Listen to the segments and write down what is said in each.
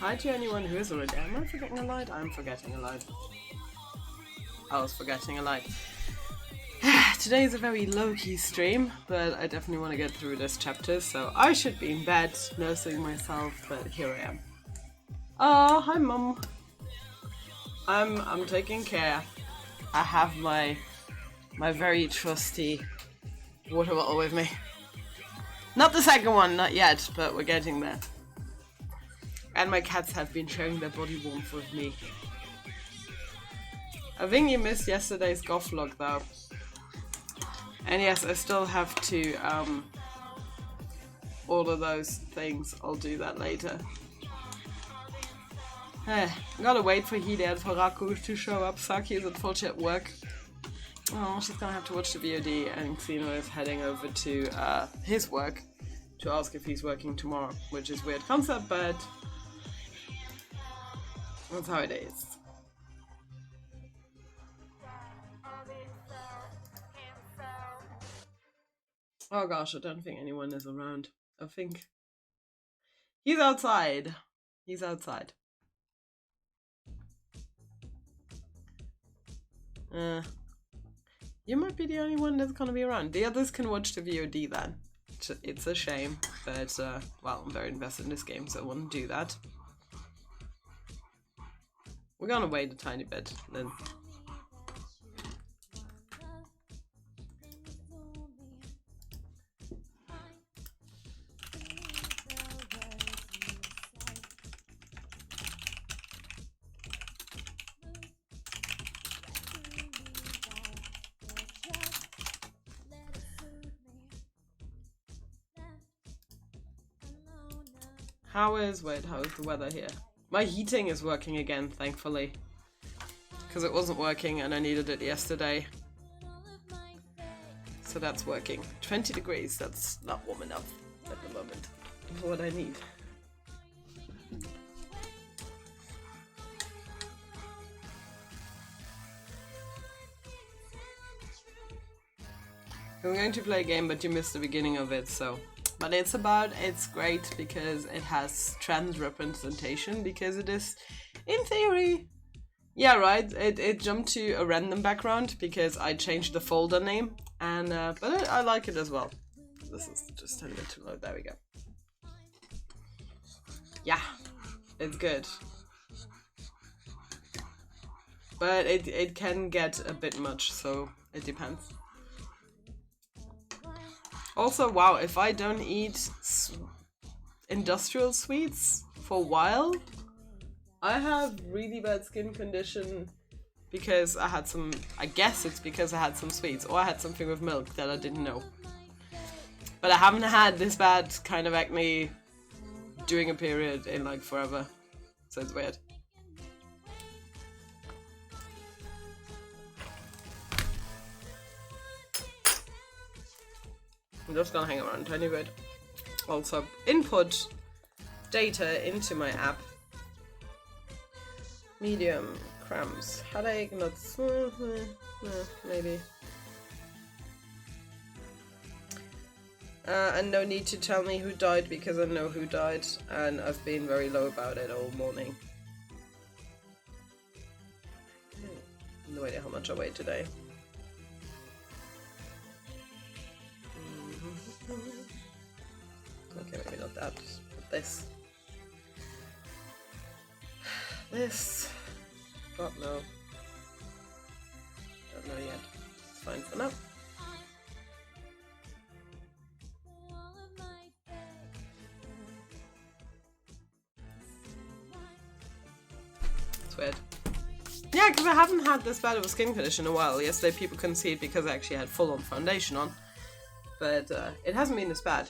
hi to anyone who is already. Am I forgetting a light? I'm forgetting a light. I was forgetting a light. Today is a very low-key stream, but I definitely want to get through this chapter, so I should be in bed nursing myself, but here I am. Oh, hi mum. I'm taking care. I have my very trusty water bottle with me. Not the second one, not yet, but we're getting there. And my cats have been sharing their body warmth with me. I think you missed yesterday's golf vlog though. And yes, I still have to order those things. I'll do that later. Gotta wait for Hide and for Raku to show up. Saki is unfortunately at work. Oh, she's gonna have to watch the VOD, and Xeno is heading over to his work to ask if he's working tomorrow, which is a weird concept, but that's how it is. Oh gosh, I don't think anyone is around. I think he's outside. He's outside. You might be the only one that's gonna be around. The others can watch the VOD then. It's a shame, but well, I'm very invested in this game, so I want to do that. We're gonna wait a tiny bit, then. How's the weather here? My heating is working again, thankfully. Because it wasn't working and I needed it yesterday. So that's working. 20 degrees, that's not warm enough at the moment for what I need. I'm going to play a game, but you missed the beginning of it, so... But it's great because it has trans representation, because it is, in theory... Yeah, right, it jumped to a random background because I changed the folder name, and but I like it as well. This is just a little too low, there we go. Yeah, it's good. But it can get a bit much, so it depends. Also, wow, if I don't eat industrial sweets for a while, I have really bad skin condition because I had some, I guess it's because I had some sweets, or I had something with milk that I didn't know. But I haven't had this bad kind of acne during a period in like forever, so it's weird. I'm just gonna hang around a tiny bit. Also, input data into my app. Medium, cramps, headache, not maybe. And no need to tell me who died because I know who died, and I've been very low about it all morning. No idea how much I weighed today. Okay, maybe not that, but this. This. God, no. Don't know yet. It's fine for now. It's weird. Yeah, because I haven't had this bad of a skin condition in a while. Yesterday people couldn't see it because I actually had full-on foundation on. But it hasn't been this bad.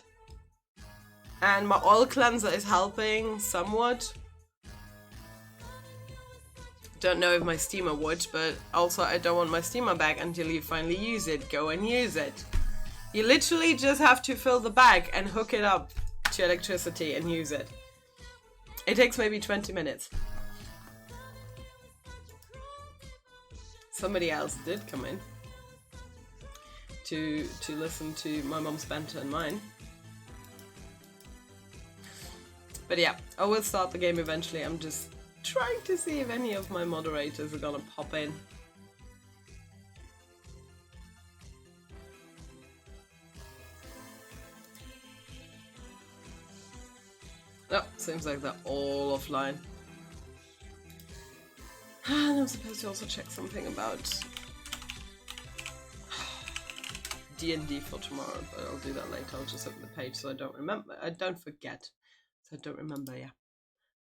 And my oil cleanser is helping somewhat. Don't know if my steamer would, but also I don't want my steamer back until you finally use it. Go and use it. You literally just have to fill the bag and hook it up to electricity and use it. It takes maybe 20 minutes. Somebody else did come in to listen to my mom's banter and mine. But yeah, I will start the game eventually. I'm just trying to see if any of my moderators are gonna pop in. Oh, seems like they're all offline. And I'm supposed to also check something about D&D for tomorrow, but I'll do that later. I'll just open the page so I don't remember. I don't forget. So I don't remember, yeah.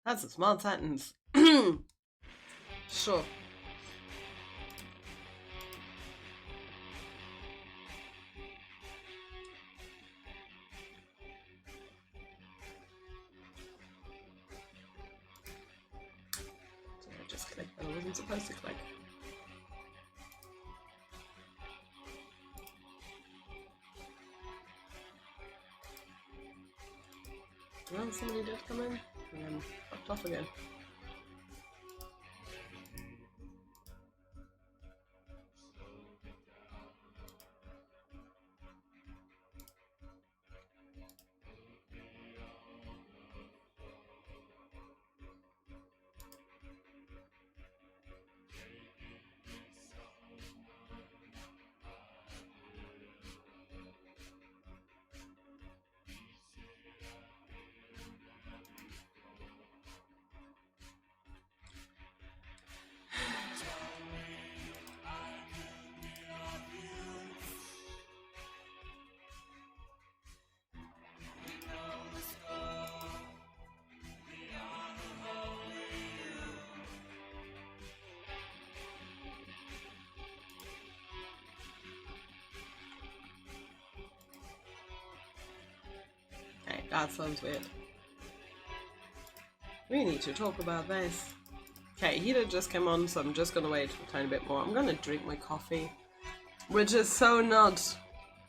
That's a smart sentence. Sure. So I just clicked that I wasn't supposed to click. Well, somebody did come in and then fucked off again. Okay, that sounds weird. We need to talk about this. Okay, heater just came on, so I'm just gonna wait a tiny bit more. I'm gonna drink my coffee, which is so not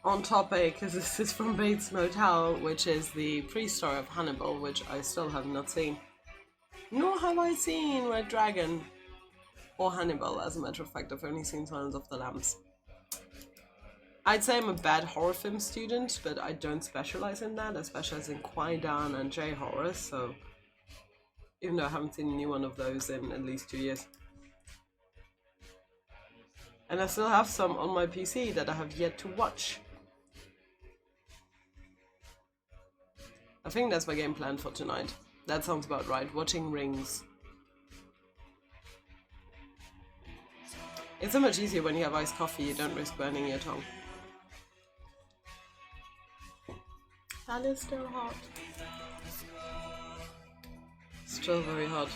on topic, because this is from Bates Motel, which is the pre-story of Hannibal, which I still have not seen. Nor have I seen Red Dragon or Hannibal, as a matter of fact. I've only seen Silence of the Lambs. I'd say I'm a bad horror film student, but I don't specialize in that. I specialize in Kwaidan and J-horror, so even though I haven't seen a new one of those in at least 2 years. And I still have some on my PC that I have yet to watch. I think that's my game plan for tonight. That sounds about right. Watching Rings. It's so much easier when you have iced coffee, you don't risk burning your tongue. That is still hot. Still very hot.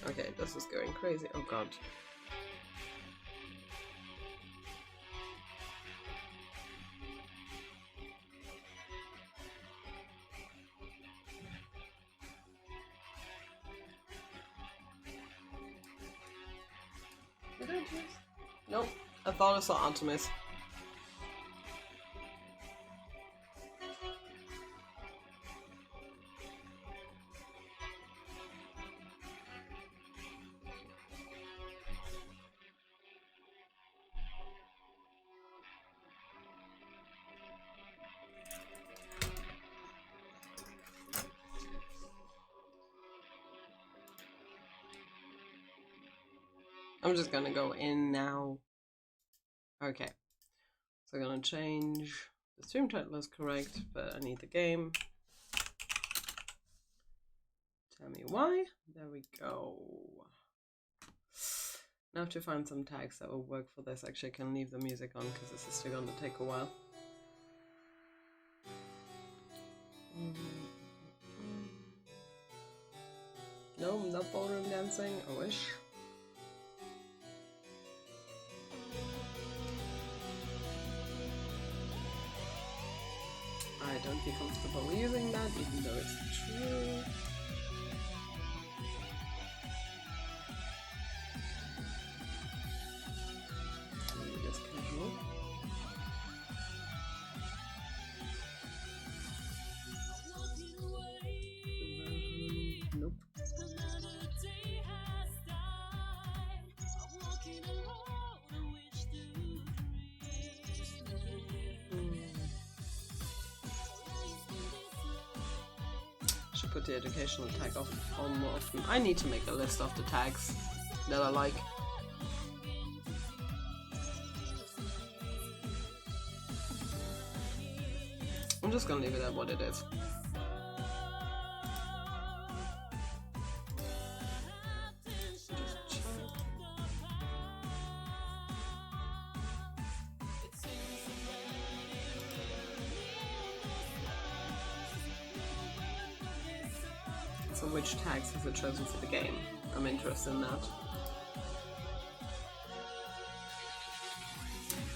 Okay, this is going crazy. Oh god. Did I just? Nope. I thought I saw Artemis. I'm just gonna go in now. Okay. So I'm gonna change. The stream title is correct, but I need the game. Tell me why. There we go. Now I have to find some tags that will work for this. Actually, I can leave the music on because this is still gonna take a while. No, not ballroom dancing. I wish. I don't feel comfortable using that, even though it's true. Just casual. Nope. put the educational tag on more often. I need to make a list of the tags that I like. I'm just gonna leave it at what it is. So which tags has it chosen for the game? I'm interested in that.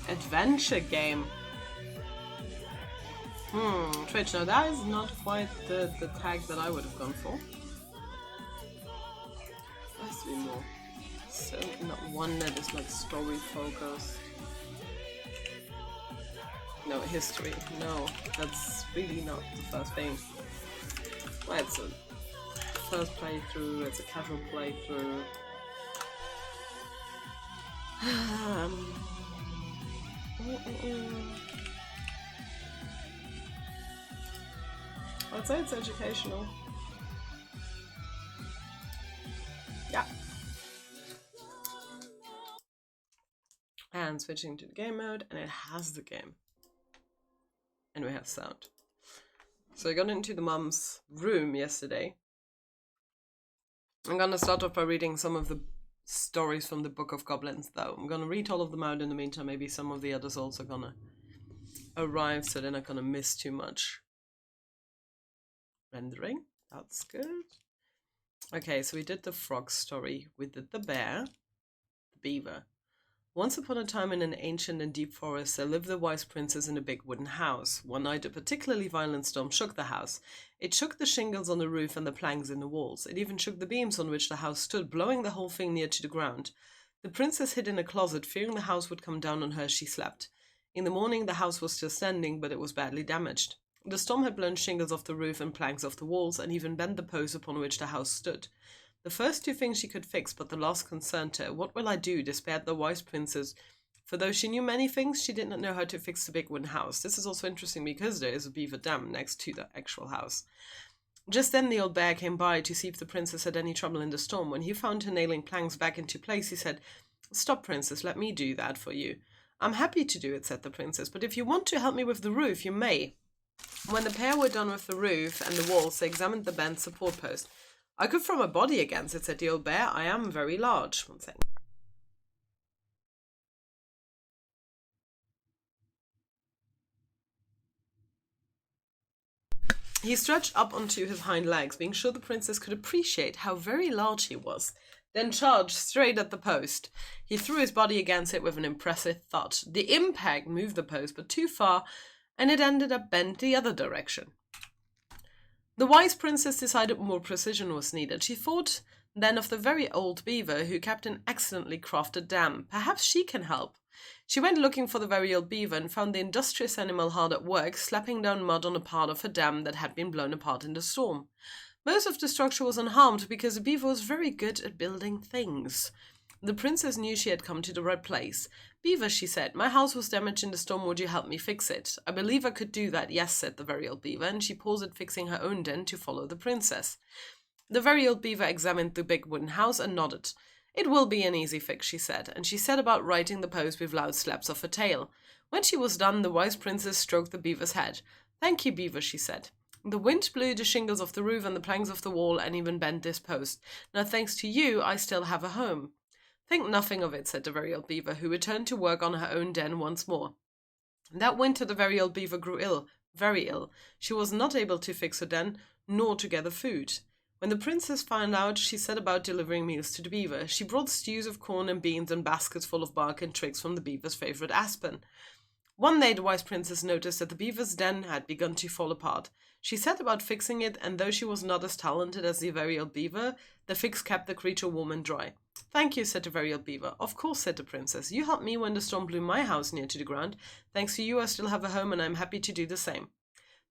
Adventure game. Twitch, now that is not quite the tag that I would have gone for. There has to be more. So, not one that is like story focused. No, history. No, that's really not the first thing. Well, it's a first playthrough, it's a casual playthrough. I'd say it's educational. Yeah. And switching to the game mode, and it has the game. And we have sound. So I got into the mum's room yesterday. I'm gonna start off by reading some of the stories from the Book of Goblins, though. I'm gonna read all of them out in the meantime. Maybe some of the others also gonna arrive, so they're not gonna miss too much rendering. That's good. Okay, so we did the frog story. We did the bear, the beaver. Once upon a time in an ancient and deep forest, there lived the wise princess in a big wooden house. One night, a particularly violent storm shook the house. It shook the shingles on the roof and the planks in the walls. It even shook the beams on which the house stood, blowing the whole thing near to the ground. The princess hid in a closet, fearing the house would come down on her as she slept. In the morning, the house was still standing, but it was badly damaged. The storm had blown shingles off the roof and planks off the walls, and even bent the posts upon which the house stood. The first two things she could fix, but the last concerned her. What will I do? Despaired the wise princess. For though she knew many things, she did not know how to fix the big wooden house. This is also interesting because there is a beaver dam next to the actual house. Just then the old bear came by to see if the princess had any trouble in the storm. When he found her nailing planks back into place, he said, "Stop, princess, let me do that for you." "I'm happy to do it," said the princess, "but if you want to help me with the roof, you may." When the pair were done with the roof and the walls, they examined the bent support post. "I could throw my body against it," said the old bear. "I am very large." One second. He stretched up onto his hind legs, being sure the princess could appreciate how very large he was, then charged straight at the post. He threw his body against it with an impressive thud. The impact moved the post, but too far, and it ended up bent the other direction. The wise princess decided more precision was needed. She thought then of the very old beaver who kept an excellently crafted dam. Perhaps she can help. She went looking for the very old beaver and found the industrious animal hard at work, slapping down mud on a part of her dam that had been blown apart in the storm. Most of the structure was unharmed because the beaver was very good at building things. The princess knew she had come to the right place. "Beaver," she said, "my house was damaged in the storm. Would you help me fix it?" "I believe I could do that, yes," said the very old beaver, and she paused at fixing her own den to follow the princess. The very old beaver examined the big wooden house and nodded. "It will be an easy fix," she said, and she set about righting the post with loud slaps of her tail. When she was done, the wise princess stroked the beaver's head. "Thank you, beaver," she said. "The wind blew the shingles off the roof and the planks off the wall and even bent this post. Now, thanks to you, I still have a home." "Think nothing of it," said the very old beaver, who returned to work on her own den once more. That winter the very old beaver grew ill, very ill. She was not able to fix her den, nor to gather food. When the princess found out, she set about delivering meals to the beaver. She brought stews of corn and beans and baskets full of bark and twigs from the beaver's favorite aspen. One day the wise princess noticed that the beaver's den had begun to fall apart. She set about fixing it, and though she was not as talented as the very old beaver, the fix kept the creature warm and dry. "Thank you," said the very old beaver. "Of course," said the princess. "You helped me when the storm blew my house near to the ground. Thanks to you, I still have a home, and I am happy to do the same."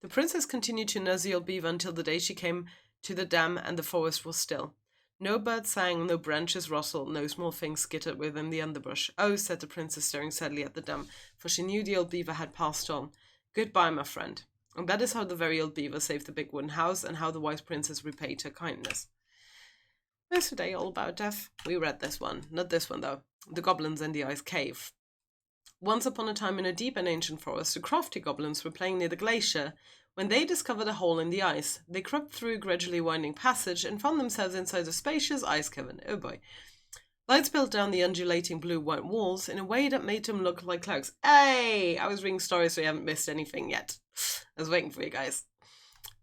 The princess continued to nurse the old beaver until the day she came to the dam and the forest was still. No bird sang, no branches rustled, no small thing skittered within the underbrush. "Oh," said the princess, staring sadly at the dam, for she knew the old beaver had passed on. "Goodbye, my friend." And that is how the very old beaver saved the big wooden house and how the wise princess repaid her kindness. Is today all about death? We read this one. Not this one, though. The Goblins in the Ice Cave. Once upon a time in a deep and ancient forest, the crafty goblins were playing near the glacier when they discovered a hole in the ice. They crept through a gradually winding passage and found themselves inside a spacious ice cavern. Oh boy. Lights built down the undulating blue-white walls in a way that made them look like clouds. Hey! I was reading stories so you haven't missed anything yet. I was waiting for you guys.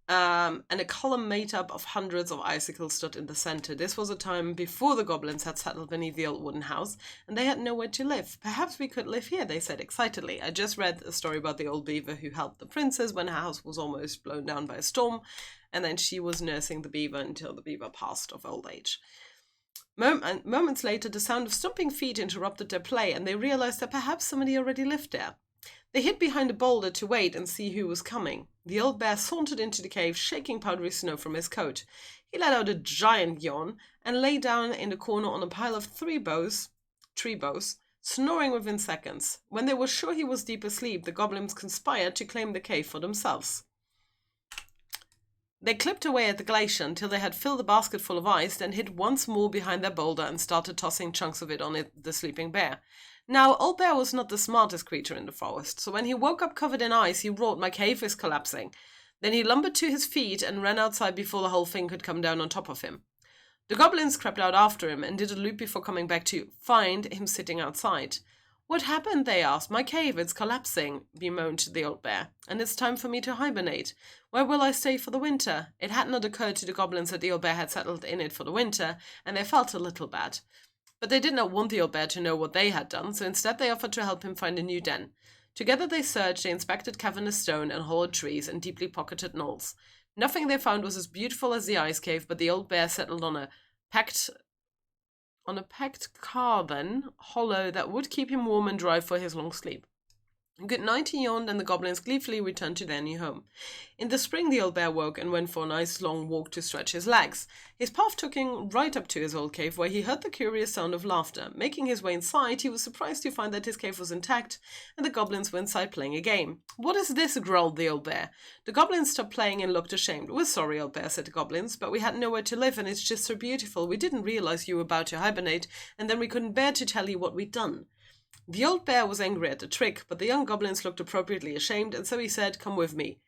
And a column made up of hundreds of icicles stood in the center. This was a time before the goblins had settled beneath the old wooden house, and they had nowhere to live. Perhaps we could live here, they said excitedly. I just read a story about the old beaver who helped the princess when her house was almost blown down by a storm, and then she was nursing the beaver until the beaver passed of old age. Moments later, the sound of stomping feet interrupted their play, and they realized that perhaps somebody already lived there. They hid behind a boulder to wait and see who was coming. The old bear sauntered into the cave, shaking powdery snow from his coat. He let out a giant yawn and lay down in the corner on a pile of tree boughs, snoring within seconds. When they were sure he was deep asleep, the goblins conspired to claim the cave for themselves. They clipped away at the glacier until they had filled a basket full of ice, then hid once more behind their boulder and started tossing chunks of it on the sleeping bear. Now, Old Bear was not the smartest creature in the forest, so when he woke up covered in ice, he roared, "My cave is collapsing." Then he lumbered to his feet and ran outside before the whole thing could come down on top of him. The goblins crept out after him and did a loop before coming back to find him sitting outside. "What happened?" they asked. "My cave, it's collapsing," bemoaned the old bear, "and it's time for me to hibernate. Where will I stay for the winter?" It had not occurred to the goblins that the old bear had settled in it for the winter, and they felt a little bad. But they did not want the old bear to know what they had done, so instead they offered to help him find a new den. Together they searched, they inspected cavernous stone and hollowed trees and deeply pocketed knolls. Nothing they found was as beautiful as the ice cave, but the old bear settled on a packed carven hollow that would keep him warm and dry for his long sleep. Good night, he yawned, and the goblins gleefully returned to their new home. In the spring, the old bear woke and went for a nice long walk to stretch his legs. His path took him right up to his old cave, where he heard the curious sound of laughter. Making his way inside, he was surprised to find that his cave was intact, and the goblins were inside playing a game. "What is this?" growled the old bear. The goblins stopped playing and looked ashamed. "We're sorry, old bear," said the goblins, "but we had nowhere to live, and it's just so beautiful. We didn't realize you were about to hibernate, and then we couldn't bear to tell you what we'd done." The old bear was angry at the trick, but the young goblins looked appropriately ashamed, and so he said, "Come with me."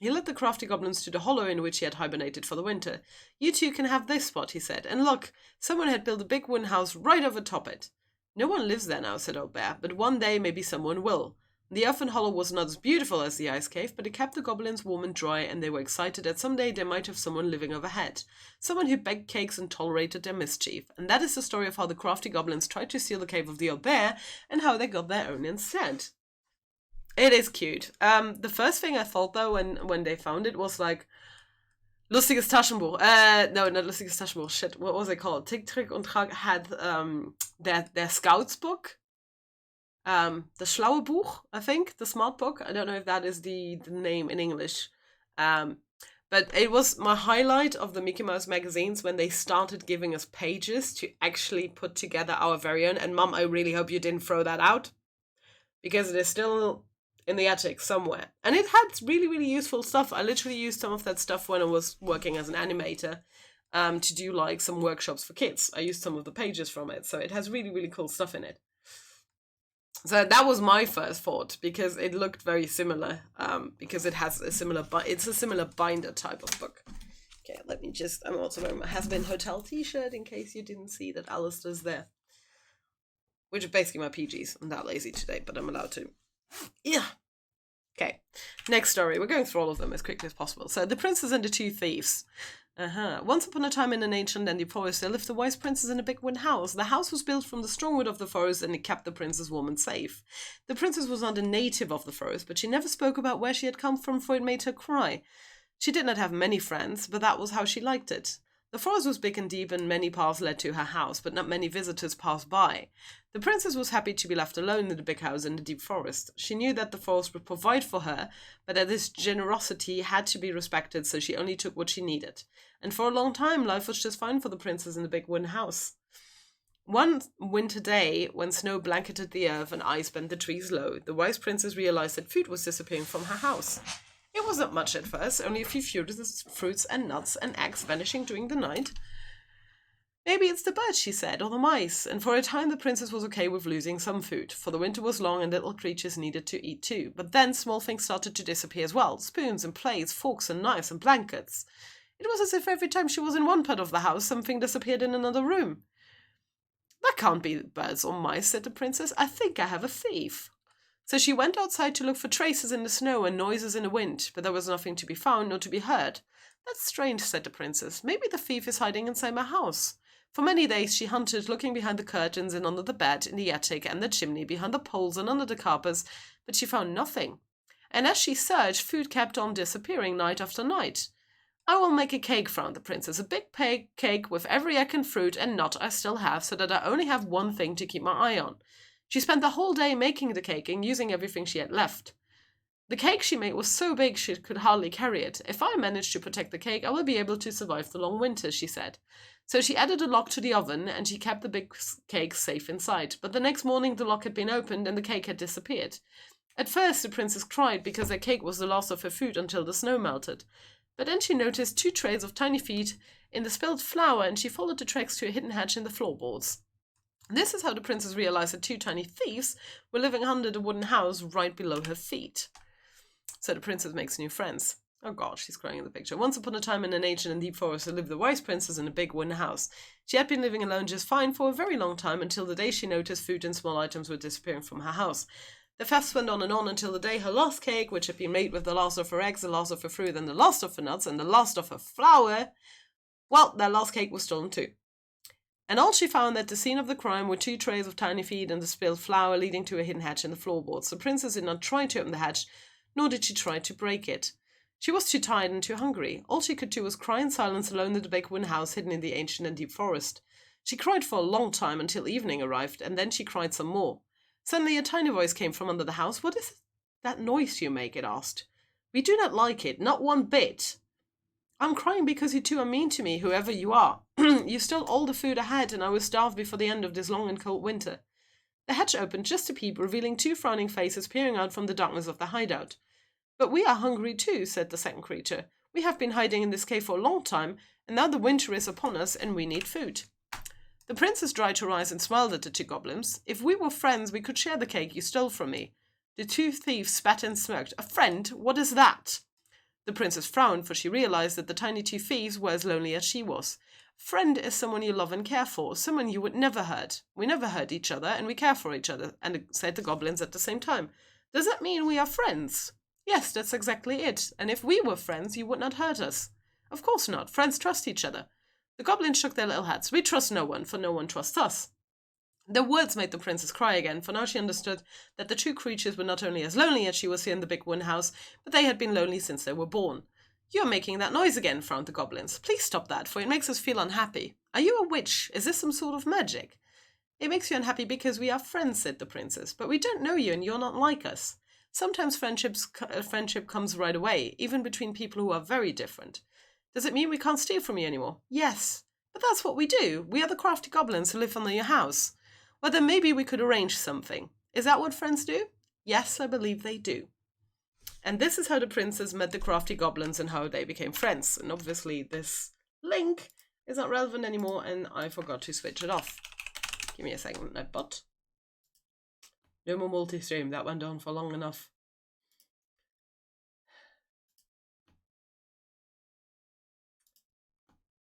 He led the crafty goblins to the hollow in which he had hibernated for the winter. "You two can have this spot," he said, "and look, someone had built a big wooden house right over top it." "No one lives there now," said Old Bear, "but one day maybe someone will." The earthen hollow was not as beautiful as the ice cave, but it kept the goblins warm and dry, and they were excited that someday they might have someone living overhead. Someone who baked cakes and tolerated their mischief. And that is the story of how the crafty goblins tried to steal the cave of the old bear, and how they got their own instead. It is cute. The first thing I thought, though, when they found it, was like, Lustiges Taschenbuch. No, not Lustiges Taschenbuch. Shit, what was it called? Tick, Trick und Track had their Scouts book. The Schlaue Buch, I think, the Smart Book. I don't know if that is the name in English. But it was my highlight of the Mickey Mouse magazines when they started giving us pages to actually put together our very own. And Mum, I really hope you didn't throw that out, because it is still in the attic somewhere. And it had really, really useful stuff. I literally used some of that stuff when I was working as an animator to do like some workshops for kids. I used some of the pages from it. So it has really, really cool stuff in it. So that was my first thought, because it looked very similar, because it has a similar, it's a similar binder type of book. Okay, let me just, I'm also wearing my Has Been Hotel t-shirt in case you didn't see that Alistair's there. Which are basically my PGs. I'm that lazy today, but I'm allowed to. Yeah. Okay, next story. We're going through all of them as quickly as possible. So, The Princess and the Two Thieves. Once upon a time in an ancient and deep forest, there lived a wise princess in a big wooden house. The house was built from the strong wood of the forest, and it kept the princess warm and safe. The princess was not a native of the forest, but she never spoke about where she had come from, for it made her cry. She did not have many friends, but that was how she liked it. The forest was big and deep, and many paths led to her house, but not many visitors passed by. The princess was happy to be left alone in the big house in the deep forest. She knew that the forest would provide for her, but that this generosity had to be respected, so she only took what she needed. And for a long time, life was just fine for the princess in the big wooden house. One winter day, when snow blanketed the earth and ice bent the trees low, the wise princess realized that food was disappearing from her house. It wasn't much at first, only a few fruits and nuts and eggs vanishing during the night. Maybe it's the birds, she said, or the mice, and for a time the princess was okay with losing some food, for the winter was long and little creatures needed to eat too. But then small things started to disappear as well, spoons and plates, forks and knives and blankets. It was as if every time she was in one part of the house, something disappeared in another room. That can't be birds or mice, said the princess. I think I have a thief. So she went outside to look for traces in the snow and noises in the wind, but there was nothing to be found nor to be heard. That's strange, said the princess. Maybe the thief is hiding inside my house. For many days she hunted, looking behind the curtains and under the bed, in the attic and the chimney, behind the poles and under the carpets, but she found nothing. And as she searched, food kept on disappearing night after night. I will make a cake, frowned the princess, a big cake with every egg and fruit and nut I still have, so that I only have one thing to keep my eye on. She spent the whole day making the cake and using everything she had left. The cake she made was so big she could hardly carry it. If I manage to protect the cake, I will be able to survive the long winter, she said. So she added a lock to the oven, and she kept the big cake safe inside. But the next morning the lock had been opened and the cake had disappeared. At first the princess cried because the cake was the last of her food until the snow melted. But then she noticed 2 trays of tiny feet in the spilled flour, and she followed the tracks to a hidden hatch in the floorboards. This is how the princess realized that 2 tiny thieves were living under the wooden house right below her feet. So the princess makes new friends. Oh god, she's crying in the picture. Once upon a time in an ancient and deep forest there lived the wise princess in a big wooden house. She had been living alone just fine for a very long time, until the day she noticed food and small items were disappearing from her house. The thefts went on and on until the day her last cake, which had been made with the last of her eggs, the last of her fruit, and the last of her nuts, and the last of her flour, well, that last cake was stolen too. And all she found at the scene of the crime were 2 trays of tiny feet and the spilled flour leading to a hidden hatch in the floorboards. The princess did not try to open the hatch, nor did she try to break it. She was too tired and too hungry. All she could do was cry in silence alone in the big wooden house hidden in the ancient and deep forest. She cried for a long time until evening arrived, and then she cried some more. Suddenly a tiny voice came from under the house. What is that noise you make? It asked. We do not like it, not one bit. I'm crying because you two are mean to me, whoever you are. You stole all the food I had, and I was starved before the end of this long and cold winter. The hatch opened just a peep, revealing 2 frowning faces peering out from the darkness of the hideout. But we are hungry too, said the second creature. We have been hiding in this cave for a long time, and now the winter is upon us, and we need food. The princess dried her eyes and smiled at the 2 goblins. If we were friends, we could share the cake you stole from me. The 2 thieves spat and smirked. A friend? What is that? The princess frowned, for she realized that the tiny 2 thieves were as lonely as she was. Friend is someone you love and care for, someone you would never hurt. We never hurt each other, and we care for each other, and said the goblins at the same time. Does that mean we are friends? Yes, that's exactly it. And if we were friends, you would not hurt us. Of course not. Friends trust each other. The goblins shook their little heads. We trust no one, for no one trusts us. The words made the princess cry again, for now she understood that the 2 creatures were not only as lonely as she was here in the big wooden house, but they had been lonely since they were born. You are making that noise again, frowned the goblins. Please stop that, for it makes us feel unhappy. Are you a witch? Is this some sort of magic? It makes you unhappy because we are friends, said the princess, but we don't know you and you're not like us. Sometimes friendship comes right away, even between people who are very different. Does it mean we can't steal from you anymore? Yes, but that's what we do. We are the crafty goblins who live under your house. Well, then maybe we could arrange something. Is that what friends do? Yes, I believe they do. And this is how the princess met the crafty goblins and how they became friends. And obviously this link is not relevant anymore and I forgot to switch it off. Give me a second, Notebot. No more multi-stream, that went on for long enough.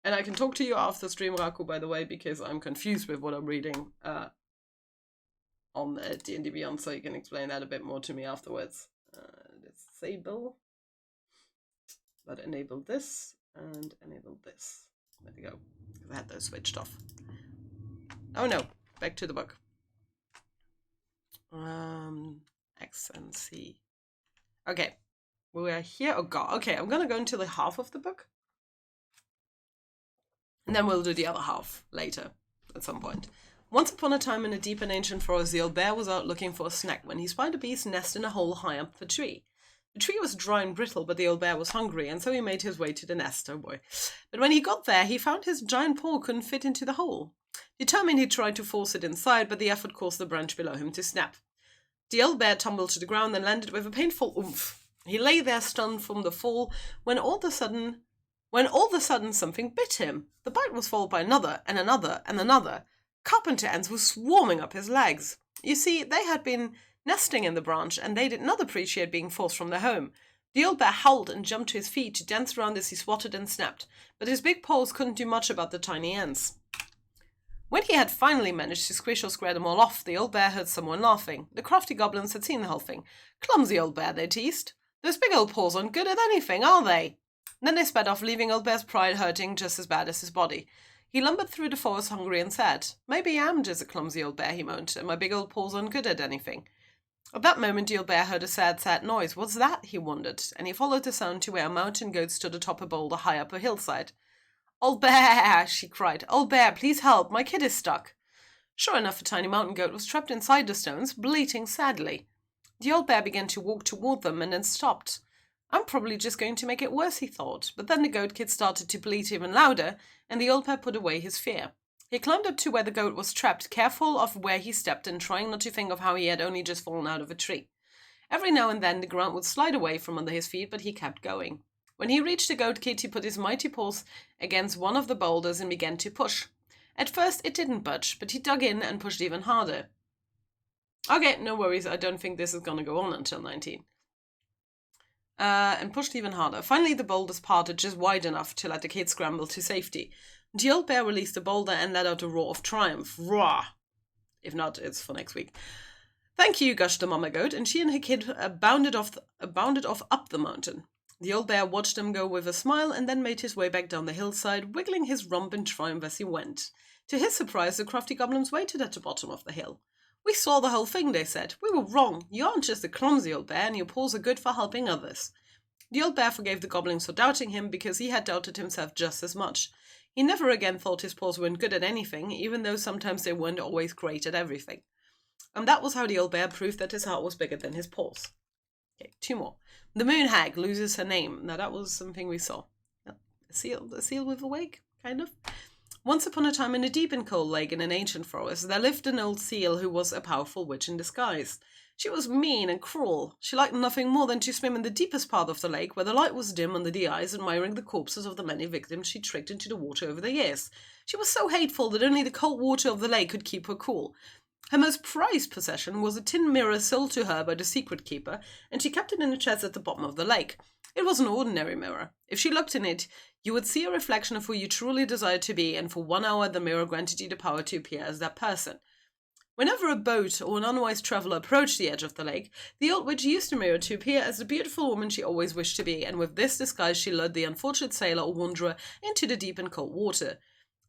And I can talk to you after stream, Raku, by the way, because I'm confused with what I'm reading on D&D Beyond, so you can explain that a bit more to me afterwards. Disable, but enable this and enable this. There we go, because I had those switched off. Oh no, back to the book. X and C. Okay, we are here. Oh god, okay, I'm gonna go into the half of the book. And then we'll do the other half later, at some point. Once upon a time in a deep and ancient forest, the old bear was out looking for a snack when he spied a bee's nest in a hole high up the tree. The tree was dry and brittle, but the old bear was hungry, and so he made his way to the nest, oh boy. But when he got there, he found his giant paw couldn't fit into the hole. Determined, he tried to force it inside, but the effort caused the branch below him to snap. The old bear tumbled to the ground and landed with a painful oomph. He lay there stunned from the fall when all of a sudden something bit him. The bite was followed by another and another and another. Carpenter ants were swarming up his legs. You see, they had been nesting in the branch, and they did not appreciate being forced from their home. The old bear howled and jumped to his feet to dance around as he swatted and snapped, but his big paws couldn't do much about the tiny ants. When he had finally managed to squish or square them all off, the old bear heard someone laughing. The crafty goblins had seen the whole thing. "Clumsy old bear," they teased. "Those big old paws aren't good at anything, are they?" Then they sped off, leaving old bear's pride hurting just as bad as his body. He lumbered through the forest hungry and sad. "Maybe I am just a clumsy old bear," he moaned, "and my big old paws aren't good at anything." At that moment, the old bear heard a sad, sad noise. "What's that?" he wondered, and he followed the sound to where a mountain goat stood atop a boulder high up a hillside. "Old bear!" she cried. "Old bear, please help! My kid is stuck!" Sure enough, a tiny mountain goat was trapped inside the stones, bleating sadly. The old bear began to walk toward them and then stopped. "I'm probably just going to make it worse," he thought. But then the goat kid started to bleat even louder, and the old bear put away his fear. He climbed up to where the goat was trapped, careful of where he stepped and trying not to think of how he had only just fallen out of a tree. Every now and then the ground would slide away from under his feet, but he kept going. When he reached the goat kid, he put his mighty paws against one of the boulders and began to push. At first it didn't budge, but he dug in and pushed even harder. Okay, no worries, I don't think this is gonna go on until 19. And pushed even harder. Finally the boulders parted just wide enough to let the kid scramble to safety. The old bear released the boulder and let out a roar of triumph. Roar! If not, it's for next week. "Thank you," gushed the mama goat, and she and her kid bounded off up the mountain. The old bear watched them go with a smile and then made his way back down the hillside, wiggling his rump in triumph as he went. To his surprise, the crafty goblins waited at the bottom of the hill. "We saw the whole thing," they said. "We were wrong. You aren't just a clumsy old bear, and your paws are good for helping others." The old bear forgave the goblins for doubting him because he had doubted himself just as much. He never again thought his paws weren't good at anything, even though sometimes they weren't always great at everything. And that was how the old bear proved that his heart was bigger than his paws. Okay, 2 more. The moon hag loses her name. Now that was something we saw. A seal with a wig, kind of. Once upon a time in a deep and cold lake in an ancient forest, there lived an old seal who was a powerful witch in disguise. She was mean and cruel. She liked nothing more than to swim in the deepest part of the lake, where the light was dim under the eyes, admiring the corpses of the many victims she tricked into the water over the years. She was so hateful that only the cold water of the lake could keep her cool. Her most prized possession was a tin mirror sold to her by the secret keeper, and she kept it in a chest at the bottom of the lake. It was an ordinary mirror. If she looked in it, you would see a reflection of who you truly desired to be, and for 1 hour the mirror granted you the power to appear as that person. Whenever a boat or an unwise traveler approached the edge of the lake, the old witch used the mirror to appear as the beautiful woman she always wished to be, and with this disguise she lured the unfortunate sailor or wanderer into the deep and cold water.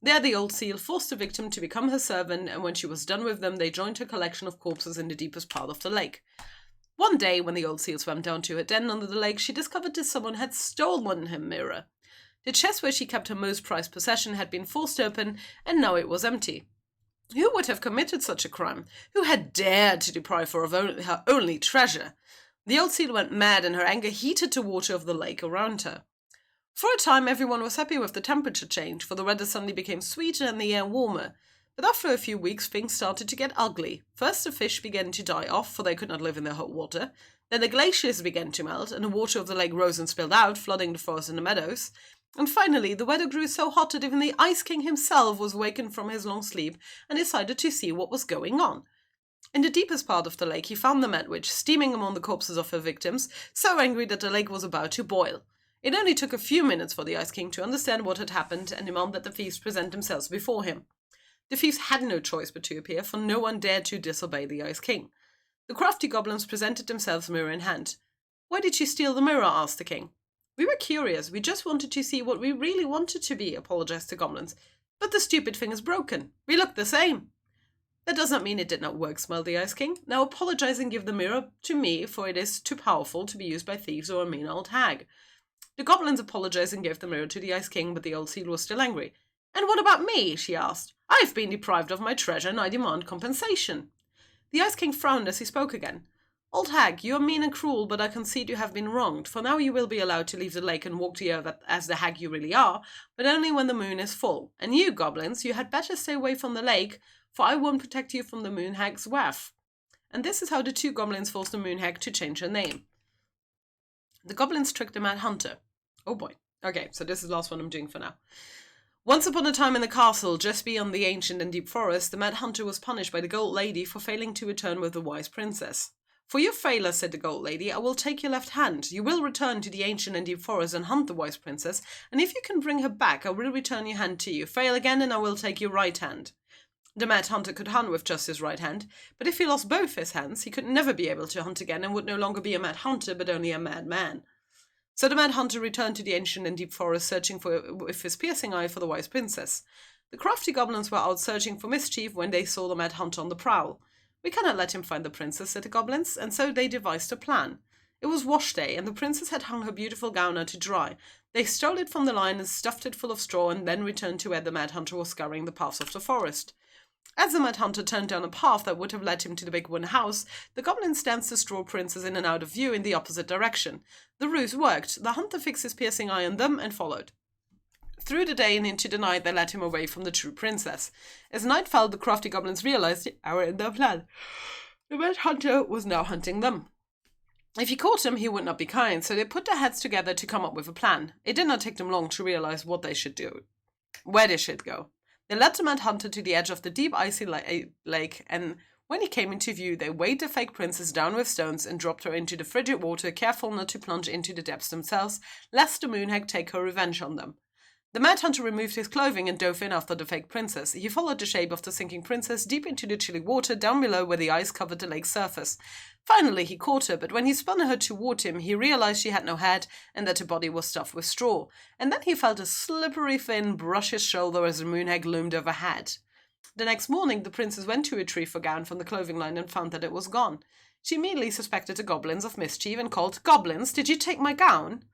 There the old seal forced the victim to become her servant, and when she was done with them, they joined her collection of corpses in the deepest part of the lake. One day, when the old seal swam down to her den under the lake, she discovered that someone had stolen her mirror. The chest where she kept her most prized possession had been forced open, and now it was empty. Who would have committed such a crime? Who had dared to deprive her of her only treasure? The old seal went mad, and her anger heated the water of the lake around her. For a time, everyone was happy with the temperature change, for the weather suddenly became sweeter and the air warmer. But after a few weeks, things started to get ugly. First, the fish began to die off, for they could not live in the hot water. Then the glaciers began to melt, and the water of the lake rose and spilled out, flooding the forest and the meadows. And finally, the weather grew so hot that even the Ice King himself was wakened from his long sleep and decided to see what was going on. In the deepest part of the lake, he found the Mad Witch steaming among the corpses of her victims, so angry that the lake was about to boil. It only took a few minutes for the Ice King to understand what had happened and demand that the thieves present themselves before him. The thieves had no choice but to appear, for no one dared to disobey the Ice King. The crafty goblins presented themselves mirror in hand. "Why did you steal the mirror?" asked the king. "We were curious. We just wanted to see what we really wanted to be," apologized the goblins. "But the stupid thing is broken. We look the same." "That does not mean it did not work," smiled the Ice King. "Now apologize and give the mirror to me, for it is too powerful to be used by thieves or a mean old hag." The goblins apologized and gave the mirror to the Ice King, but the old seal was still angry. "And what about me?" she asked. "I've been deprived of my treasure and I demand compensation." The Ice King frowned as he spoke again. "Old hag, you are mean and cruel, but I concede you have been wronged, for now you will be allowed to leave the lake and walk the earth as the hag you really are, but only when the moon is full. And you, goblins, you had better stay away from the lake, for I won't protect you from the moon hag's wrath." And this is how the 2 goblins forced the moon hag to change her name. The goblins tricked the Mad Hunter. Oh boy. Okay, so this is the last one I'm doing for now. Once upon a time in the castle, just beyond the ancient and deep forest, the Mad Hunter was punished by the Gold Lady for failing to return with the wise princess. For your failure, said the Gold Lady, I will take your left hand. You will return to the ancient and deep forest and hunt the wise princess, and if you can bring her back, I will return your hand to you. Fail again, and I will take your right hand. The Mad Hunter could hunt with just his right hand, but if he lost both his hands, he could never be able to hunt again and would no longer be a Mad Hunter, but only a Mad Man. So the Mad Hunter returned to the ancient and deep forest, searching with his piercing eye for the wise princess. The crafty goblins were out searching for mischief when they saw the Mad Hunter on the prowl. We cannot let him find the princess, said the goblins, and so they devised a plan. It was wash day, and the princess had hung her beautiful gown out to dry. They stole it from the line and stuffed it full of straw, and then returned to where the Mad Hunter was scouring the paths of the forest. As the Mad Hunter turned down a path that would have led him to the big wooden house, the goblins danced the straw princess in and out of view in the opposite direction. The ruse worked. The hunter fixed his piercing eye on them and followed. Through the day and into the night, they led him away from the true princess. As night fell, the crafty goblins realized the error in their plan. The Mad Hunter was now hunting them. If he caught him, he would not be kind, so they put their heads together to come up with a plan. It did not take them long to realize what they should do, where they should go. They led the Mad Hunter to the edge of the deep icy lake, and when he came into view, they weighed the fake princess down with stones and dropped her into the frigid water, careful not to plunge into the depths themselves, lest the Moonhag take her revenge on them. The Mad Hunter removed his clothing and dove in after the fake princess. He followed the shape of the sinking princess deep into the chilly water down below where the ice covered the lake's surface. Finally, he caught her, but when he spun her toward him, he realized she had no head and that her body was stuffed with straw. And then he felt a slippery fin brush his shoulder as the Moonhag loomed overhead. The next morning, the princess went to retrieve her gown from the clothing line and found that it was gone. She immediately suspected the goblins of mischief and called, "Goblins, did you take my gown?"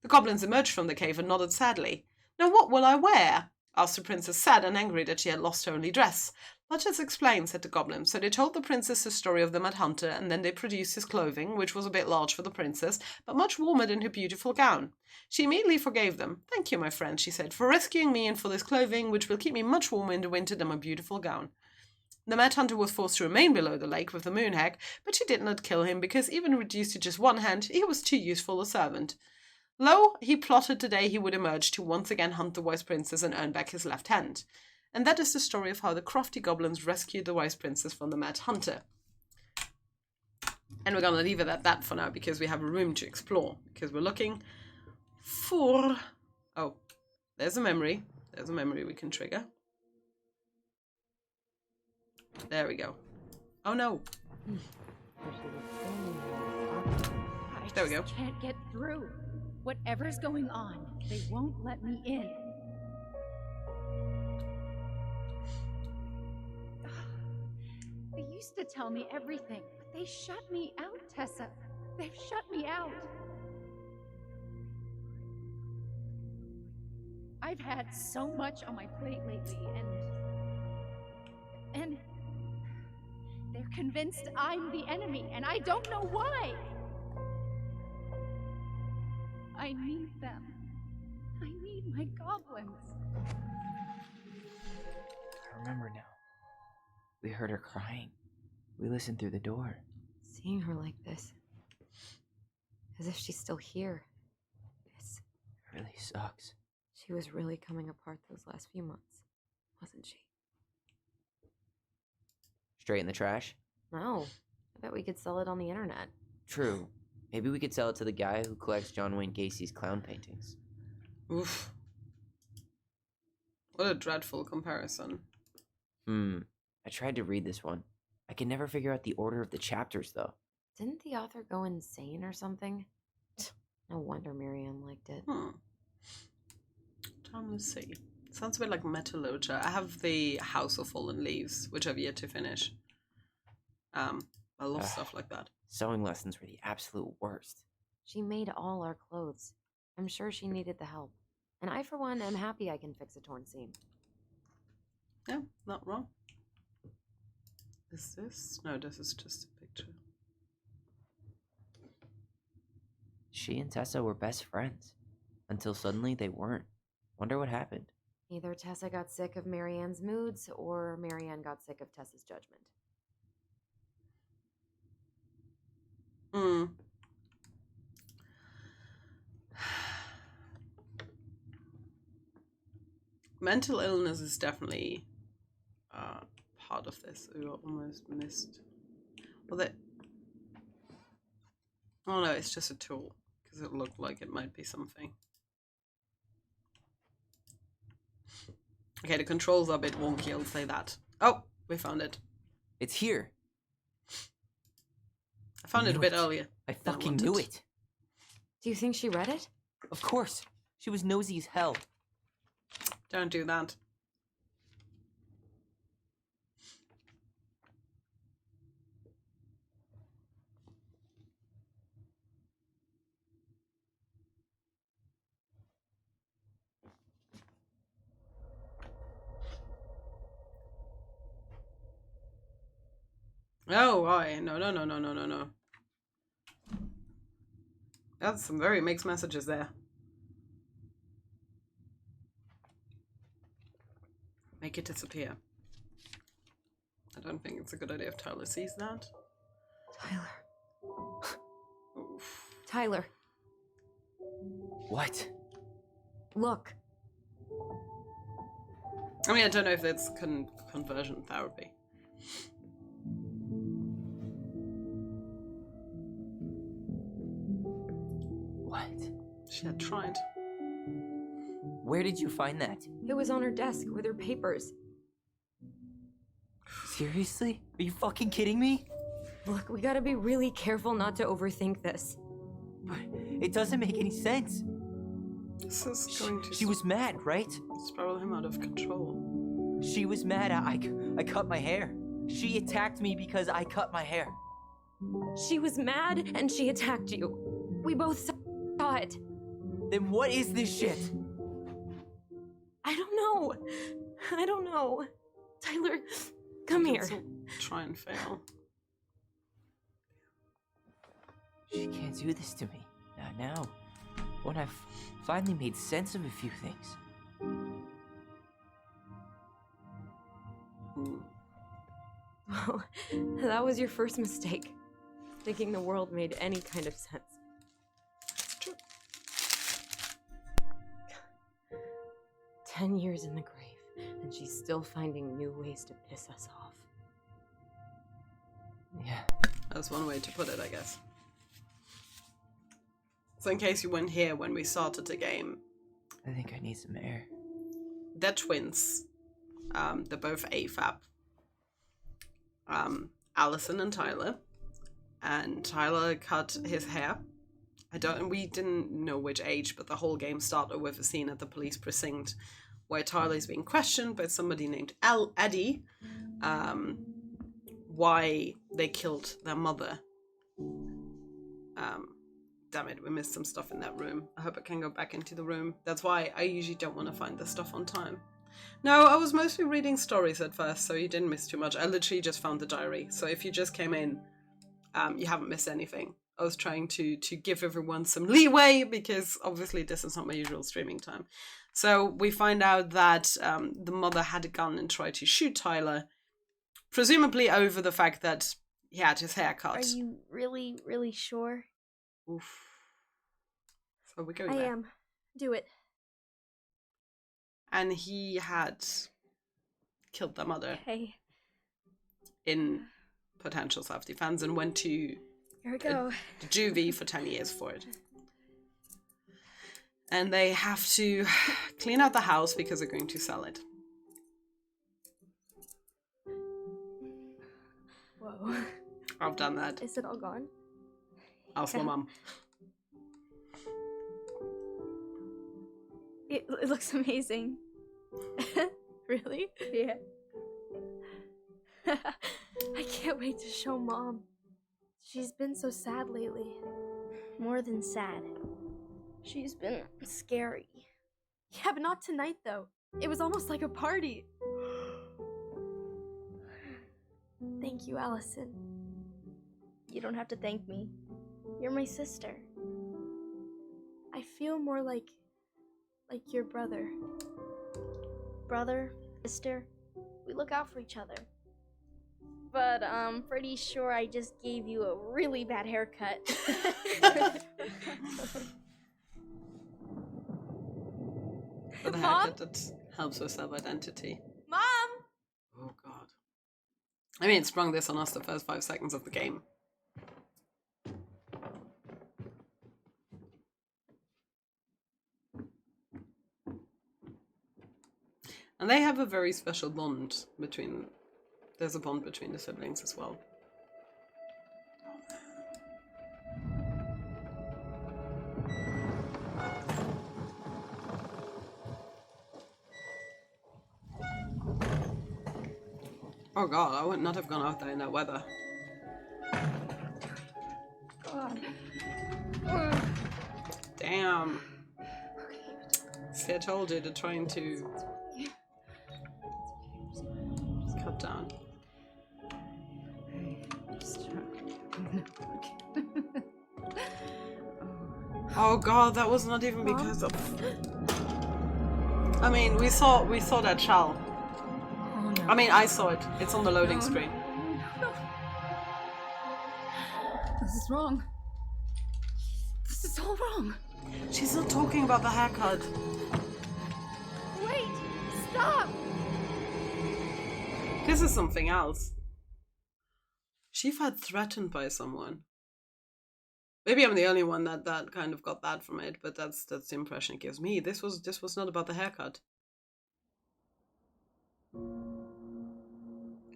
The goblins emerged from the cave and nodded sadly. "Now what will I wear?" asked the princess, sad and angry that she had lost her only dress. "Let us explain," said the goblin. So they told the princess the story of the Mad Hunter, and then they produced his clothing, which was a bit large for the princess, but much warmer than her beautiful gown. She immediately forgave them. "Thank you, my friend," she said, "for rescuing me and for this clothing, which will keep me much warmer in the winter than my beautiful gown." The Mad Hunter was forced to remain below the lake with the Moonhag, but she did not kill him, because even reduced to just one hand, he was too useful a servant. Lo, he plotted the day he would emerge to once again hunt the wise princess and earn back his left hand. And that is the story of how the crafty goblins rescued the wise princess from the Mad Hunter. And we're gonna leave it at that for now, because we have a room to explore. Because we're looking for... Oh, there's a memory. There's a memory we can trigger. There we go. Oh no. There we go. I can't get through. Whatever's going on, they won't let me in. They used to tell me everything, but they shut me out, Tessa. They've shut me out. I've had so much on my plate lately, and they're convinced I'm the enemy, and I don't know why. I need them. I need my goblins. I remember now. We heard her crying. We listened through the door. Seeing her like this, as if she's still here, It really sucks. she was really coming apart those last few months, wasn't she? Straight in the trash? No, I bet we could sell it on the internet. True. Maybe we could sell it to the guy who collects John Wayne Gacy's clown paintings. Oof. What a dreadful comparison. I tried to read this one. I can never figure out the order of the chapters, though. Didn't the author go insane or something? No wonder Marianne liked it. Let's see. Sounds a bit like Metalogia. I have the House of Fallen Leaves, which I've yet to finish. I love stuff like that. Sewing lessons were the absolute worst. She made all our clothes. I'm sure she needed the help. And I, for one, am happy I can fix a torn seam. Yeah, not wrong. Is this? No, this is just a picture. She and Tessa were best friends. Until suddenly they weren't. Wonder what happened. Either Tessa got sick of Marianne's moods, or Marianne got sick of Tessa's judgment. mental illness is definitely part of this. Ooh, I almost missed. Well, that. Oh no, it's just a tool because it looked like it might be something. Okay, the controls are a bit wonky. I'll say that. Oh, we found it. It's here. I found it a Knew bit it. earlier. I than fucking knew wanted. it. Do you think she read it? Of course. She was nosy as hell. Don't do that. Oh, why? No. That's some very mixed messages there. Make it disappear. I don't think it's a good idea if Tyler sees that. Tyler. Oof. Tyler, What? look. I mean, I don't know if it's conversion therapy. What? She had tried. Where did you find that? It was on her desk with her papers. Seriously? Are you fucking kidding me? Look, we gotta be really careful not to overthink this. But it doesn't make any sense. This is going to She was mad, right? spiral him out of control. She was mad I cut my hair. She attacked me because I cut my hair. She was mad and she attacked you. We both saw it. Then what is this shit? I don't know. Tyler, come here. Let's all try and fail. She can't do this to me. Not now. When I've finally made sense of a few things. Well, that was your first mistake. Thinking the world made any kind of sense. True. 10 years in the grave, and she's still finding new ways to piss us off. Yeah. That's one way to put it, I guess. So in case you weren't here when we started the game, I think I need some air. they're twins. They're both AFAB. Allison and Tyler. And Tyler cut his hair. We didn't know which age, but the whole game started with a scene at the police precinct where Tyler is being questioned by somebody named Eddie, why they killed their mother. Damn it, we missed some stuff in that room. I hope I can go back into the room. That's why I usually don't want to find this stuff on time. No, I was mostly reading stories at first, so you didn't miss too much. I literally just found the diary. So if you just came in, you haven't missed anything. I was trying to give everyone some leeway because obviously this is not my usual streaming time. So we find out that the mother had a gun and tried to shoot Tyler, presumably over the fact that he had his hair cut. Are you really, really sure? Oof. So we go I there. am. Do it. And he had killed their mother Okay. in potential self-defense and went to Here we go. the juvie for 10 years for it. And they have to clean out the house because they're going to sell it. Whoa. I've done that. Is it all gone? Ask my mum. It looks amazing. Really? Yeah. I can't wait to show Mom. She's been so sad lately. More than sad. She's been scary. Yeah, but not tonight, though. It was almost like a party. Thank you, Allison. You don't have to thank me. You're my sister. I feel more like your brother. Brother, sister, we look out for each other. But I'm pretty sure I just gave you a really bad haircut. But the Mom? haircut helps with self-identity. Mom! Oh god. I mean, it sprung this on us the first 5 seconds of the game. And they have a very special bond between... There's a bond between the siblings as well. Oh god, I would not have gone out there in that weather. Damn. See, I told you, they're trying to cut down. Oh god, that was not even because of... I mean, we saw that shell. Oh, no. I mean, I saw it. It's on the loading screen. No. This is wrong. This is all wrong. She's not talking about the haircut. Wait! Stop! This is something else. She felt threatened by someone. Maybe I'm the only one that kind of got that from it, but that's the impression it gives me. This was not about the haircut.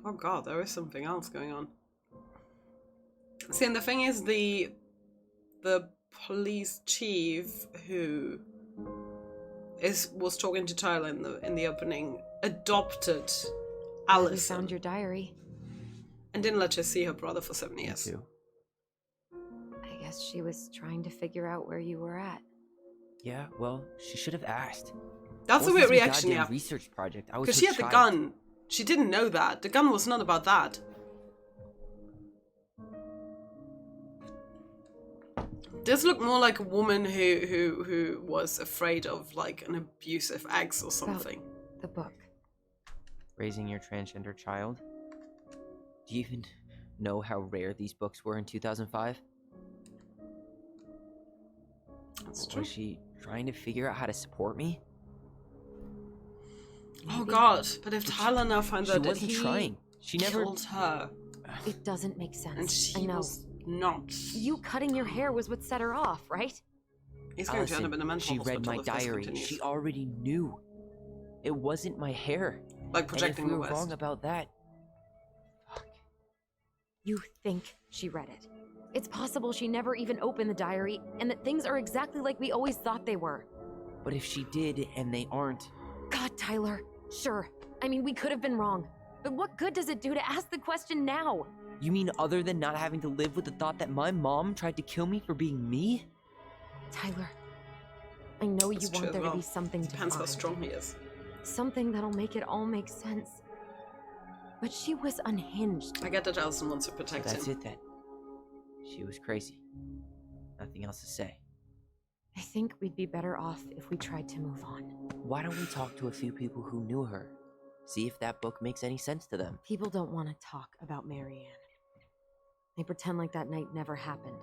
Oh god, there is something else going on. See, and the thing is, the police chief who was talking to Tyler in the opening adopted We Allison found your diary. and didn't let her see her brother for 7 years. Too. I guess she was trying to figure out where you were at. Yeah, well, she should have asked. That's a Wasn't weird some reaction, goddamn yeah. research project. I was Because her she had the child. gun. She didn't know that. The gun was not about that. This looked more like a woman who was afraid of like an abusive ex or something. The book. Raising your transgender child? Do you even know how rare these books were in 2005? That's true. Was she trying to figure out how to support me? Oh god, but if Tyler now finds She out that wasn't he trying. She never. killed her It doesn't make and sense. she I know. was not, You cutting your hair was what set her off, right? he's going to end up in a mental she hospital read my if this diary. continues. She already knew. It wasn't my hair. Like projecting and if the we were West. wrong about that. Fuck. You think she read it. It's possible she never even opened the diary, and that things are exactly like we always thought they were. But if she did and they aren't, God, Tyler. Sure. I mean, we could have been wrong. But what good does it do to ask the question now? you mean other than not having to live with the thought that my mom tried to kill me for being me? Tyler, I know you That's true want as there well. to be something to Depends how find. strong he is. Something that'll make it all make sense. But she was unhinged. I get that Allison wants to protect That's him. it then. She was crazy. Nothing else to say. I think we'd be better off if we tried to move on. Why don't we talk to a few people who knew her? See if that book makes any sense to them. People don't want to talk about Marianne. They pretend like that night never happened.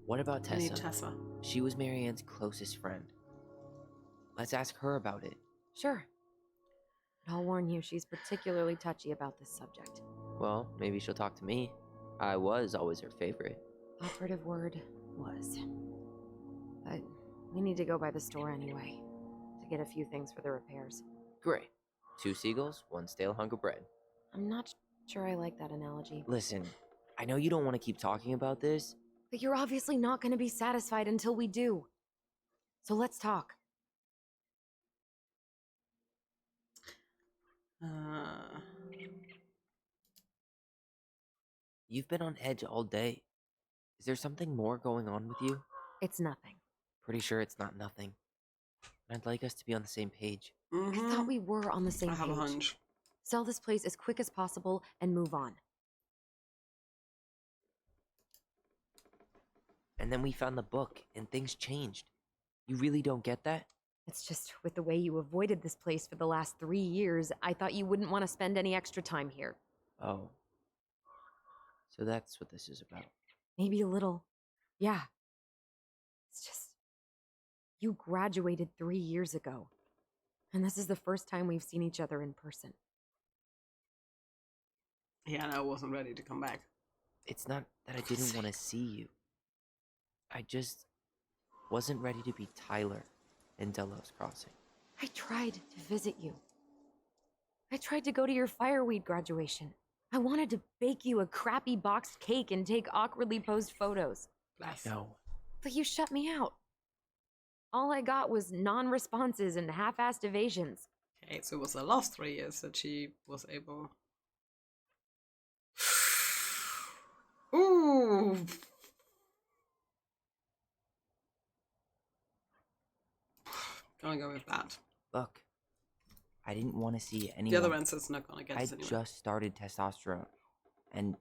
What about I need Tessa? Tessa. She was Marianne's closest friend. Let's ask her about it. Sure. But I'll warn you, she's particularly touchy about this subject. Well, maybe she'll talk to me. I was always her favorite. Operative word was. But we need to go by the store anyway, to get a few things for the repairs. Great. 2 seagulls, 1 stale hunk of bread. I'm not sure I like that analogy. Listen, I know you don't want to keep talking about this. But you're obviously not going to be satisfied until we do. So let's talk. You've been on edge all day. Is there something more going on with you? It's nothing. Pretty sure it's not nothing. I'd like us to be on the same page. I thought we were on the same I have a page. hunch. Sell this place as quick as possible and move on. And then we found the book, and things changed. You really don't get that? It's just with the way you avoided this place for the last 3 years, I thought you wouldn't want to spend any extra time here. Oh. So that's what this is about. Maybe a little. Yeah. It's just. You graduated 3 years ago. And this is the first time we've seen each other in person. Yeah, and I wasn't ready to come back. It's not that I didn't want to see you. I just wasn't ready to be Tyler in Delos Crossing. I tried to visit you. I tried to go to your fireweed graduation. I wanted to bake you a crappy boxed cake and take awkwardly posed photos. Bless. No. But you shut me out. All I got was non-responses and half-assed evasions. Okay, so it was the last 3 years that she was able... Ooh! Gonna go with that. Look, I didn't want to see anyone. The other answer's not gonna get I us anywhere. just started testosterone. And,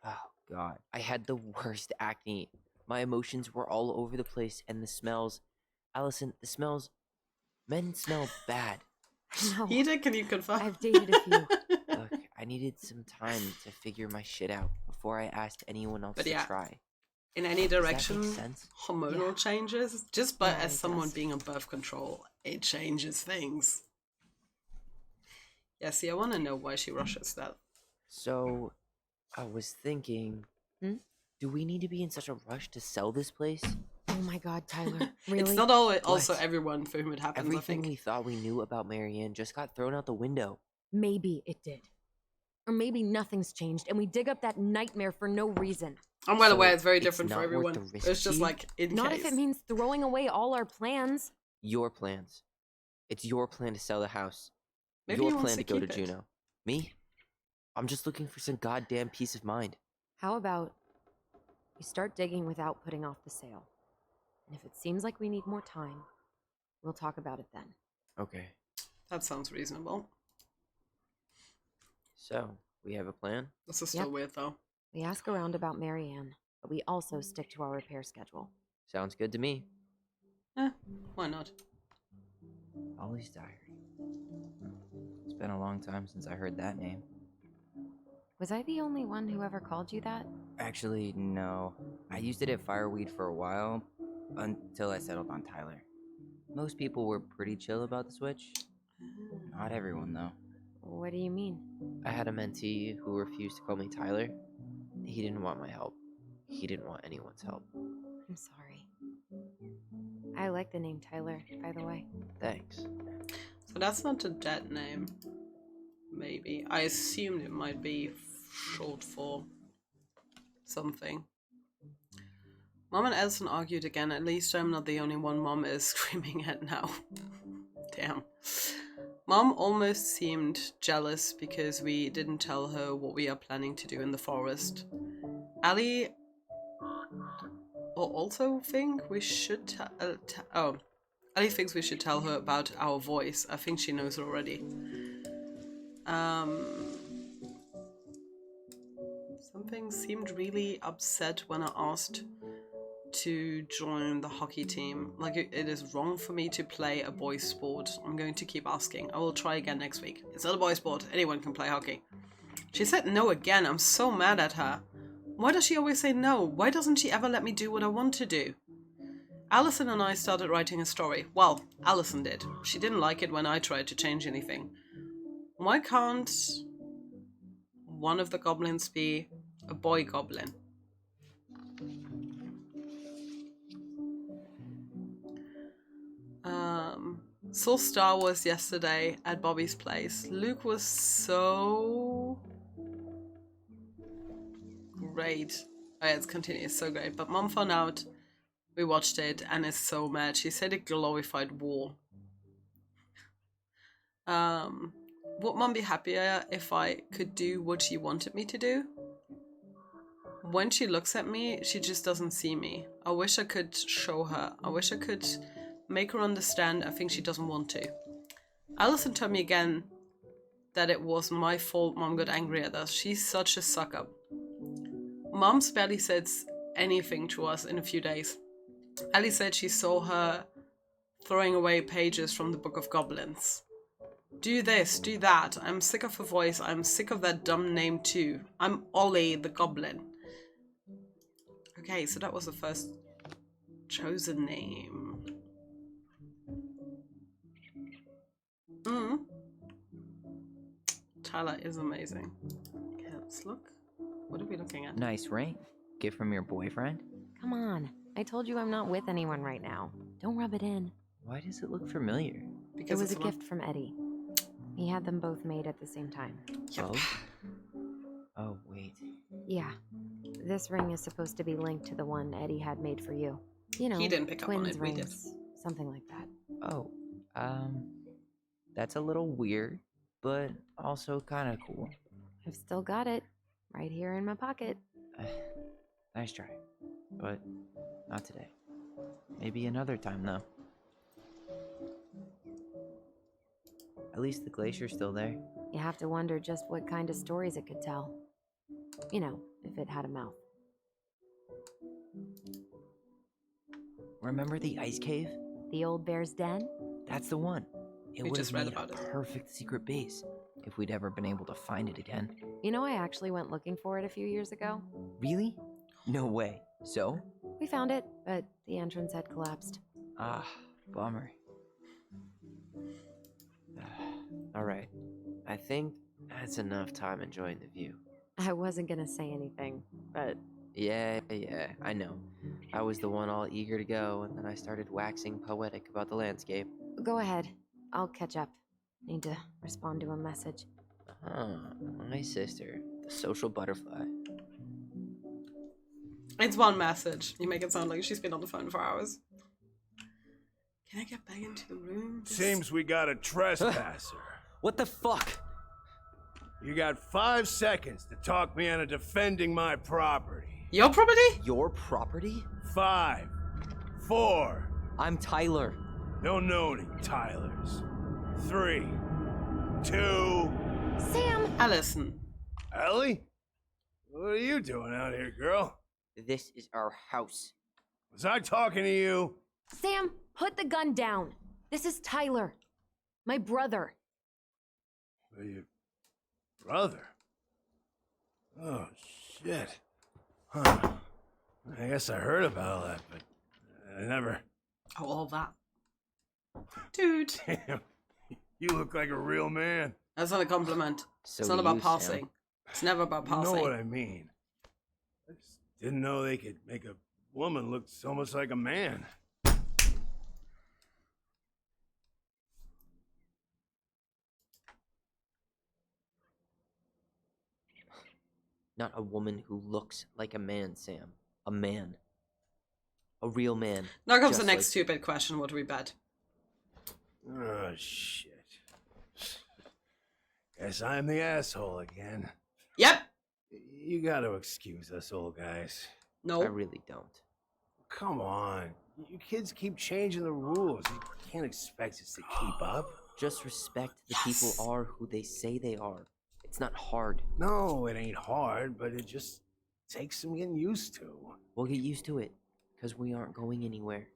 oh god, I had the worst acne. My emotions were all over the place, and the smells... Allison, the smells... Men smell bad. No, Hida, can you confirm? I've dated a few. Look, I needed some time to figure my shit out before I asked anyone else But to yeah, try. In any Does that direction, make sense? hormonal Yeah. changes, just by Yeah, as it someone does. being on birth control, it changes things. Yeah, see, I want to know why she rushes that. So, I was thinking... Hmm? Do we need to be in such a rush to sell this place? Oh my god, Tyler. Really? It's not also What? everyone for whom it happens, I Everything think. we thought we knew about Marianne just got thrown out the window. Maybe it did. Or maybe nothing's changed and we dig up that nightmare for no reason. I'm well So aware it's very it's different for not worth everyone. the risk It's just to you? like, in Not case. if it means throwing away all our plans. Your plans. It's your plan to sell the house. Maybe your he wants plan to go to keep it. Juneau. Me? I'm just looking for some goddamn peace of mind. How about we start digging without putting off the sale? And if it seems like we need more time, we'll talk about it then. Okay. That sounds reasonable. So, we have a plan? This is still Yep. weird, though. We ask around about Marianne, but we also stick to our repair schedule. Sounds good to me. Why not? Ollie's Diary. It's been a long time since I heard that name. Was I the only one who ever called you that? Actually, no. I used it at Fireweed for a while, until I settled on Tyler. Most people were pretty chill about the switch. Not everyone, though. What do you mean? I had a mentee who refused to call me Tyler. He didn't want my help. He didn't want anyone's help. I'm sorry. I like the name Tyler, by the way. Thanks. So that's not a dead name. Maybe. I assumed it might be short for something. Mom and Elson argued again. At least I'm not the only one Mom is screaming at now. Damn. Mom almost seemed jealous because we didn't tell her what we are planning to do in the forest. Ali also think we should tell... Ali thinks we should tell her about our voice. I think she knows already. Something seemed really upset when I asked to join the hockey team. Like, it is wrong for me to play a boys' sport. I'm going to keep asking. I will try again next week. It's not a boys' sport. Anyone can play hockey. She said no again. I'm so mad at her. Why does she always say no? Why doesn't she ever let me do what I want to do? Allison and I started writing a story. Well, Allison did. She didn't like it when I tried to change anything. Why can't one of the goblins be a boy goblin? Saw Star Wars yesterday at Bobby's place. Luke was so great. Oh yeah, it's continuous, so great. But Mom found out we watched it and is so mad. She said it glorified war. Would Mom be happier if I could do what she wanted me to do? When she looks at me, she just doesn't see me. I wish I could show her. I wish I could make her understand. I think she doesn't want to. Allison told me again that it was my fault Mom got angry at us. She's such a suck-up. Mom's barely says anything to us in a few days. Ellie said she saw her throwing away pages from the Book of Goblins. Do this, do that. I'm sick of her voice. I'm sick of that dumb name too. I'm Ollie the Goblin. Okay, so that was the first chosen name. Tyler is amazing. Okay, let's look. What are we looking at? Nice ring. Gift from your boyfriend? Come on. I told you I'm not with anyone right now. Don't rub it in. Why does it look familiar? Because It was it's a gift from Eddie. He had them both made at the same time. Yep. Both? Oh, wait. Yeah. This ring is supposed to be linked to the one Eddie had made for you. You know, He didn't pick up on twins it, we did. rings. Something like that. Oh, that's a little weird, but also kind of cool. I've still got it. Right here in my pocket. Nice try, but not today. Maybe another time, though. At least the glacier's still there. You have to wonder just what kind of stories it could tell. You know, if it had a mouth. Remember the ice cave? The old bear's den? That's the one. It We would just have read made about a it. perfect secret base if we'd ever been able to find it again. You know, I actually went looking for it a few years ago. Really? No way. So? We found it, but the entrance had collapsed. Ah, bummer. Alright. I think that's enough time enjoying the view. I wasn't gonna say anything, but Yeah, I know. I was the one all eager to go, and then I started waxing poetic about the landscape. go ahead. I'll catch up. Need to respond to a message. My sister, the social butterfly. It's one message. You make it sound like she's been on the phone for hours. Can I get back into the room? Seems we got a trespasser. What the fuck? You got 5 seconds to talk me into defending my property. Your property? Your property? 5, 4, I'm Tyler. no any Tylers. 3, 2. Sam! Allison. Ellie? What are you doing out here, girl? This is our house. Was I talking to you? Sam, put the gun down. This is Tyler. My brother. Are you brother? Oh, shit. Huh. I guess I heard about all that, but I never... Oh, all that. Dude. Damn. You look like a real man. That's not a compliment. So It's not do about you, Sam. passing. It's never about You know passing. what I mean. I just didn't know they could make a woman look so much like a man. Not a woman who looks like a man, Sam. A man. A real man. Now comes the Just next like- stupid question. What do we bet? Oh, shit. Guess I'm the asshole again. Yep. You gotta excuse us old guys. No. I really don't. Come on. You kids keep changing the rules. You can't expect us to keep up. Just respect the Yes. people are who they say they are. It's not hard. No, it ain't hard, but it just takes some getting used to. We'll get used to it, because we aren't going anywhere.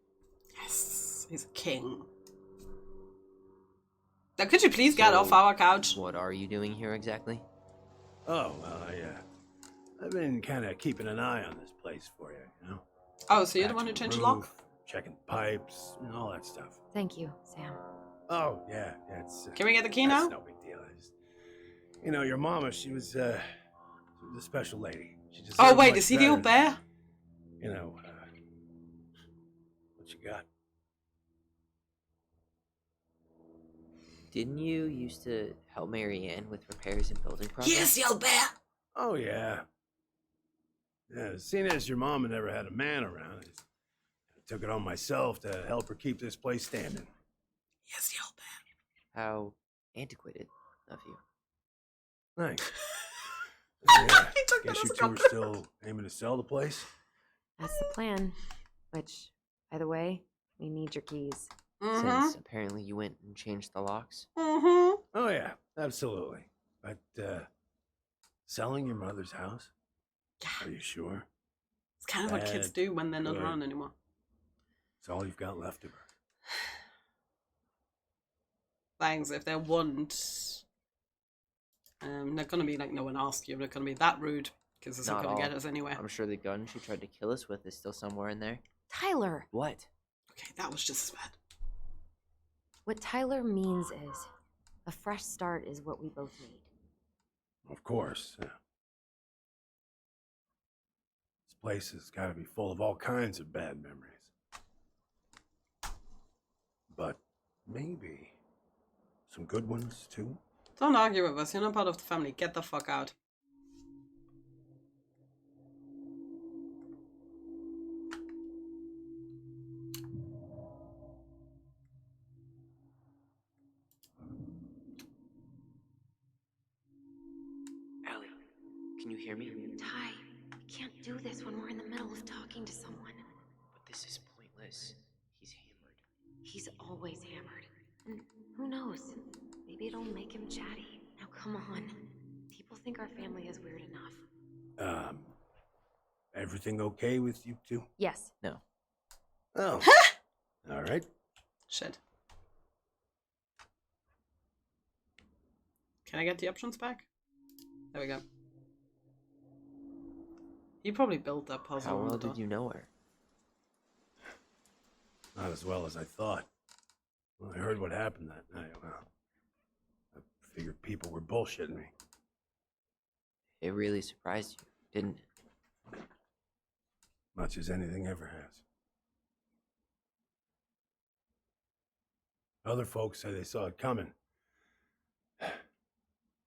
Yes. He's a king. Now, could you please get So- off our couch? What are you doing here exactly? Oh, well, I've been kind of keeping an eye on this place for you, you know? Oh, so you're the one who Patching changed the lock? roof, checking pipes, and all that stuff. Thank you, Sam. Oh, yeah, it's... Can we get the key that's now? no big deal. You know, your mama, she was a special lady. She deserved Oh, wait, much is he the old better bear? than, you know, what you got? Didn't you used to help Mary Ann with repairs and building projects? Yes, the old bear. Oh, yeah. Yeah, seeing as your mama never had a man around, I took it on myself to help her keep this place standing. Yes, the old bear. How antiquated of you. Thanks. Yeah, He took that guess as you a two are compliment. still aiming to sell the place? That's the plan. Which, by the way, we need your keys. Mm-hmm. Since apparently you went and changed the locks. Mm-hmm. Oh, yeah, absolutely. But, selling your mother's house? Are you sure? It's kind of what kids Bad, do when they're not good. around anymore. It's all you've got left of her. Thanks. If they want, they're gonna be like, no one asked you. They're gonna be that rude Because it's not Not gonna get all. us anywhere. I'm sure the gun she tried to kill us with is still somewhere in there. Tyler! What? Okay, that was just as bad. What Tyler means is a fresh start is what we both need. Of course. Yeah. This place has got to be full of all kinds of bad memories. But maybe some good ones too. Don't argue with us. You're not part of the family. Get the fuck out. Allie, can you hear me? Ty, we can't do this when we're in the middle of talking to someone. But this is pointless. He's hammered. He's always hammered. And who knows? Maybe it'll make him chatty. Now come on. People think our family is weird enough. Everything okay with you two? Yes. No. Oh. All right. Shit. Can I get the options back? There we go. You probably built that puzzle. How on well the did you know her? Not as well as I thought. Well, I heard what happened that night. Well, I figured people were bullshitting me. It really surprised you, didn't it? Much as anything ever has. Other folks say they saw it coming.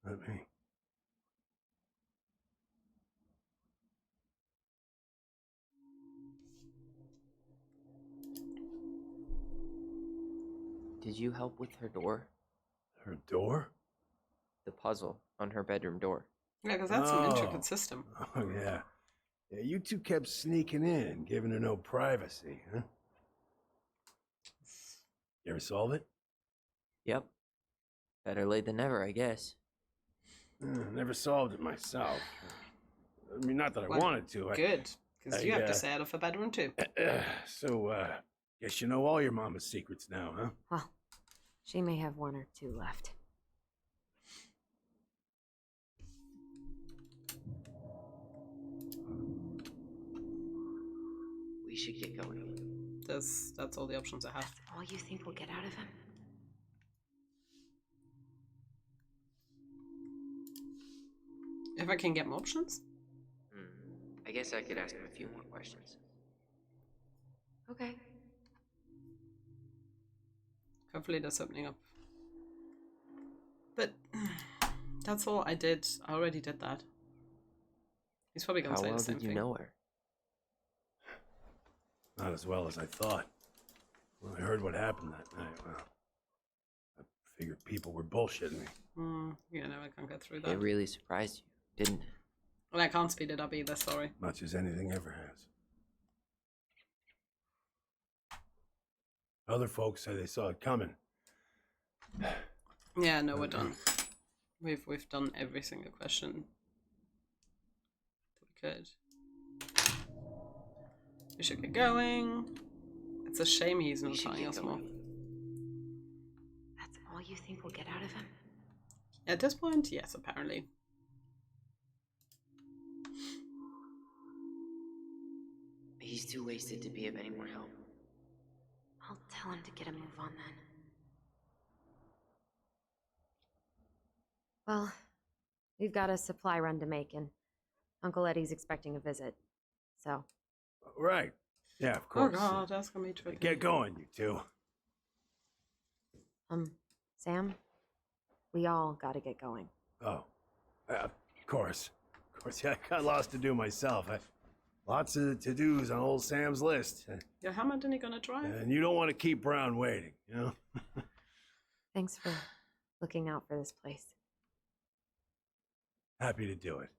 Not me. Did you help with her door? Her door? The puzzle on her bedroom door. Yeah, because that's an Oh. intricate system. Oh, yeah. Yeah, you two kept sneaking in, giving her no privacy, huh? You ever solve it? Yep. Better late than never, I guess. Never solved it myself. I mean, not that I Well, wanted to. Good, because you have I, to say it off a bedroom too. So, guess you know all your mama's secrets now, huh? Well, she may have one or two left. We should get going. That's all the options I have. That's all you think we'll get out of him? If I can get more options? I guess I could ask him a few more questions. Okay. Hopefully that's opening up. But that's all I did. I already did that. He's probably gonna How say well the same did you thing. know her? Not as well as I thought. Well, I heard what happened that night. Well, I figured people were bullshitting me. Yeah, no, I can't get through that. It really surprised you, didn't it? And I can't speed it up either, sorry. Much as anything ever has. Other folks say they saw it coming. Yeah, no, we're done. We've done every single question that we could. We should get going. It's a shame he's not telling us more. That's all you think we'll get out of him? At this point, yes, apparently. He's too wasted to be of any more help. I'll tell him to get a move on then. Well, we've got a supply run to make, and Uncle Eddie's expecting a visit. So, Right. Yeah, of Oh course. god, that's gonna be tricky. Get going, you two. Sam, we all gotta get going. Oh, of course. Of course, yeah, I got lots to do myself. Lots of to-dos on old Sam's list. Yeah, how much are you gonna drive? And you don't want to keep Brown waiting, you know? Thanks for looking out for this place. Happy to do it.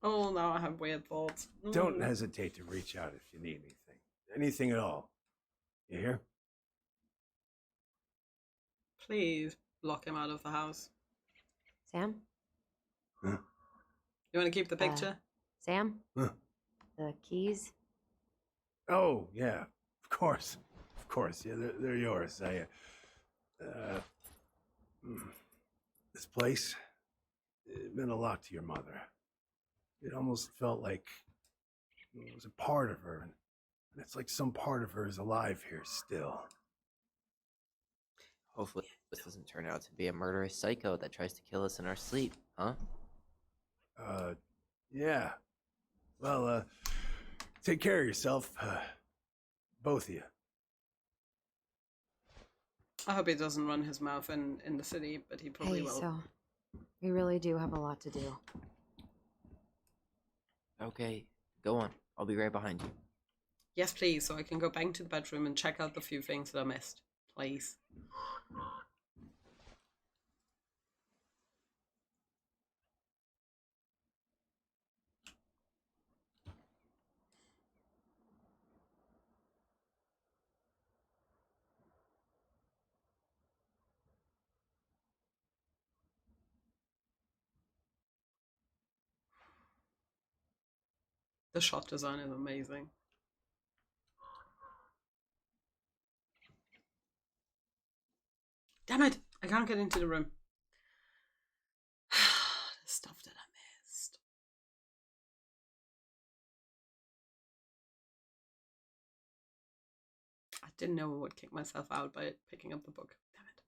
Oh, now I have weird thoughts. Don't hesitate to reach out if you need anything. Anything at all. You hear? Please block him out of the house. Sam? Huh? You want to keep the picture? Sam? Huh? The keys? Oh, yeah. Of course. Of course. Yeah, they're yours. This place, it meant a lot to your mother. It almost felt like it was a part of her, and it's like some part of her is alive here still. Hopefully, this doesn't turn out to be a murderous psycho that tries to kill us in our sleep, huh? Yeah. Well, take care of yourself, both of you. I hope he doesn't run his mouth in the city, but he probably Hey, will. so we really do have a lot to do. Okay, go on. I'll be right behind you. Yes, please, so I can go back into the bedroom and check out the few things that I missed. Please. The shot design is amazing. Damn it! I can't get into the room. The stuff that I missed. I didn't know I would kick myself out by picking up the book. Damn it.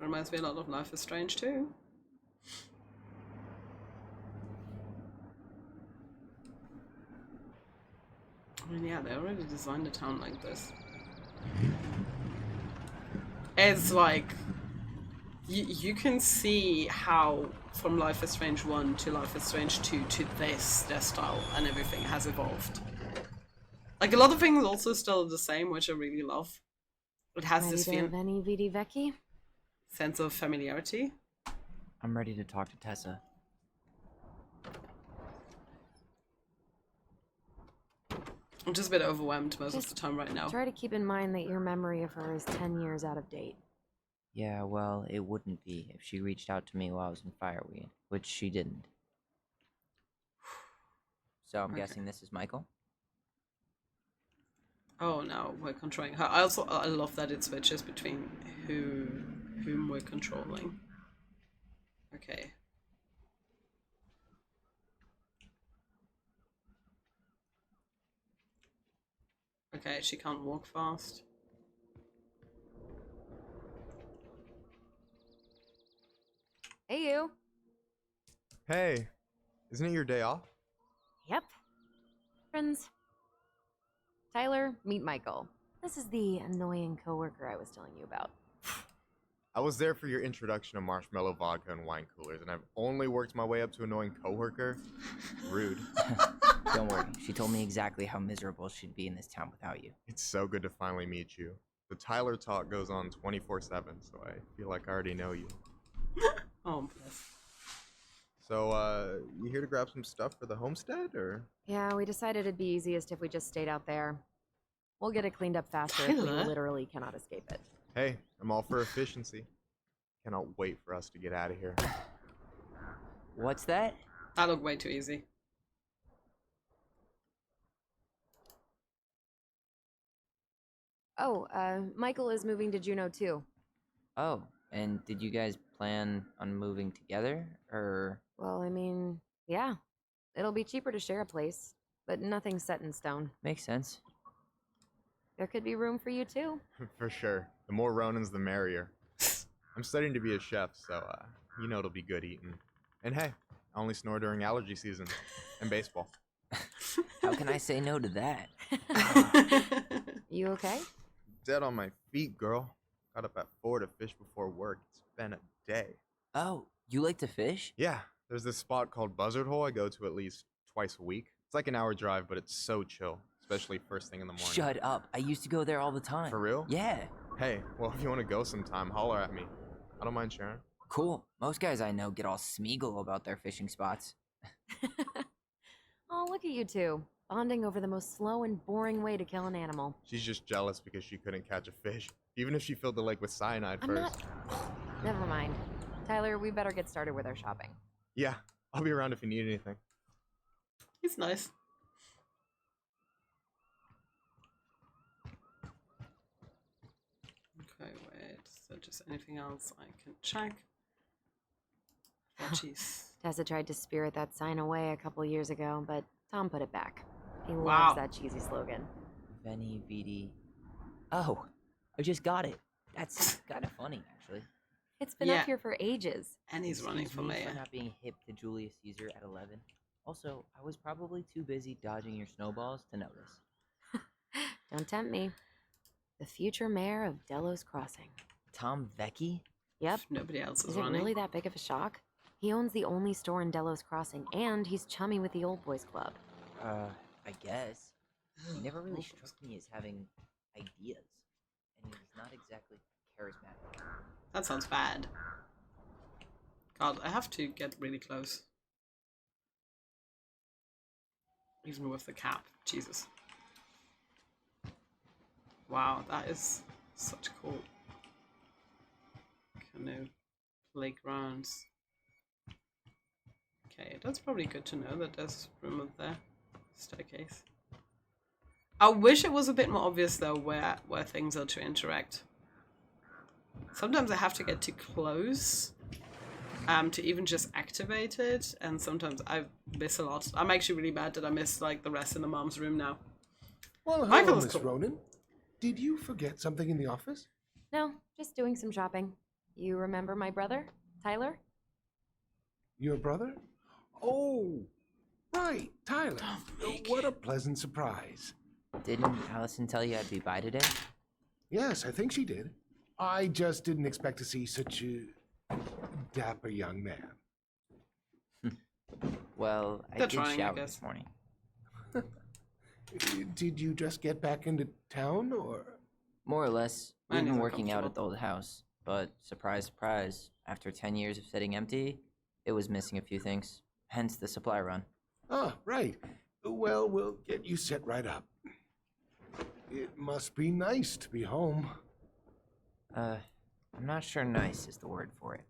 Reminds me a lot of Life is Strange too. I mean, yeah, they already designed a town like this. It's like you can see how from Life is Strange 1 to Life is Strange 2 to this, their style and everything has evolved. Like, a lot of things also still the same, which I really love. It has Ready this to Veni Vidi Vici? sense of familiarity. I'm ready to talk to Tessa. I'm just a bit overwhelmed most of the time right now. Try to keep in mind that your memory of her is 10 years out of date. Yeah, well, it wouldn't be if she reached out to me while I was in Fireweed, which she didn't. So I'm Okay. guessing this is Michael? Oh no, we're controlling her. I love that it switches between whom we're controlling. Okay. Okay, she can't walk fast. Hey, you. Hey, isn't it your day off? Yep. Friends. Tyler, meet Michael. This is the annoying coworker I was telling you about. I was there for your introduction of marshmallow vodka and wine coolers, and I've only worked my way up to annoying coworker. Rude. Don't worry, she told me exactly how miserable she'd be in this town without you. It's so good to finally meet you. The Tyler talk goes on 24/7, so I feel like I already know you. Oh, bless. So, you here to grab some stuff for the homestead, or? Yeah, we decided it'd be easiest if we just stayed out there. We'll get it cleaned up faster if we Tyler? literally cannot escape it. Hey, I'm all for efficiency. Cannot wait for us to get out of here. What's that? That looked way too easy. Oh, Michael is moving to Juneau too. Oh, and did you guys plan on moving together, or? Well, I mean, yeah. It'll be cheaper to share a place, but nothing's set in stone. Makes sense. There could be room for you too. For sure. The more Ronins, the merrier. I'm studying to be a chef, so, you know it'll be good eating. And hey, I only snore during allergy season and baseball. How can I say no to that? You okay? Dead on my feet, girl. Got up at 4 to fish before work. It's been a day. Oh, you like to fish? Yeah, there's this spot called Buzzard Hole I go to at least twice a week. It's like an hour drive, but it's so chill, especially first thing in the morning. Shut up. I used to go there all the time. For real? Yeah. Hey, well, if you want to go sometime, holler at me. I don't mind sharing. Cool. Most guys I know get all Smeagol about their fishing spots. Oh, look at you two. Bonding over the most slow and boring way to kill an animal. She's just jealous because she couldn't catch a fish, even if she filled the lake with cyanide I'm first. not... Never mind. Tyler, we better get started with our shopping. Yeah, I'll be around if you need anything. He's nice. Okay, wait. Is there just anything else I can check? Oh, jeez. Tessa tried to spirit that sign away a couple years ago, but Tom put it back. He Wow. loves that cheesy slogan. Veni Vidi. Oh, I just got it. That's kind of funny, actually. It's been Yeah. up here for ages. And he's running Excuse for me mayor. for not being hip to Julius Caesar at 11. Also, I was probably too busy dodging your snowballs to notice. Don't tempt me. The future mayor of Delos Crossing. Tom Vecchi? Yep. Nobody else is Is it running. really that big of a shock? He owns the only store in Delos Crossing, and he's chummy with the Old Boys Club. I guess. He never really Old struck me as having ideas. And he's not exactly charismatic. That sounds bad. God, I have to get really close. Even with the cap. Jesus. Wow, that is such cool. Canoe. Playgrounds. Okay, that's probably good to know that there's room up there. Staircase. I wish it was a bit more obvious though where things are to interact. Sometimes I have to get too close to even just activate it, and sometimes I miss a lot. I'm actually really bad that I miss like the rest in the mom's room now. Well, hello, Michael's Miss cool. Ronan. Did you forget something in the office? No, just doing some shopping. You remember my brother, Tyler? Your brother? Oh, right, Tyler. What a pleasant surprise. Didn't Allison tell you I'd be by today? Yes, I think she did. I just didn't expect to see such a dapper young man. Well, I They're did trying, I shower guess. this morning. Did you just get back into town, or? More or less. Mine We've been is working out at the uncomfortable. old house, but surprise, surprise, after 10 years of sitting empty, it was missing a few things. Hence the supply run. Ah, right. Well, we'll get you set right up. It must be nice to be home. I'm not sure nice is the word for it.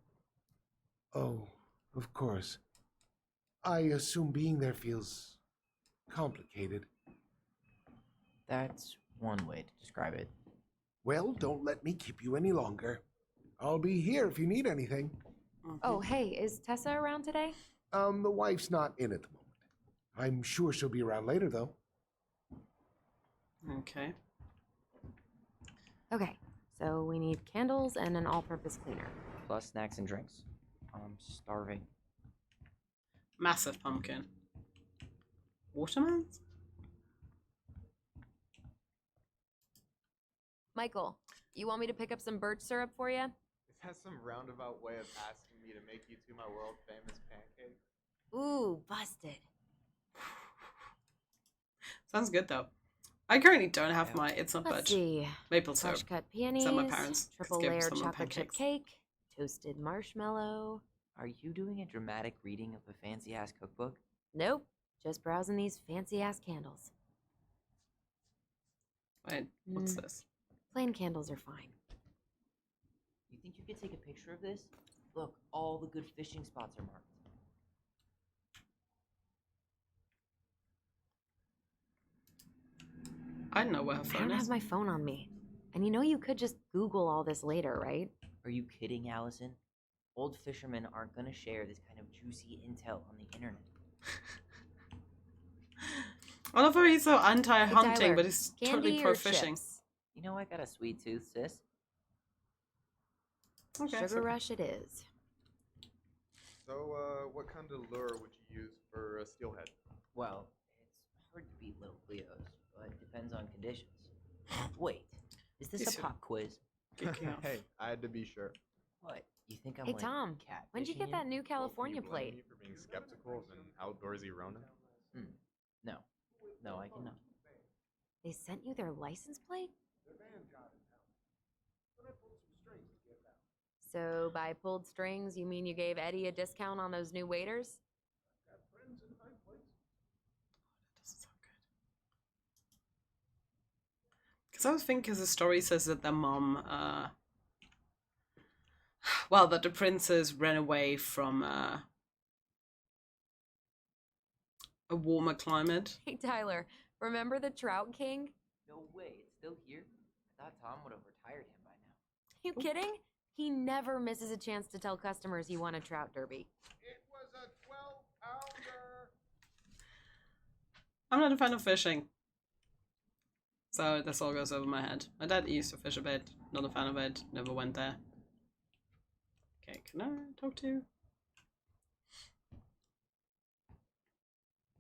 Oh, of course. I assume being there feels complicated. That's one way to describe it. Well, don't let me keep you any longer. I'll be here if you need anything. Oh, hey, is Tessa around today? The wife's not in at the moment. I'm sure she'll be around later, though. Okay. Okay, so we need candles and an all-purpose cleaner. Plus snacks and drinks. I'm starving. Massive pumpkin. Watermelons? Michael, you want me to pick up some birch syrup for you? Is that some roundabout way of asking me to make you two my world famous pancakes? Ooh, busted. Sounds good though. I currently don't have my It's Not Let's Budge see. maple syrup. Fresh cut peonies, my parents triple gave layered some chocolate chip pancakes. cake, toasted marshmallow. Are you doing a dramatic reading of a fancy ass cookbook? Nope, just browsing these fancy ass candles. Wait, what's Mm. this? Plain candles are fine. You think you could take a picture of this? Look, all the good fishing spots are marked. I don't know where her I phone don't is. have my phone on me. And you know you could just Google all this later, right? Are you kidding, Allison? Old fishermen aren't gonna share this kind of juicy intel on the internet. I love how he's so Hey, anti-hunting, Tyler, but he's totally candy pro or fishing. chips? You know I got a sweet tooth, sis. Okay, Sugar so- rush it is. So, what kind of lure would you use for a steelhead? Well, it's hard to beat little Cleo's, but it depends on conditions. Wait, is this Yes, a sir. pop quiz? Geeking out. Hey, I had to be sure. What? You think I'm Hey, like Tom, when'd you catfishing get that new Well, can California you blame plate? me for being skeptical of an outdoorsy Ronin? No. No, I cannot. They sent you their license plate? So by pulled strings, you mean you gave Eddie a discount on those new waiters? This is so good. Because I was thinking, because the story says that their mom, well, that the princess ran away from a warmer climate. Hey, Tyler, remember the Trout King? No way, it's still here? I thought Tom would have retired him by now. You kidding? He never misses a chance to tell customers he won a trout derby. It was a 12-pounder. I'm not a fan of fishing. So this all goes over my head. My dad used to fish a bit. Not a fan of it. Never went there. Okay, can I talk to you?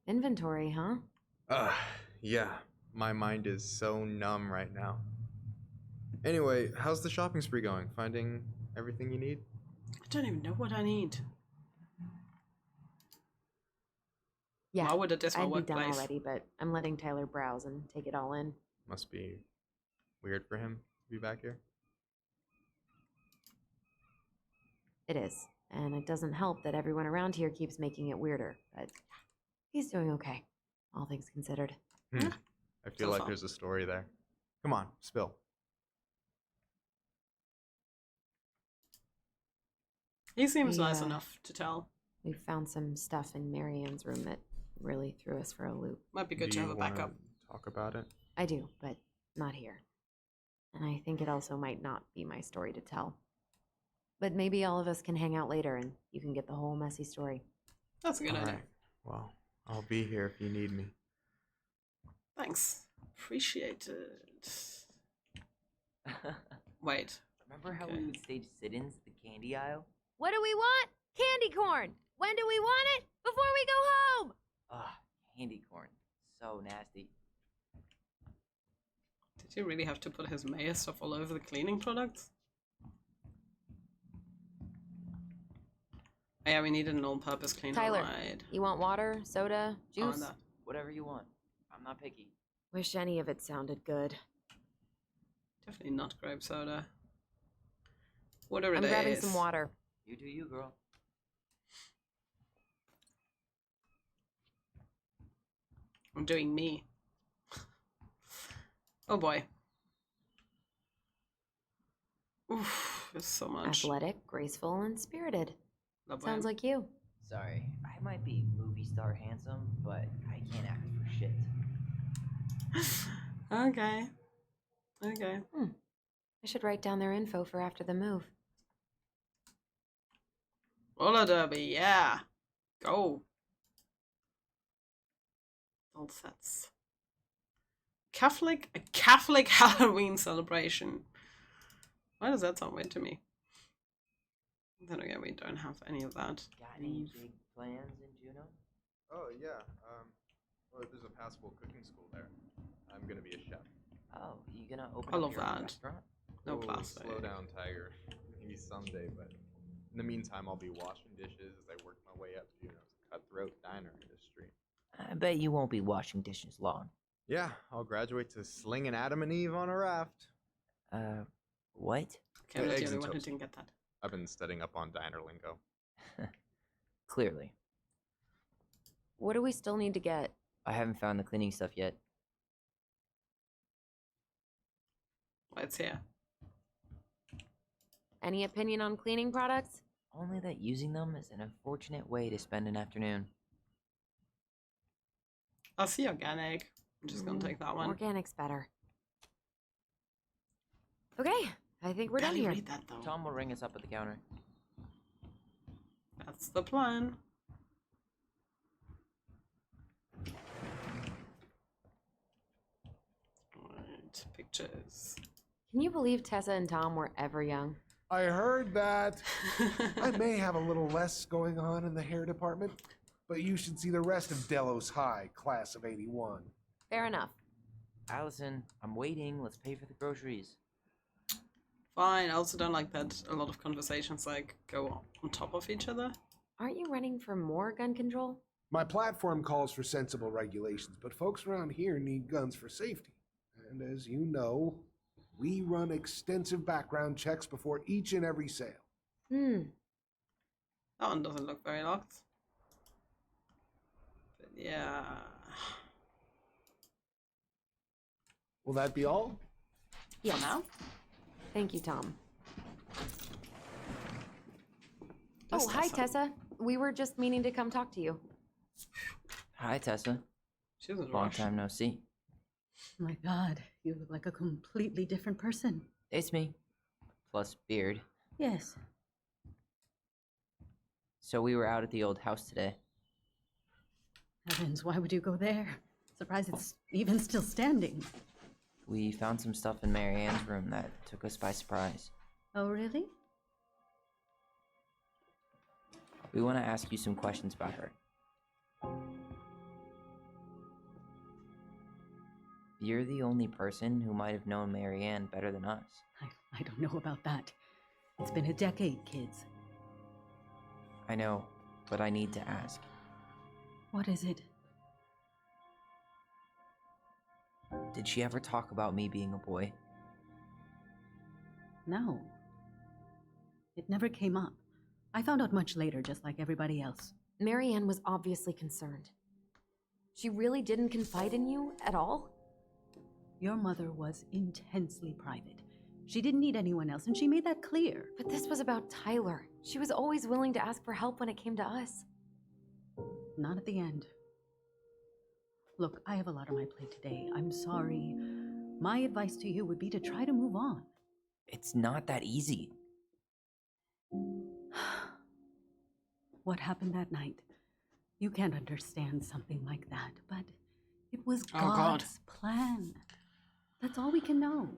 Inventory, huh? Yeah. My mind is so numb right now. Anyway, how's the shopping spree going? Finding everything you need? I don't even know what I need. Yeah, Why would it this my I'd be done workplace? already, but I'm letting Tyler browse and take it all in. Must be weird for him to be back here. It is, and it doesn't help that everyone around here keeps making it weirder, but he's doing okay, all things considered. I feel So like far. there's a story there. Come on, spill. He seems We, nice enough to tell. We found some stuff in Marianne's room that really threw us for a loop. Might be good Do to have you a wanna backup. Talk about it. I do, but not here. And I think it also might not be my story to tell. But maybe all of us can hang out later and you can get the whole messy story. That's a good idea. Alright. Well, I'll be here if you need me. Thanks. Appreciate it. Wait. Remember how Okay. we would stage sit-ins at the candy aisle? What do we want? Candy corn! When do we want it? Before we go home! Ugh, candy corn. So nasty. Did you really have to put his mayor stuff all over the cleaning products? Oh, yeah, we needed an all-purpose cleaner, Tyler, right? you want water, soda, Oh, juice? and that. Whatever you want. I'm not picky. Wish any of it sounded good. Definitely not grape soda. Whatever it I'm is. grabbing some water. You do you, girl. I'm doing me. Oh boy. Oof, there's so much. Athletic, graceful, and spirited. Love Sounds wine. like you. Sorry, I might be movie star handsome, but I can't act for shit. Okay. Okay. I should write down their info for after the move. Roller derby, yeah. Go. All sets. A Catholic Halloween celebration. Why does that sound weird to me? Then again, we don't have any of that. Got any big plans in Juneau? Oh yeah. Well, there's a passable cooking school there. I'm gonna be a chef. Oh, you gonna open I up love your own that. restaurant? No Oh, plastic. Slow down, Tiger. Maybe someday, but in the meantime, I'll be washing dishes as I work my way up Juneau's cutthroat diner industry. I bet you won't be washing dishes long. Yeah, I'll graduate to slinging Adam and Eve on a raft. What? Okay, I'm not the Eggs only and one who toast. didn't get that. I've been studying up on diner lingo. Clearly. What do we still need to get? I haven't found the cleaning stuff yet. It's here. Any opinion on cleaning products? Only that using them is an unfortunate way to spend an afternoon. I'll see organic. I'm just gonna take that one. Organic's better. Okay, I think we're done Barely here. read that though. Tom will ring us up at the counter. That's the plan. Alright, pictures. Can you believe Tessa and Tom were ever young? I heard that. I may have a little less going on in the hair department, but you should see the rest of Delos High, class of '81. Fair enough. Allison, I'm waiting. Let's pay for the groceries. Fine. I also don't like that a lot of conversations like go on top of each other. Aren't you running for more gun control? My platform calls for sensible regulations, but folks around here need guns for safety. And as you know, we run extensive background checks before each and every sale. Hmm. That one doesn't look very locked. But yeah. Will that be all? Yes. now? Thank you, Tom. Yes, Oh, hi, Tessa. Tessa. We were just meaning to come talk to you. Hi, Tessa. She was in a Long rush. time no see. My God, you look like a completely different person. It's me. plus beard. Yes. So we were out at the old house today. Heavens, why would you go there? Surprised it's even still standing. We found some stuff in Marianne's room that took us by surprise. Oh, really? We want to ask you some questions about her. You're the only person who might have known Marianne better than us. I don't know about that. It's been a decade, kids. I know, but I need to ask. What is it? Did she ever talk about me being a boy? No. It never came up. I found out much later, just like everybody else. Marianne was obviously concerned. She really didn't confide in you at all? Your mother was intensely private. She didn't need anyone else, and she made that clear. But this was about Tyler. She was always willing to ask for help when it came to us. Not at the end. Look, I have a lot on my plate today. I'm sorry. My advice to you would be to try to move on. It's not that easy. What happened that night? You can't understand something like that, but it was Oh, God. God's plan. That's all we can know.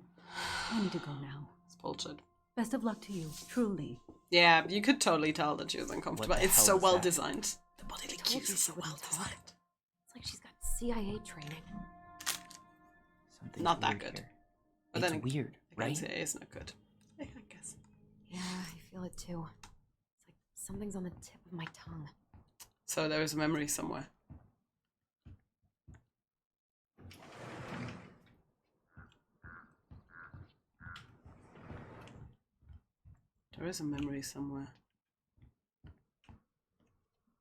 I need to go now. It's bullshit. Best of luck to you, truly. Yeah, you could totally tell that she was uncomfortable. What the It's hell so is well that? designed. The bodily Told cues you are she so well wouldn't talk. designed. It's like she's got CIA training. Something's Not that weird good. here. But It's then weird, right? Against it is not good. I guess. Yeah, I feel it too. It's like something's on the tip of my tongue. So there is a memory somewhere. There is a memory somewhere.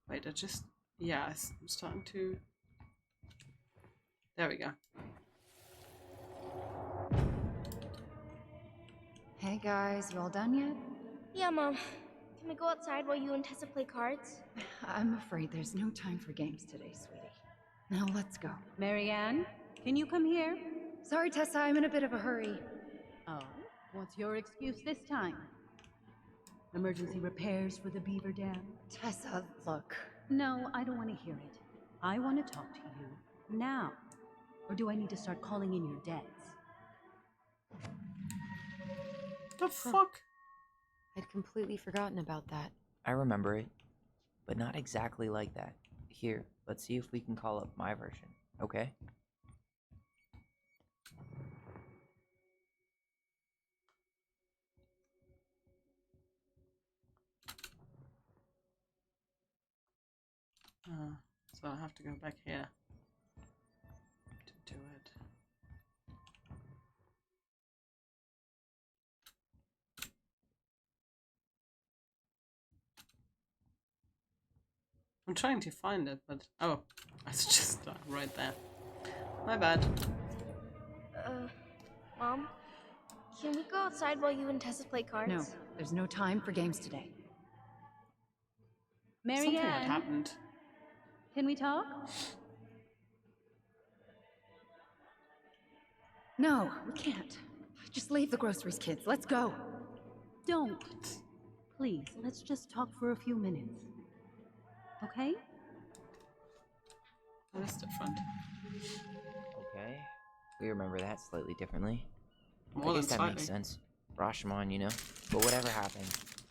Wait, I just... Yeah, I'm starting to... There we go. Hey guys, you all done yet? Yeah, Mom. Can we go outside while you and Tessa play cards? I'm afraid there's no time for games today, sweetie. Now let's go. Marianne, can you come here? Sorry, Tessa, I'm in a bit of a hurry. Oh, what's your excuse this time? Emergency repairs for the beaver dam? Tessa, look. No, I don't want to hear it. I want to talk to you now. Or do I need to start calling in your dads? The fuck? I'd completely forgotten about that. I remember it, but not exactly like that. Here, let's see if we can call up my version, okay? So I have to go back here to do it. I'm trying to find it, but oh, it's just right there. My bad. Mom? Can we go outside while you and Tessa play cards? No, there's no time for games today. Something had Marianne, happened. can we talk? No, we can't. Just leave the groceries, kids. Let's go. Don't. Please, let's just talk for a few minutes. Okay? That's different. Okay. We remember that slightly differently. More I guess than that makes slightly. sense. Rashomon, you know? But whatever happened,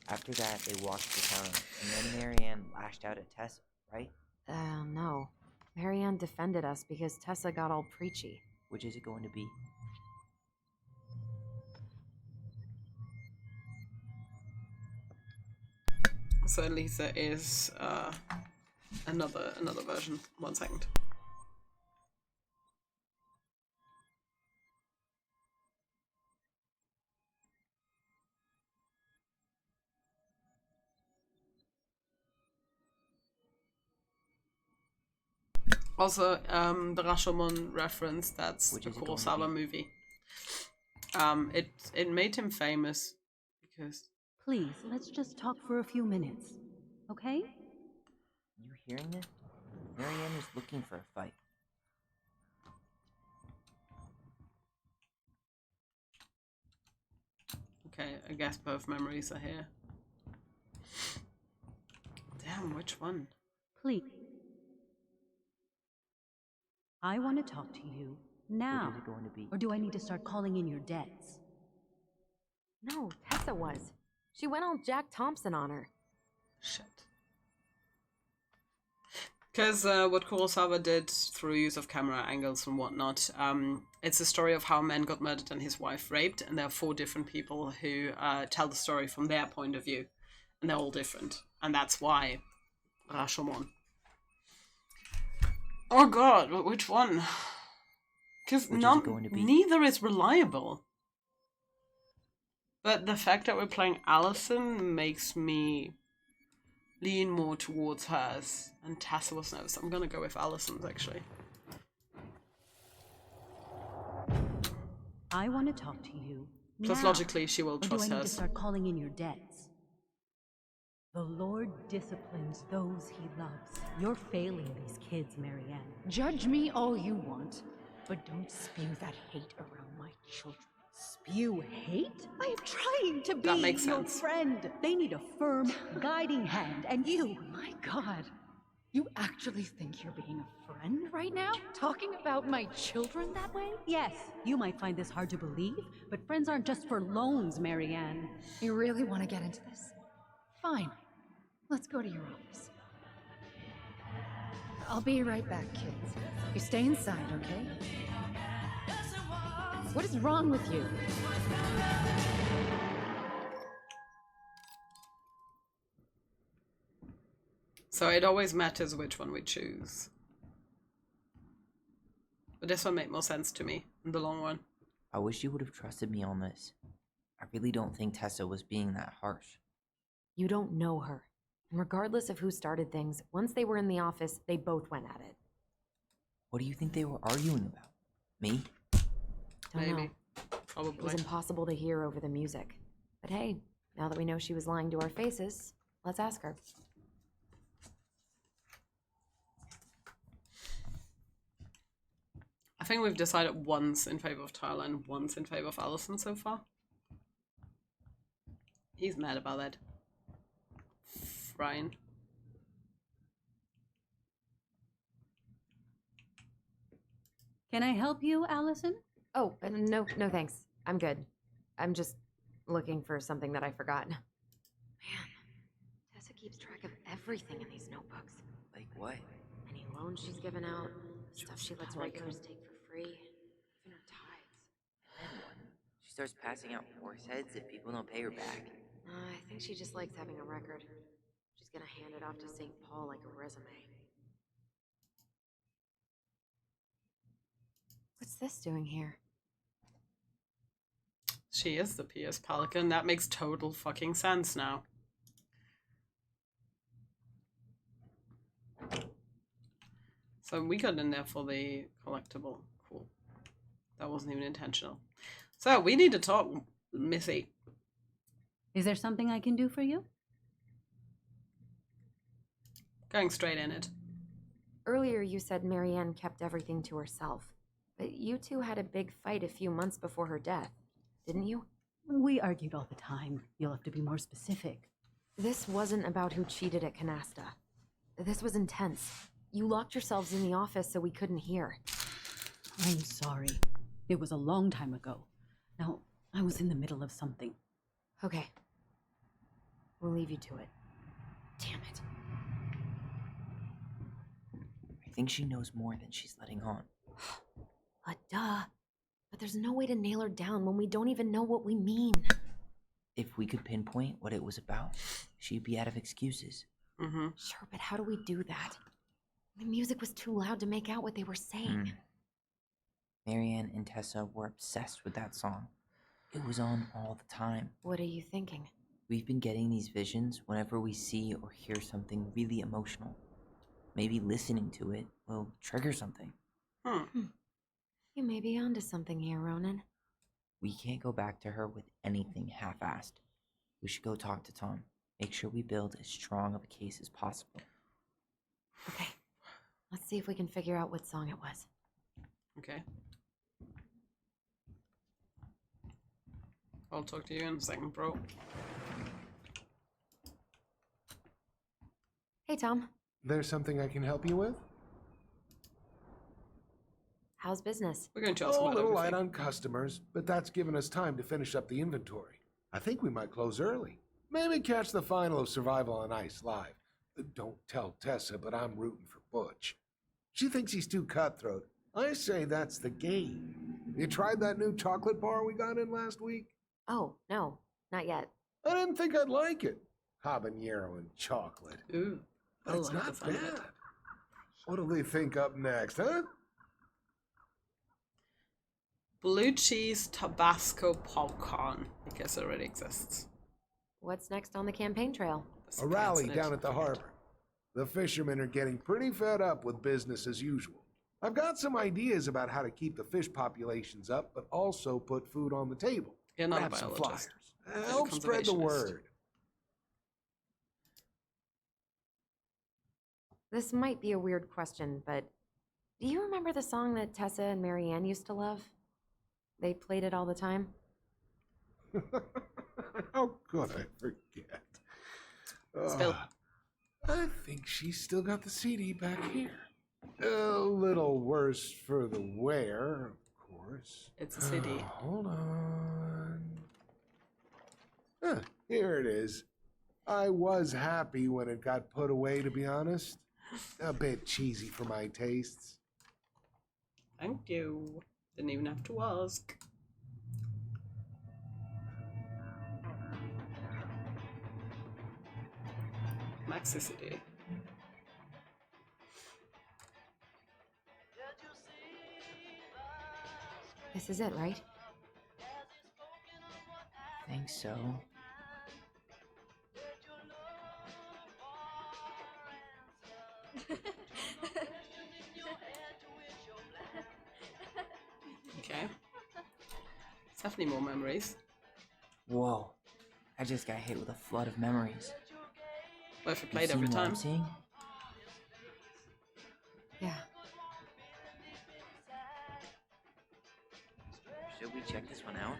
after that they walked the town, and then Marianne lashed out at Tessa, right? No. Marianne defended us because Tessa got all preachy. Which is it going to be? So Lisa is another version. 1 second. Also, the Rashomon reference, that's Which the is it going to Kurosawa be? movie. It made him famous because Please, let's just talk for a few minutes. Okay? You hearing this? Marianne was looking for a fight. Okay, I guess both memories are here. Damn, which one? Please. I want to talk to you now. What is it going to be? Or do I need to start calling in your debts? No, Tessa was. She went all Jack Thompson on her. Shit. Because what Kurosawa did through use of camera angles and whatnot, it's a story of how a man got murdered and his wife raped, and there are 4 different people who tell the story from their point of view, and they're all different, and that's why Rashomon. Oh god, but which one? Because neither is reliable. But the fact that we're playing Allison makes me lean more towards hers, and Tessa was no, so I'm gonna go with Allison's actually. I want to talk to you Plus, now. logically, she will Or do trust I need to hers. start calling in your debts? The Lord disciplines those he loves. You're failing these kids, Marianne. Judge me all you want, but don't spew that hate around my children. Spew hate? I am trying to be That makes your sense. friend. They need a firm, guiding hand, and you... My God, you actually think you're being a friend right now? Talking about my children that way? Yes, you might find this hard to believe, but friends aren't just for loans, Marianne. You really want to get into this? Fine. Let's go to your office. I'll be right back, kids. You stay inside, okay? What is wrong with you? So it always matters which one we choose. But this one made more sense to me in the long run. I wish you would have trusted me on this. I really don't think Tessa was being that harsh. You don't know her. And regardless of who started things, once they were in the office, they both went at it. What do you think they were arguing about? Me? Don't Maybe. know. It Probably. was impossible to hear over the music. But hey, now that we know she was lying to our faces, let's ask her. I think we've decided once in favor of Tyler and once in favor of Allison so far. He's mad about that. Ryan. Can I help you, Allison? Oh, no thanks. I'm good. I'm just looking for something that I forgot. Man, Tessa keeps track of everything in these notebooks. Like what? Any loans she's given out, stuff she lets regulars take for free, even her tithes. And then what? She starts passing out horse heads if people don't pay her back. I think she just likes having a record. She's gonna hand it off to St. Paul like a resume. What's this doing here? She is the P.S. Pelican. That makes total fucking sense now. So we got in there for the collectible. Cool. That wasn't even intentional. So we need to talk, Missy. Is there something I can do for you? Going straight in it. Earlier you said Marianne kept everything to herself. But you two had a big fight a few months before her death, didn't you? We argued all the time. You'll have to be more specific. This wasn't about who cheated at Canasta. This was intense. You locked yourselves in the office so we couldn't hear. I'm sorry. It was a long time ago. Now, I was in the middle of something. Okay. We'll leave you to it. Damn it. I think she knows more than she's letting on. Duh. But there's no way to nail her down when we don't even know what we mean. If we could pinpoint what it was about, she'd be out of excuses. Mm-hmm. Sure, but how do we do that? The music was too loud to make out what they were saying. Marianne and Tessa were obsessed with that song. It was on all the time. What are you thinking? We've been getting these visions whenever we see or hear something really emotional. Maybe listening to it will trigger something. You may be onto something here, Ronan. We can't go back to her with anything half-assed. We should go talk to Tom. Make sure we build as strong of a case as possible. Okay. Let's see if we can figure out what song it was. Okay. I'll talk to you in a second, bro. Hey, Tom. There's something I can help you with? How's business? We're going to ask Oh, a about little everything. light on customers, but that's given us time to finish up the inventory. I think we might close early. Maybe catch the final of Survival on Ice live. Don't tell Tessa, but I'm rooting for Butch. She thinks he's too cutthroat. I say that's the game. You tried that new chocolate bar we got in last week? Oh, no, not yet. I didn't think I'd like it. Habanero and chocolate. Ooh, I That's like the not sound of bad. it. What'll they think up next, huh? Blue cheese Tabasco popcorn, because it already exists. What's next on the campaign trail? There's A rally plants in it. down at the harbor. The fishermen are getting pretty fed up with business as usual. I've got some ideas about how to keep the fish populations up, but also put food on the table. You're not a Grab some biologist. flyers. a Help spread the conservationist. word. This might be a weird question, but do you remember the song that Tessa and Marianne used to love? They played it all the time. How could I forget? Spill. I think she's still got the CD back here. A little worse for the wear, of course. It's a CD. Hold on. Here it is. I was happy when it got put away, to be honest. A bit cheesy for my tastes. Thank you. Didn't even have to ask. Maxi CD. This is it, right? Think so. Okay. It's definitely more memories. Whoa. I just got hit with a flood of memories. Well, if you You played every seeing what I'm time. seeing? Yeah. Should we check this one out?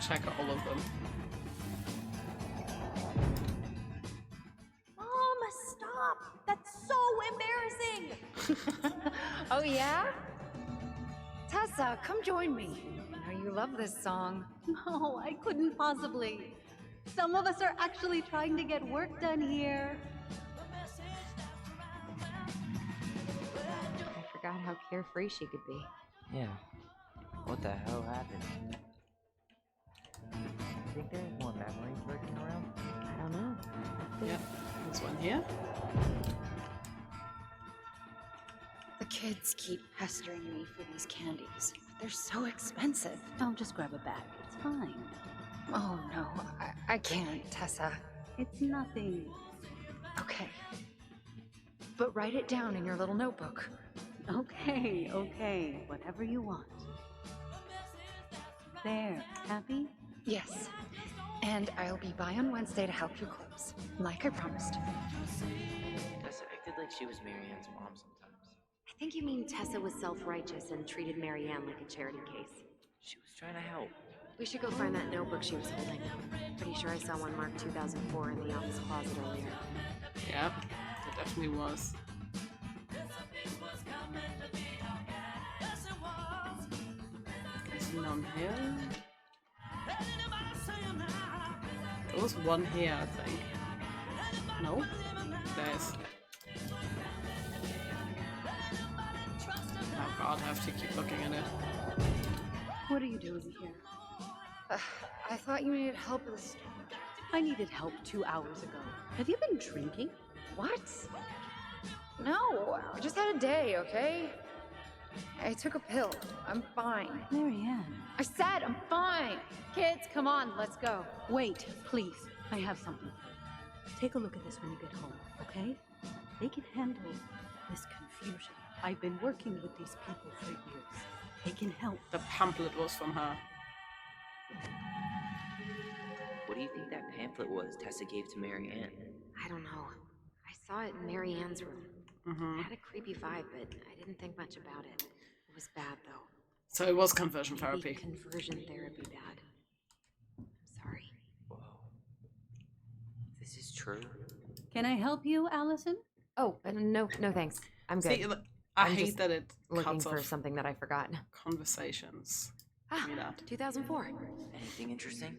Check all of them. Mom, stop! That's so embarrassing! Oh, yeah? Tessa, come join me. I know you love this song. No, I couldn't possibly. Some of us are actually trying to get work done here. I forgot how carefree she could be. Yeah. What the hell happened? Think there's more memories lurking around? I don't know. Yeah. There's one here. The kids keep pestering me for these candies. They're so expensive. I'll just grab a bag. It's fine. Oh no, I can't, Tessa. It's nothing. Okay. But write it down in your little notebook. Okay, okay. Whatever you want. There. Happy? Yes. And I'll be by on Wednesday to help you close, like I promised. Tessa acted like she was Marianne's mom sometimes. I think you mean Tessa was self-righteous and treated Marianne like a charity case. She was trying to help. We should go find that notebook she was holding. Pretty sure I saw one marked 2004 in the office closet earlier. Yeah, it definitely was. There's none here. There was one here, I think. No? There's. Oh god, I have to keep looking at it. What are you doing here? I thought you needed help with the store. I needed help 2 hours ago. Have you been drinking? What? No, I just had a day, okay? I took a pill. I'm fine. Marianne. I said I'm fine. Kids, come on, let's go. Wait, please. I have something. Take a look at this when you get home, okay? They can handle this confusion. I've been working with these people for years. They can help. The pamphlet was from her. What do you think that pamphlet was Tessa gave to Marianne? I don't know. I saw it in Marianne's room. Mm-hmm. It had a creepy vibe, but I didn't think much about it. It was bad, though. So it was conversion Maybe therapy. conversion therapy bad. I'm sorry. Whoa. This is true? Can I help you, Allison? Oh, no, thanks. I'm good. See, look, I I'm hate just that it Looking cuts for off something that I forgot. conversations. Ah, Give me that. 2004. Anything interesting?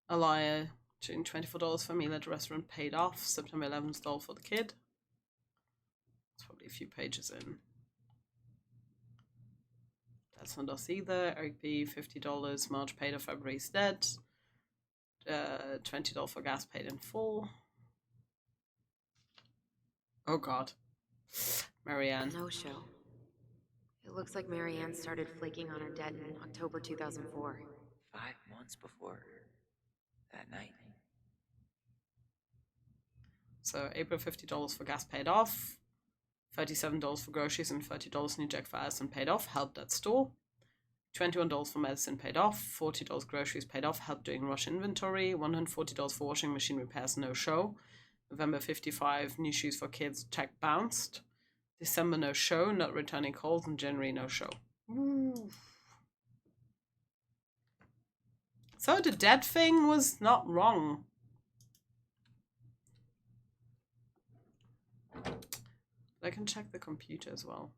Alaya, June $24 for meal at restaurant paid off. September 11th stall for the kid. It's probably a few pages in. That's not us either. Eric B, $50. March paid off. February's dead. $20 for gas paid in full. Oh god. Marianne. No show. It looks like Marianne started flaking on her debt in October 2004. 5 months before that night. So April, $50 for gas paid off. $37 for groceries and $30 New Jack for Allison paid off. Helped at store. $21 for medicine paid off. $40 groceries paid off. Helped doing rush inventory. $140 for washing machine repairs, no show. November 55, new shoes for kids, check bounced. December, no show, not returning calls. And January, no show. Ooh. So the dead thing was not wrong. I can check the computer as well.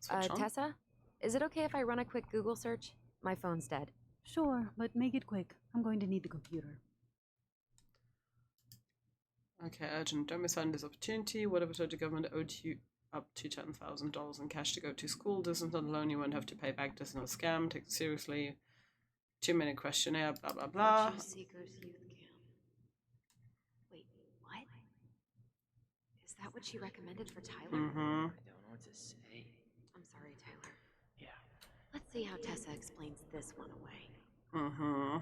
Switch on. Tessa? Is it okay if I run a quick Google search? My phone's dead. Sure, but make it quick. I'm going to need the computer. Okay, urgent. Don't miss out on this opportunity. Whatever the government owed you up to $10,000 in cash to go to school. This is not a loan you won't have to pay back. This is not a scam. Take it seriously. 2-minute questionnaire, blah, blah, blah. Virtue Seekers Youth Camp. Wait, what? Is that what she recommended for Tyler? Mm-hmm. I don't know what to say. I'm sorry, Tyler. Yeah. Let's see how Tessa explains this one away. Mm-hmm.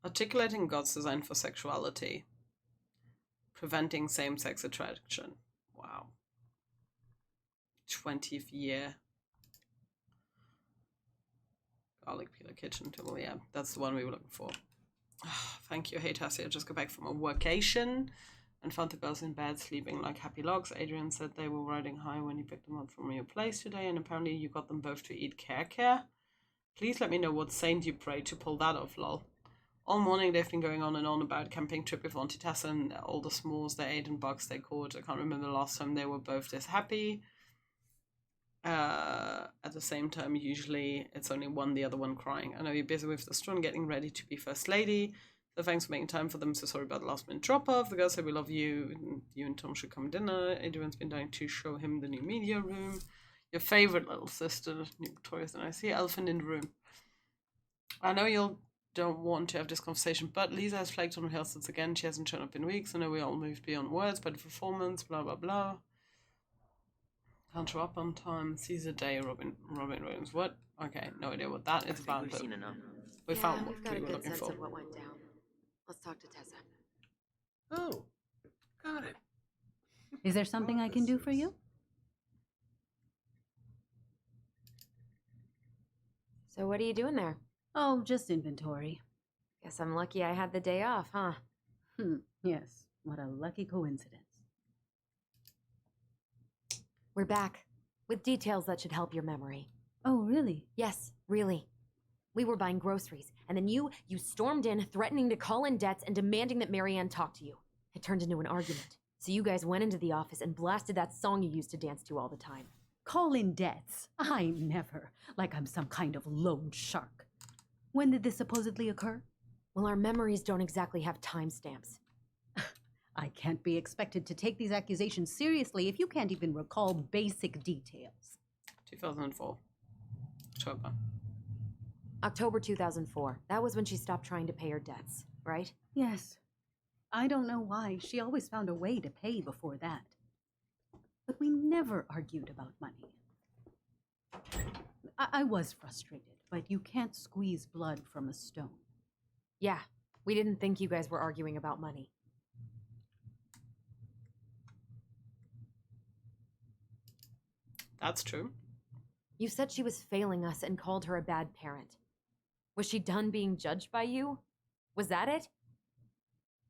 Articulating God's design for sexuality. Preventing same-sex attraction. Wow. 20th year. Garlic peeler kitchen tool. Yeah, that's the one we were looking for. Thank you. Hey, Tassie, I just got back from a workation and found the girls in bed sleeping like happy logs. Adrian said they were riding high when you picked them up from your place today, and apparently you got them both to eat care. Please let me know what saint you pray to pull that off, lol. All morning they've been going on and on about camping trip with Auntie Tessa and all the s'mores they ate and bugs they caught. I can't remember the last time they were both this happy. At the same time, usually it's only one, the other one crying. I know you're busy with the store and getting ready to be First Lady, so thanks for making time for them. So sorry about the last minute drop-off. The girls say we love you, and you and Tom should come dinner. Adrian's been dying to show him the new media room. Your favorite little sister, new Victoria's, and I see elephant in the room. I know you'll don't want to have this conversation, but Lisa has flaked on rehearsals again. She hasn't shown up in weeks. I know we all moved beyond words, but the performance, blah, blah, blah. Can't show up on time. Caesar Day, Robin Williams. What? Okay, no idea what that is about, We've but seen enough. we found we've what got we a were good looking sense for. of what went down. Let's talk to Tessa. Oh, got it. Is there something I can do for you? So what are you doing there? Oh, just inventory. Guess I'm lucky I had the day off, huh? Yes. What a lucky coincidence. We're back. With details that should help your memory. Oh, really? Yes, really. We were buying groceries, and then you stormed in, threatening to call in debts and demanding that Marianne talk to you. It turned into an argument. So you guys went into the office and blasted that song you used to dance to all the time. Call in debts. I never. Like I'm some kind of loan shark. When did this supposedly occur? Well, our memories don't exactly have timestamps. I can't be expected to take these accusations seriously if you can't even recall basic details. 2004. October. October 2004. That was when she stopped trying to pay her debts, right? Yes. I don't know why. She always found a way to pay before that. But we never argued about money. I was frustrated, but you can't squeeze blood from a stone. Yeah, we didn't think you guys were arguing about money. That's true. You said she was failing us and called her a bad parent. Was she done being judged by you? Was that it?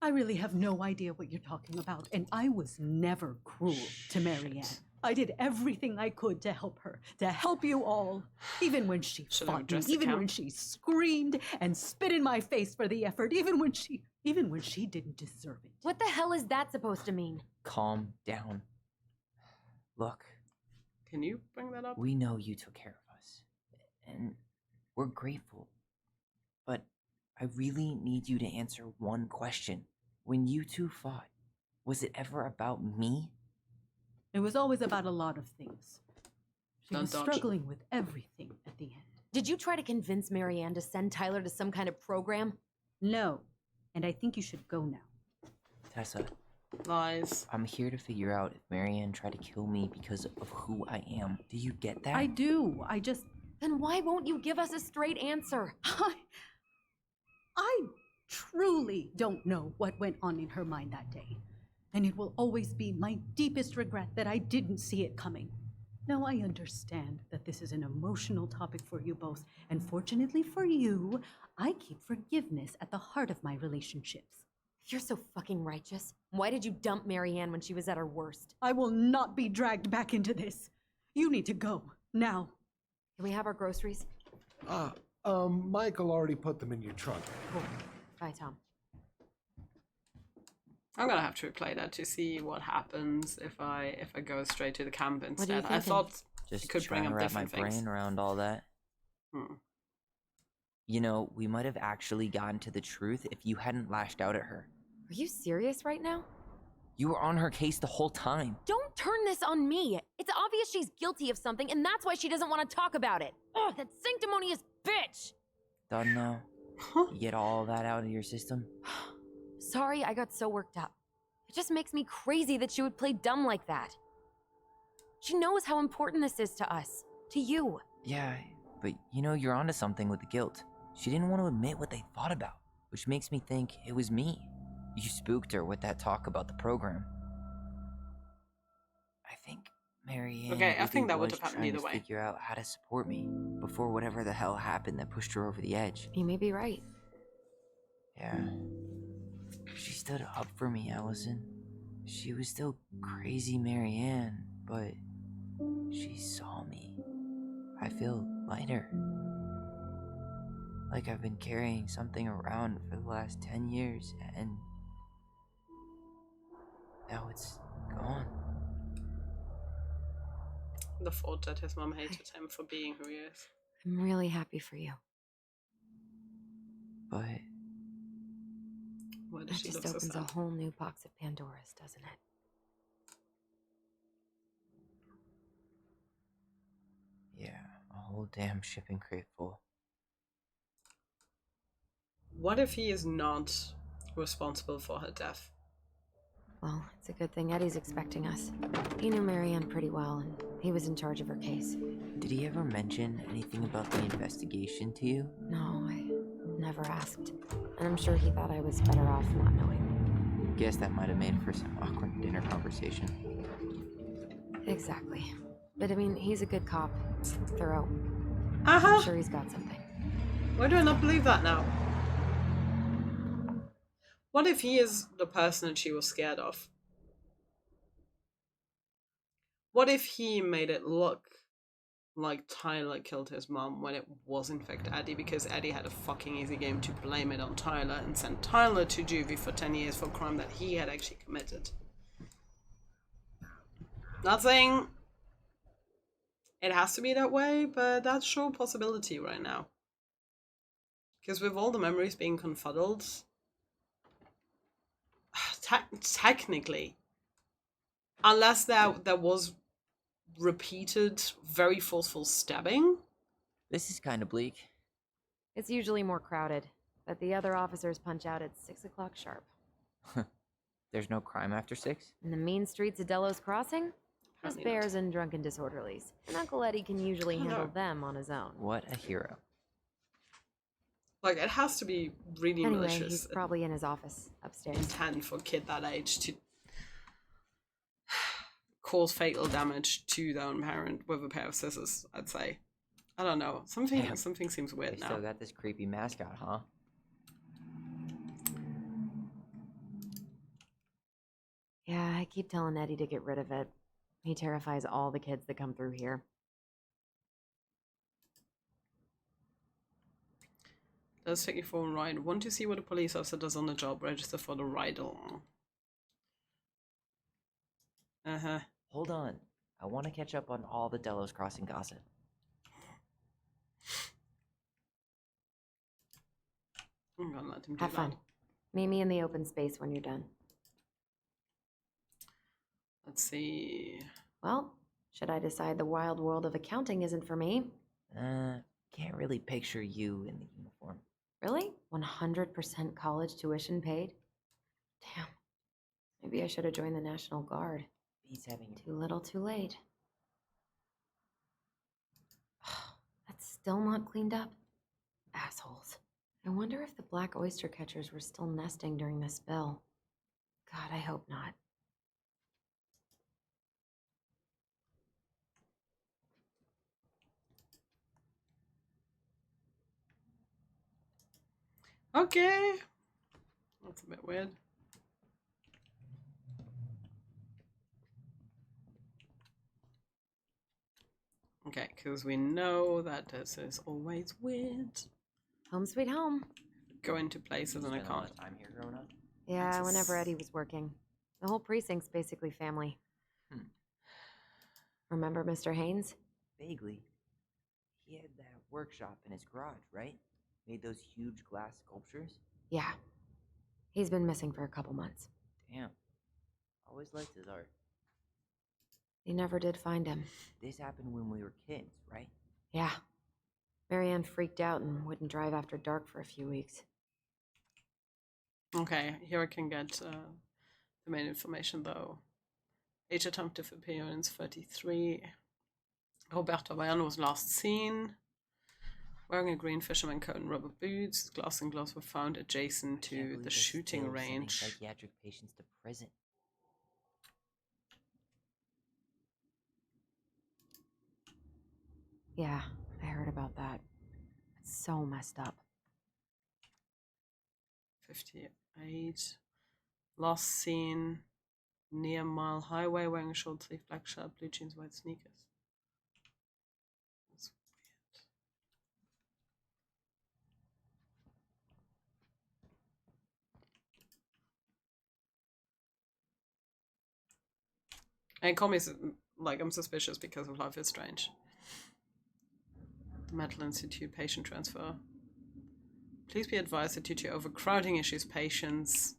I really have no idea what you're talking about, and I was never cruel to Marianne. I did everything I could to help her, to help you all. Even when she Should have fought me, addressed the even when count. she screamed and spit in my face for the effort, even when she didn't deserve it. What the hell is that supposed to mean? Calm down. Look, Can you bring that up? we know you took care of us, and we're grateful. But I really need you to answer one question. When you two fought, was it ever about me? It was always about a lot of things. She Don't was dodge. struggling with everything at the end. Did you try to convince Marianne to send Tyler to some kind of program? No, and I think you should go now. Tessa, Lies. I'm here to figure out if Marianne tried to kill me because of who I am. Do you get that? I do. I just Then why won't you give us a straight answer? I truly don't know what went on in her mind that day. And it will always be my deepest regret that I didn't see it coming. Now I understand that this is an emotional topic for you both, and fortunately for you, I keep forgiveness at the heart of my relationships. You're so fucking righteous. Why did you dump Marianne when she was at her worst? I will not be dragged back into this. You need to go, now. Can we have our groceries? Michael already put them in your trunk. Cool. Bye, Tom. I'm gonna have to replay that to see what happens if I go straight to the camp What are you instead. I thinking? thought Just it could bring trying to up wrap my different things. brain around all that. Hmm. You know, we might have actually gotten to the truth if you hadn't lashed out at her. Are you serious right now? You were on her case the whole time. Don't turn this on me. It's obvious she's guilty of something, and that's why she doesn't want to talk about it. Oh, that sanctimonious bitch! Done now? You get all that out of your system? Sorry, I got so worked up. It just makes me crazy that she would play dumb like that. She knows how important this is to us. To you. Yeah, but you know, you're onto something with the guilt. She didn't want to admit what they thought about, which makes me think it was me. You spooked her with that talk about the program. I think Marianne Okay, I really think that would was have happened trying either to way. figure out how to support me before whatever the hell happened that pushed her over the edge. You may be right. Yeah. She stood up for me, Allison. She was still crazy Marianne, but she saw me. I feel lighter. Like I've been carrying something around for the last 10 years, and now it's gone. The thought that his mom hated him for being who he is. I'm really happy for you. But Why That does she just look so opens sad? a whole new box of Pandora's, doesn't it? yeah, a whole damn shipping crate full. What if he is not responsible for her death? Well, it's a good thing Eddie's expecting us. He knew Marianne pretty well, and he was in charge of her case. Did he ever mention anything about the investigation to you? No, I never asked. And I'm sure he thought I was better off not knowing. Guess that might have made for some awkward dinner conversation. Exactly. But I mean, he's a good cop. Thorough. Uh-huh. I'm sure he's got something. Why do I not believe that now? What if he is the person that she was scared of? What if he made it look like Tyler killed his mom when it was in fact Eddie, because Eddie had a fucking easy game to blame it on Tyler and send Tyler to juvie for 10 years for a crime that he had actually committed? Not saying it has to be that way, but that's sure a possibility right now. Because with all the memories being confuddled, technically, unless there was repeated, very forceful stabbing. This is kind of bleak. It's usually more crowded, but the other officers punch out at 6 o'clock sharp. There's no crime after 6? In the mean streets of Delos Crossing, just Apparently not. bears and drunken disorderlies. And Uncle Eddie can usually Oh, no. handle them on his own. What a hero. Like, it has to be really Anyway, malicious he's probably in his office upstairs. intent for a kid that age to cause fatal damage to their own parent with a pair of scissors, I'd say. I don't know. Something Damn. seems They weird now. still got this creepy mascot, huh? Yeah, I keep telling Eddie to get rid of it. He terrifies all the kids that come through here. Does take you for a ride. Want to see what a police officer does on the job. Register for the ride along. Uh-huh. Hold on. I want to catch up on all the Delos Crossing gossip. I'm gonna let him do Have fun. that. Meet me in the open space when you're done. Let's see. Well, should I decide the wild world of accounting isn't for me? Can't really picture you in the uniform. Really? 100% college tuition paid? Damn. Maybe I should have joined the National Guard. Beats having Too little, too late. That's still not cleaned up? Assholes. I wonder if the black oyster catchers were still nesting during the spill. God, I hope not. Okay. That's a bit weird. Okay, because we know that this is always weird. Home sweet home. Go into places and I spent a lot can't. of time here growing up. Yeah, That's whenever s- Eddie was working. The whole precinct's basically family. Hmm. Remember Mr. Haynes? Vaguely. He had that workshop in his garage, right? Made those huge glass sculptures? Yeah. He's been missing for a couple months. Damn. Always liked his art. They never did find him. This happened when we were kids, right? Yeah. Marianne freaked out and wouldn't drive after dark for a few weeks. Okay, here I can get the main information though. Age attempted appearance 33. Roberto Bayano was last seen wearing a green fisherman coat and rubber boots. Glass and gloves were found adjacent Can't to believe the they're shooting still sending range. psychiatric patients to prison. Yeah, I heard about that. It's so messed up. 58. Last seen near Mile Highway wearing a short sleeve black shirt, blue jeans, white sneakers. That's weird. And call me like I'm suspicious because of Life is Strange. Mental Institute patient transfer. Please be advised that due to overcrowding issues, patients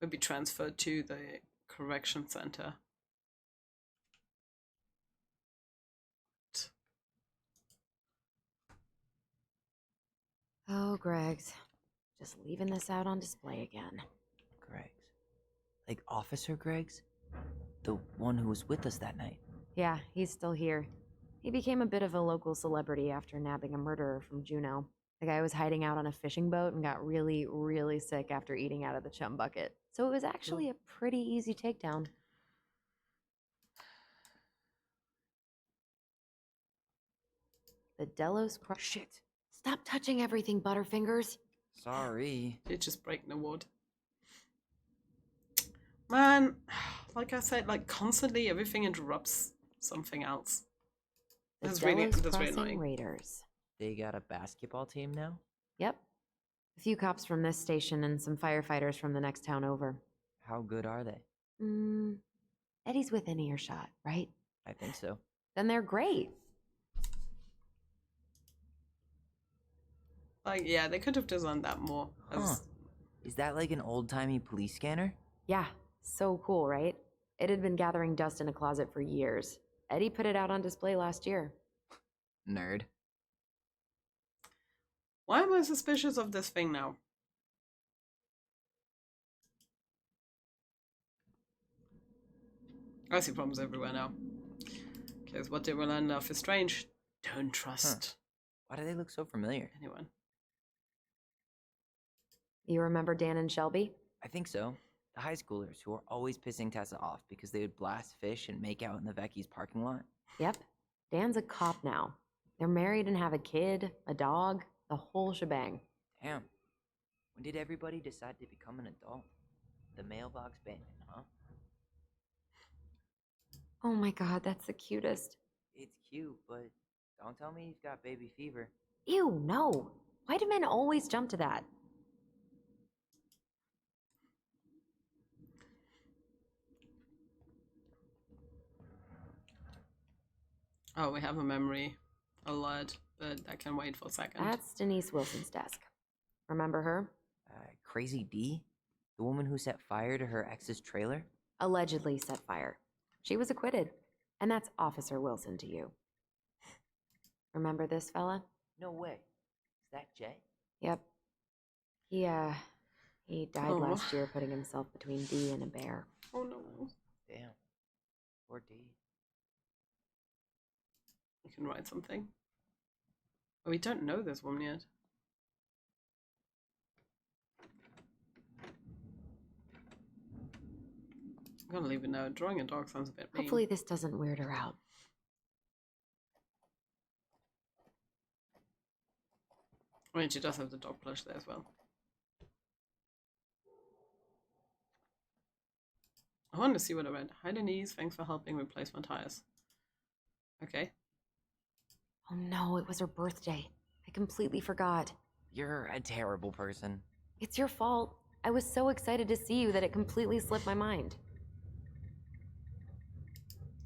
will be transferred to the correction center. Oh, Greg's. Just leaving this out on display again. Greg's. Like Officer Greg's? The one who was with us that night. Yeah, he's still here. He became a bit of a local celebrity after nabbing a murderer from Juneau. The guy was hiding out on a fishing boat and got really, really sick after eating out of the chum bucket. So it was actually a pretty easy takedown. The Delos Shit. Stop touching everything, Butterfingers. Sorry. It's just breaking the wood. Man, like I said, like constantly everything interrupts something else. The That's Delos really Crossing annoying. Raiders. They got a basketball team now? Yep. A few cops from this station and some firefighters from the next town over. How good are they? Eddie's within earshot, right? I think so. Then they're great. Like, yeah, they could have designed that more. Huh. Is that like an old-timey police scanner? Yeah, so cool, right? It had been gathering dust in a closet for years. Eddie put it out on display last year. Nerd. Why am I suspicious of this thing now? I see problems everywhere now. Because what did we learn of is strange? Don't trust Why do they look so familiar? anyone. You remember Dan and Shelby? I think so. The high schoolers who were always pissing Tessa off because they would blast fish and make out in the Vecchi's parking lot. Yep. Dan's a cop now. They're married and have a kid, a dog, the whole shebang. Damn. When did everybody decide to become an adult? The mailbox bandit, huh? Oh my god, that's the cutest. It's cute, but don't tell me you've got baby fever. Ew, no. Why do men always jump to that? Oh, we have a memory alert, but I can wait for a second. That's Denise Wilson's desk. Remember her? Crazy D? The woman who set fire to her ex's trailer? Allegedly set fire. She was acquitted. And that's Officer Wilson to you. Remember this fella? No way. Is that Jay? Yep. He died last year putting himself between D and a bear. Oh no. Damn. Poor D. You can write something. Oh, we don't know this one yet. I'm gonna leave it now. Drawing a dog sounds a bit mean. Hopefully this doesn't weird her out. I mean, she does have the dog plush there as well. I want to see what I read. Hi Denise, thanks for helping replace my tires. Okay. Oh no, it was her birthday. I completely forgot. You're a terrible person. It's your fault. I was so excited to see you that it completely slipped my mind.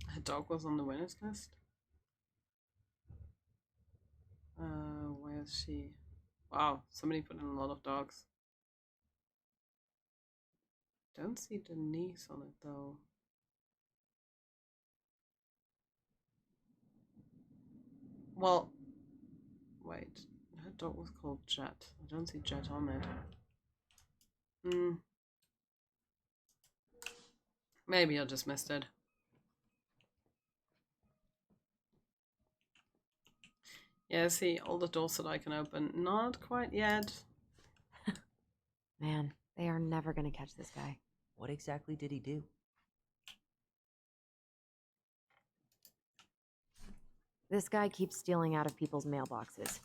Her dog was on the winners list. Where is she? Wow, somebody put in a lot of dogs. Don't see Denise on it though. Well, wait. Her dog was called Jet. I don't see Jet on it. Maybe I just missed it. Yeah, see, all the doors that I can open. Not quite yet. Man, they are never gonna catch this guy. What exactly did he do? This guy keeps stealing out of people's mailboxes.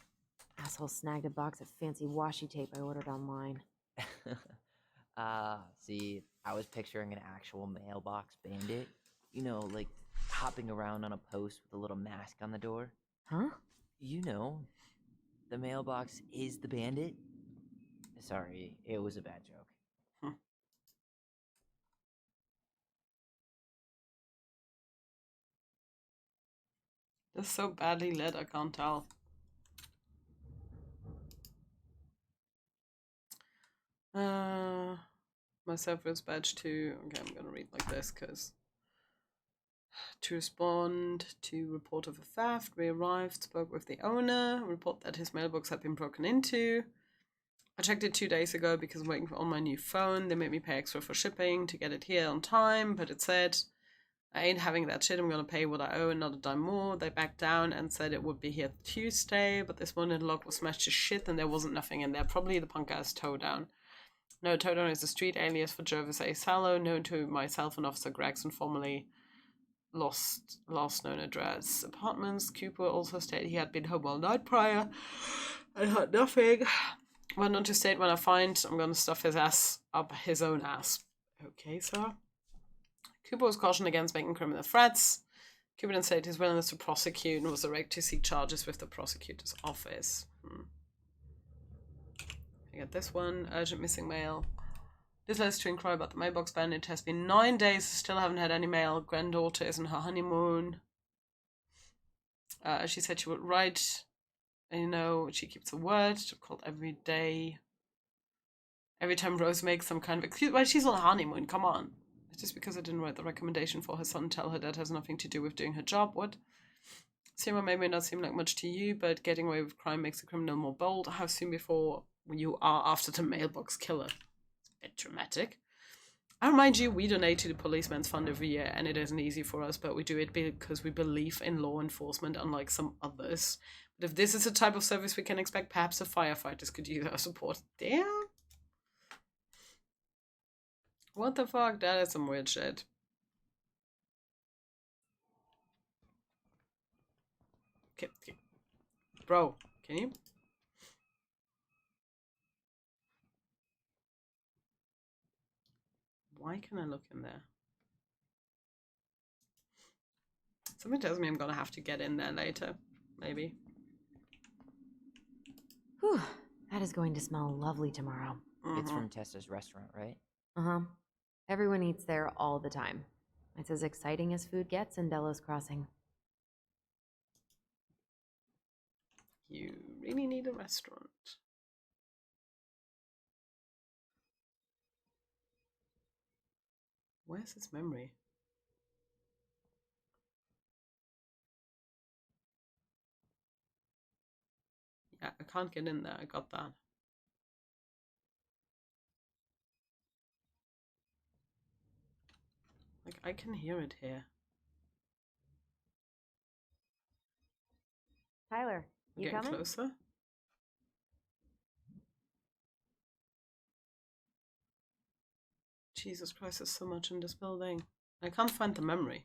Asshole snagged a box of fancy washi tape I ordered online. See, I was picturing an actual mailbox bandit. You know, like hopping around on a post with a little mask on the door. Huh? You know, the mailbox is the bandit. Sorry, it was a bad joke. This is so badly lit, I can't tell. My service badge 2. Okay, I'm gonna read like this because to respond to report of a theft, we arrived, spoke with the owner, report that his mailbox had been broken into. I checked it 2 days ago because I'm waiting on my new phone. They made me pay extra for shipping to get it here on time, but it said, I ain't having that shit, I'm gonna pay what I owe and not a dime more. They backed down and said it would be here Tuesday, but this morning the lock was smashed to shit and there wasn't nothing in there. Probably the punk ass Towdown. No, Towdown is a street alias for Jervis A. Sallow, known to myself and Officer Gregson, formerly last known address. Apartments. Cooper also stated he had been home all night prior and had nothing. Went on to state when I find, I'm gonna stuff his ass up his own ass. Okay, sir. Cooper was cautioned against making criminal threats. Cooper then stated his willingness to prosecute and was directed to seek charges with the prosecutor's office. I get this one. Urgent missing mail. This letter to inquire about the mailbox bandit. It has been 9 days. Still haven't had any mail. Granddaughter is on her honeymoon. She said she would write. And you know, she keeps her word. She's called every day. Every time Rose makes some kind of excuse. Well, she's on a honeymoon. Come on. It's just because I didn't write the recommendation for her son. Tell her that has nothing to do with doing her job. What? Seymour may not seem like much to you, but getting away with crime makes a criminal more bold. How soon before you are after the mailbox killer? It's a bit dramatic. I remind you, we donate to the Policeman's Fund every year, and it isn't easy for us, but we do it because we believe in law enforcement, unlike some others. But if this is the type of service we can expect, perhaps the firefighters could use our support. Damn. What the fuck? That is some weird shit. Okay. Bro, can you? Why can I look in there? Something tells me I'm gonna have to get in there later. Maybe. Whew. That is going to smell lovely tomorrow. It's from Tessa's restaurant, right? Uh-huh. Everyone eats there all the time. It's as exciting as food gets in Delos Crossing. You really need a restaurant. Where's his memory? Yeah, I can't get in there. I got that. Like, I can hear it here. Tyler, you Getting coming? closer? Jesus Christ, there's so much in this building. I can't find the memory.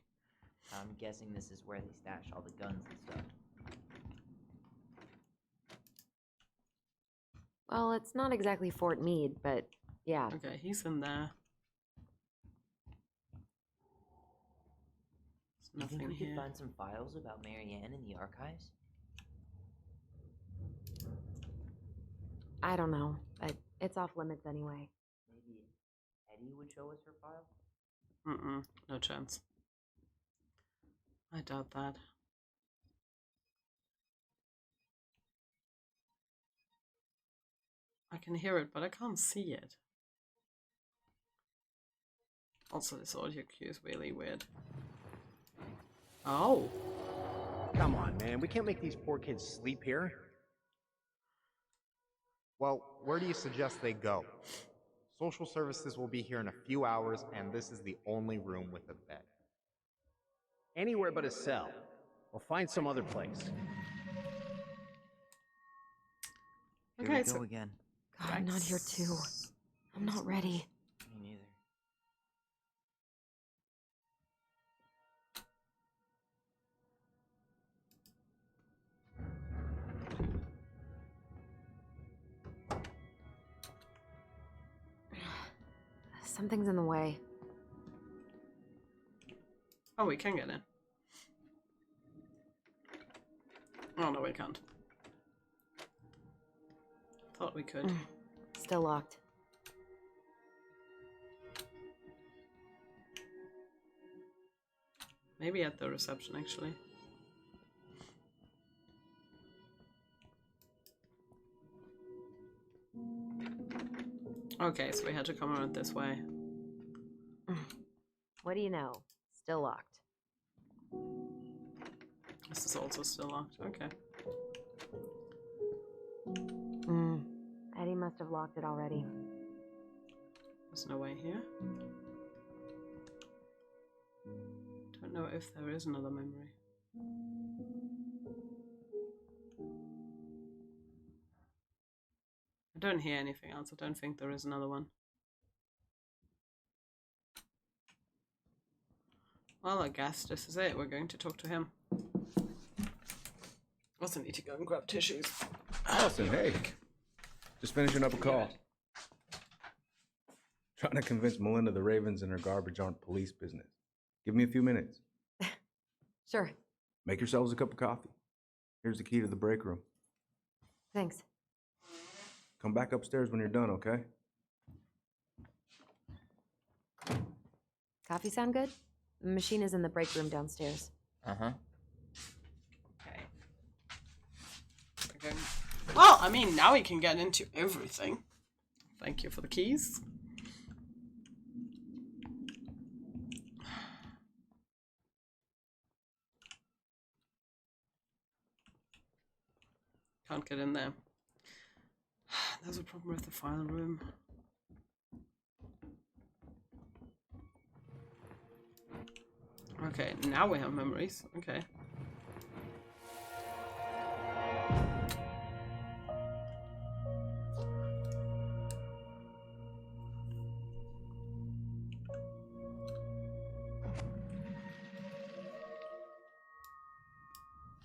I'm guessing this is where they stash all the guns and stuff. Well, it's not exactly Fort Meade, but yeah. Okay, he's in there. You think Nothing we here. could find some files about Marianne in the archives? I don't know, but it's off limits anyway. Maybe Eddie would show us her file? No chance. I doubt that. I can hear it, but I can't see it. Also, this audio cue is really weird. Oh! Come on, man. We can't make these poor kids sleep here. Well, where do you suggest they go? Social services will be here in a few hours, and this is the only room with a bed. Anywhere but a cell. We'll find some other place. Here Okay, we so go again. God, I'm not here too. I'm not ready. Me neither. Something's in the way. Oh, we can get in. Oh, no, we can't. Thought we could. Still locked. Maybe at the reception, actually. Okay, so we had to come around this way. What do you know? Still locked. This is also still locked. Okay. Eddie must have locked it already. There's no way here. Don't know if there is another memory. I don't hear anything else. I don't think there is another one. Well, I guess this is it. We're going to talk to him. Also need to go and grab tissues. Allison, hey. Just finishing up a call. Trying to convince Melinda the Ravens and her garbage aren't police business. Give me a few minutes. Sure. Make yourselves a cup of coffee. Here's the key to the break room. Thanks. Come back upstairs when you're done, okay? Coffee sound good? The machine is in the break room downstairs. Uh-huh. Okay. Well, I mean, now we can get into everything. Thank you for the keys. Can't get in there. There's a problem with the file room. Okay, now we have memories. Okay.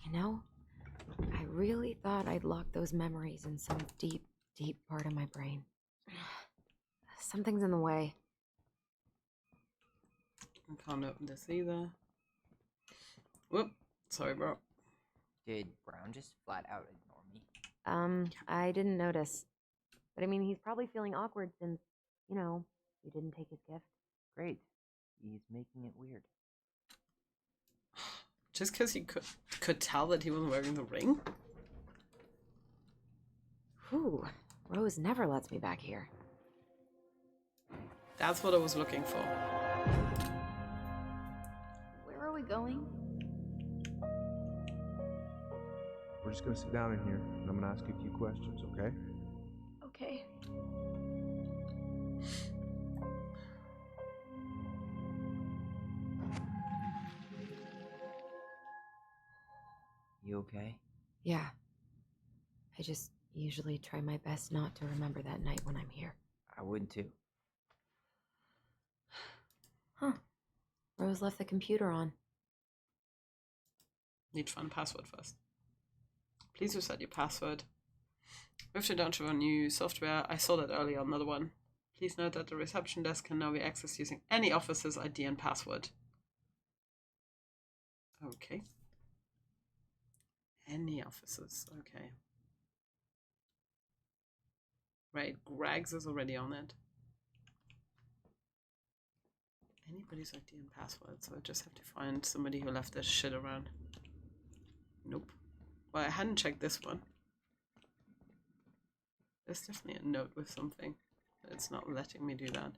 You know, I really thought I'd locked those memories in some deep, deep part of my brain. Something's in the way. I can't open this either. Whoop. Sorry, bro. Did Brown just flat out ignore me? I didn't notice. But I mean, he's probably feeling awkward since, you know, you didn't take his gift. Great. He's making it weird. Just because he could tell that he wasn't wearing the ring? Whew. Rose never lets me back here. That's what I was looking for. Where are we going? We're just gonna sit down in here, and I'm gonna ask you a few questions, okay? Okay. You okay? Yeah. I just usually try my best not to remember that night when I'm here. I would too. Huh. Rose left the computer on. Need to find a password first. Please reset your password. Moved to down to a new software. I saw that earlier on another one. Please note that the reception desk can now be accessed using any officer's ID and password. Okay. Any officers, okay. Right, Greg's is already on it. Anybody's ID and password, so I just have to find somebody who left their shit around. Nope. Well, I hadn't checked this one. There's definitely a note with something, but it's not letting me do that.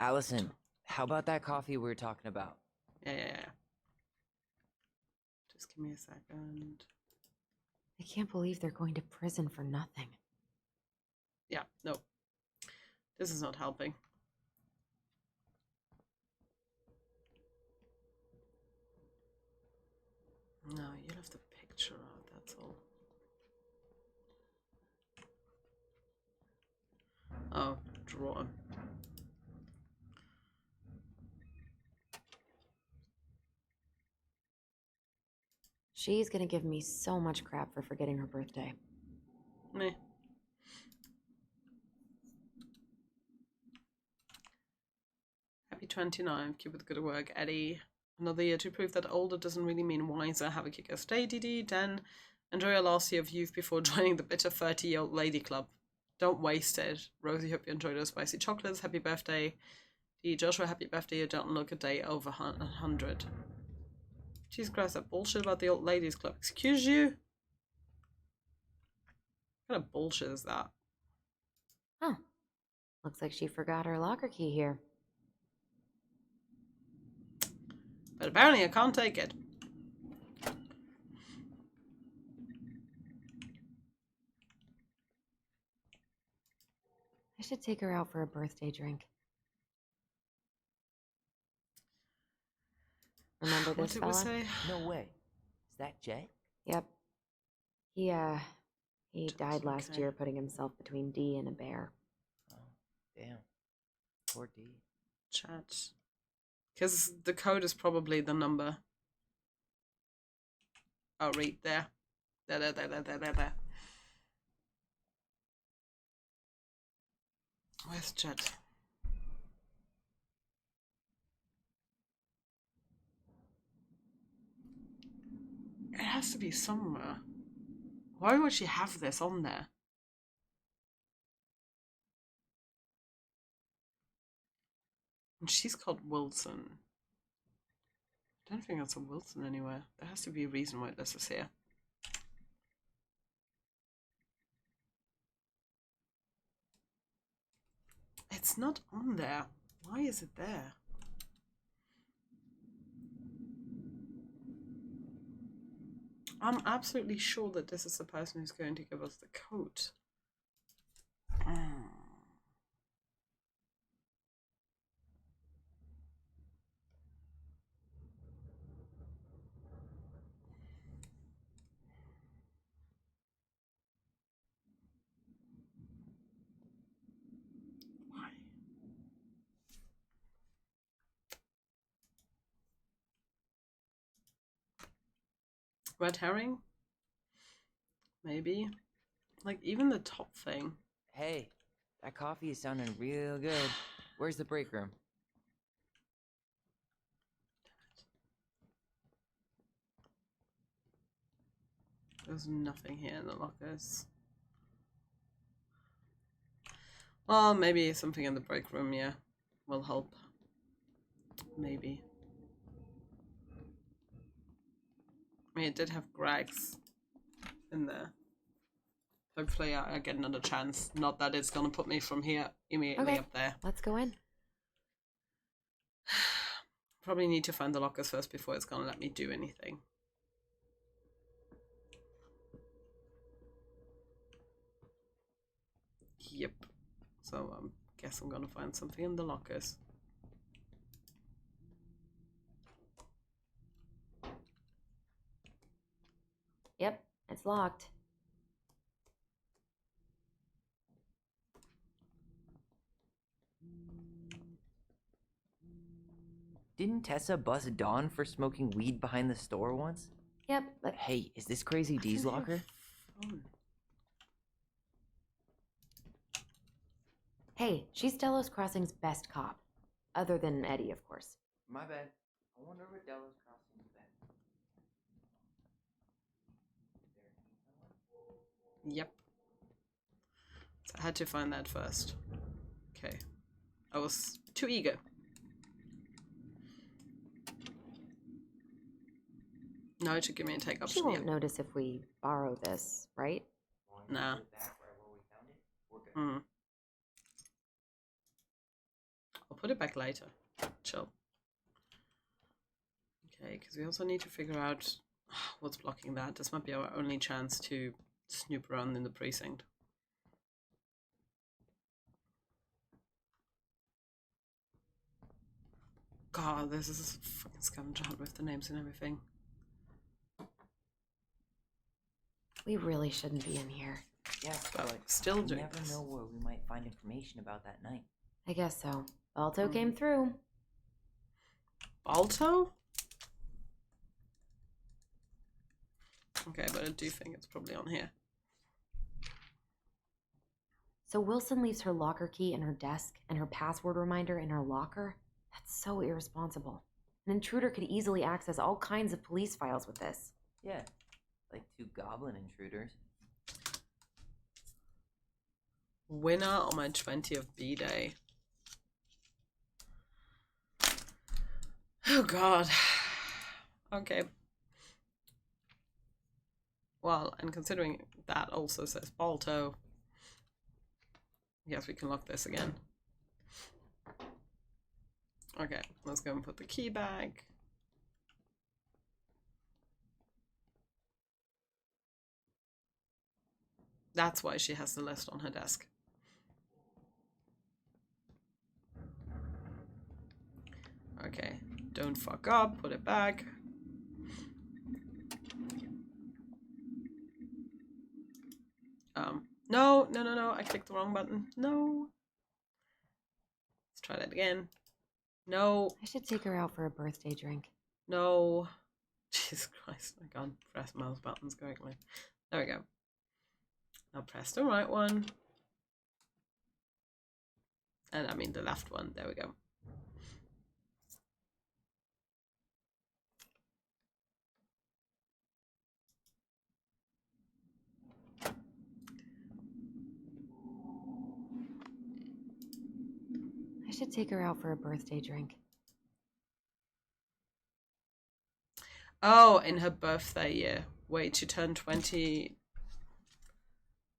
Allison, how about that coffee we were talking about? Yeah. Just give me a second. I can't believe they're going to prison for nothing. Yeah, no. This is not helping. No, you left the picture out, that's all. Oh, drawer. She's gonna give me so much crap for forgetting her birthday. Meh. Happy 29th. Keep up the good work, Eddie. Another year to prove that older doesn't really mean wiser. Have a kick-ass day, DD. Dan, enjoy your last year of youth before joining the bitter 30-year-old lady club. Don't waste it. Rosie, hope you enjoyed those spicy chocolates. Happy birthday. D. Joshua, happy birthday. You don't look a day over 100. Jesus Christ, that bullshit about the old ladies club. Excuse you? What kind of bullshit is that? Huh. Looks like she forgot her locker key here. But apparently I can't take it. I should take her out for a birthday drink. Remember What this did fella? we say? No way. Is that Jet? Yep. He died last okay. year putting himself between D and a bear. Oh, damn. Poor D. Chat. Because the code is probably the number. Oh, read there. There. Where's chat? It has to be somewhere. Why would she have this on there? And she's called Wilson. I don't think that's a Wilson anywhere. There has to be a reason why this is here. It's not on there. Why is it there? I'm absolutely sure that this is the person who's going to give us the code. Why? Red herring? Maybe. Like, even the top thing. Hey, that coffee is sounding real good. Where's the break room? There's nothing here in the lockers. Well, maybe something in the break room, yeah, will help. Maybe. I mean, it did have Greg's in there. Hopefully I get another chance. Not that it's gonna put me from here immediately up there. Let's go in. Probably need to find the lockers first before it's gonna let me do anything. Yep. So guess I'm gonna find something in the lockers. Yep, it's locked. Didn't Tessa bust Dawn for smoking weed behind the store once? Yep, but Hey, is this Crazy D's locker? Phone. hey, she's Delos Crossing's best cop. Other than Eddie, of course. My bad. I wonder what Delos Crossing's been. Yep. So I had to find that first. Okay. I was too eager. No, it should give me a take option. She won't Yeah. notice if we borrow this, right? Nah. Mm. I'll put it back later. Chill. Okay, because we also need to figure out what's blocking that. This might be our only chance to snoop around in the precinct. God, this is a fucking scavenger hunt with the names and everything. We really shouldn't be in here. Yeah, But but still you doing never this. know where we might find information about that night. I guess so. Balto came through. Balto? Okay, but I do think it's probably on here. So Wilson leaves her locker key in her desk and her password reminder in her locker? That's so irresponsible. An intruder could easily access all kinds of police files with this. Yeah, like 2 goblin intruders. Winner on my 20th B-Day. Oh god. Okay. Well, and considering that also says Balto, yes, we can lock this again. Okay, let's go and put the key back. That's why she has the list on her desk. Okay, don't fuck up, put it back. No, I clicked the wrong button. No. Let's try that again. No. I should take her out for a birthday drink. No. Jesus Christ, I can't press mouse buttons correctly. There we go. Now press the right one. And I mean the left one. There we go. I should take her out for a birthday drink. Oh, in her birthday year. Wait, she turned 20.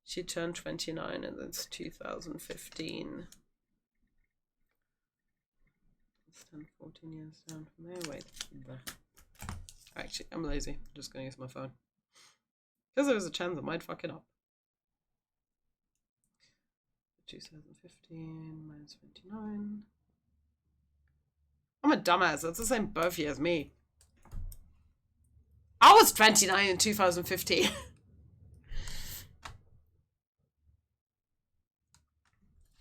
She turned 29 and it's 2015. It's 10, 14 years down from there. Wait. Actually, I'm lazy. I'm just going to use my phone. Because there's a chance I might fuck it up. 2015 minus 29. I'm a dumbass. That's the same birth year as me. I was 29 in 2015.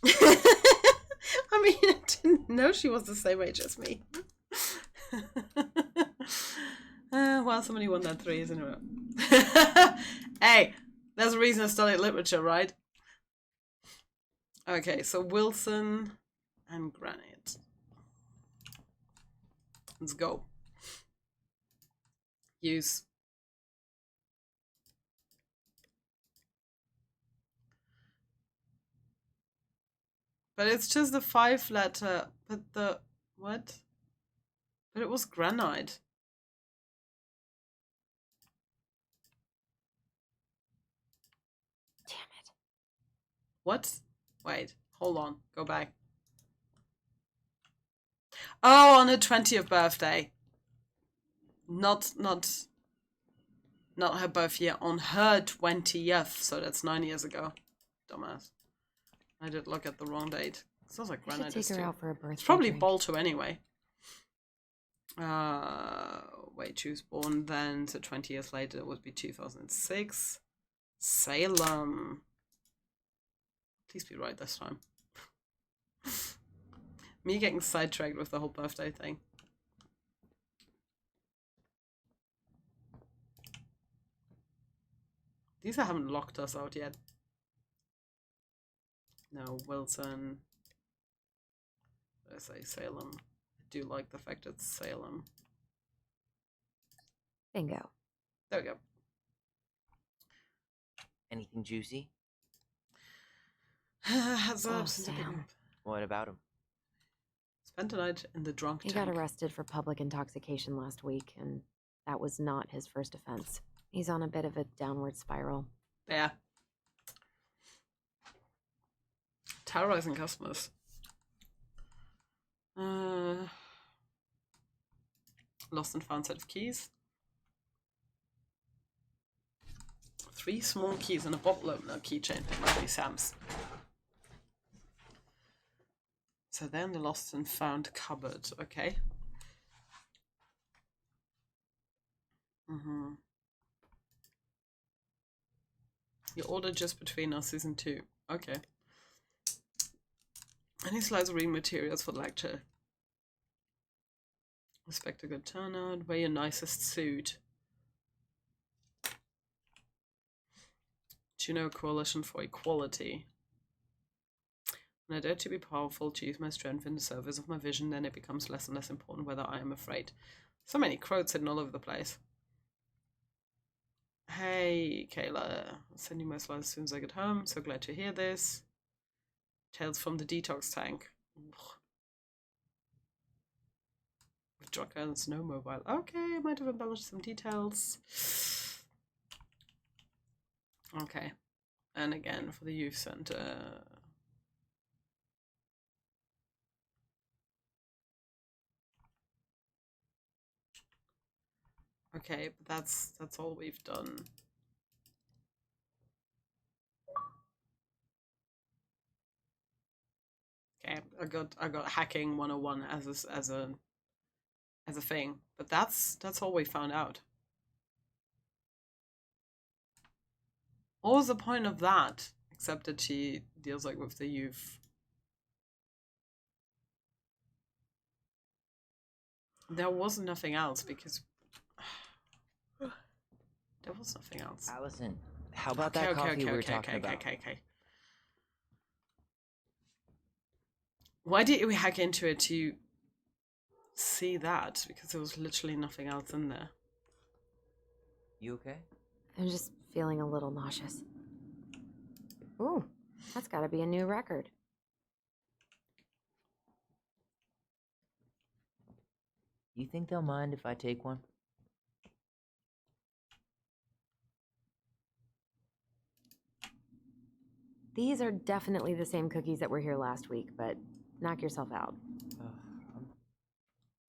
I mean, I didn't know she was the same age as me. Well, somebody won that 3 in a row. Hey, there's a reason I studied literature, right? Okay, so Wilson and Granite. Let's go. Use. But it's just the 5-letter. But the... What? But it was granite. Damn it. What? Wait, hold on. Go back. Oh, on her 20th birthday. Not her birth year. On her 20th. So that's 9 years ago. Dumbass. I did look at the wrong date. Sounds like I should granite take is her too. out for a birthday It's probably drink. Balto anyway. Wait, she was born then, so 20 years later it would be 2006. Salem. Please be right this time. Me getting sidetracked with the whole birthday thing. These haven't locked us out yet. No, Wilson. Did I say Salem? I do like the fact it's Salem. Bingo. There we go. Anything juicy? Heads Oh, up, since I Sam. didn't What about him? spend the night in the drunk He tank. got arrested for public intoxication last week, and that was not his first offense. He's on a bit of a downward spiral. Yeah. Terrorizing customers. Lost and found set of keys. 3 small keys and a bottle opener keychain. It might be Sam's. So then the lost and found cupboard. Okay. You ordered Just Between Us season 2. Okay. Any slides of reading materials for the lecture? Expect a good turnout. Wear your nicest suit. Juno Coalition for Equality. When I dare to be powerful, to use my strength in the service of my vision, then it becomes less and less important whether I am afraid. So many quotes hidden all over the place. Hey, Kayla. I'll send you my slides as soon as I get home. So glad to hear this. Tales from the detox tank. Ugh. With drug and snowmobile. Okay, I might have embellished some details. Okay. And again, for the youth center. Okay, but that's all we've done. Okay, I got hacking 101 as a thing, but that's all we found out. What was the point of that? Except that she deals like with the youth. There was nothing else because there was nothing else. Allison, how about that coffee we were talking about? Okay. Why did we hack into it to see that? Because there was literally nothing else in there. You okay? I'm just feeling a little nauseous. Ooh, that's gotta be a new record. You think they'll mind if I take one? These are definitely the same cookies that were here last week, but knock yourself out. I'm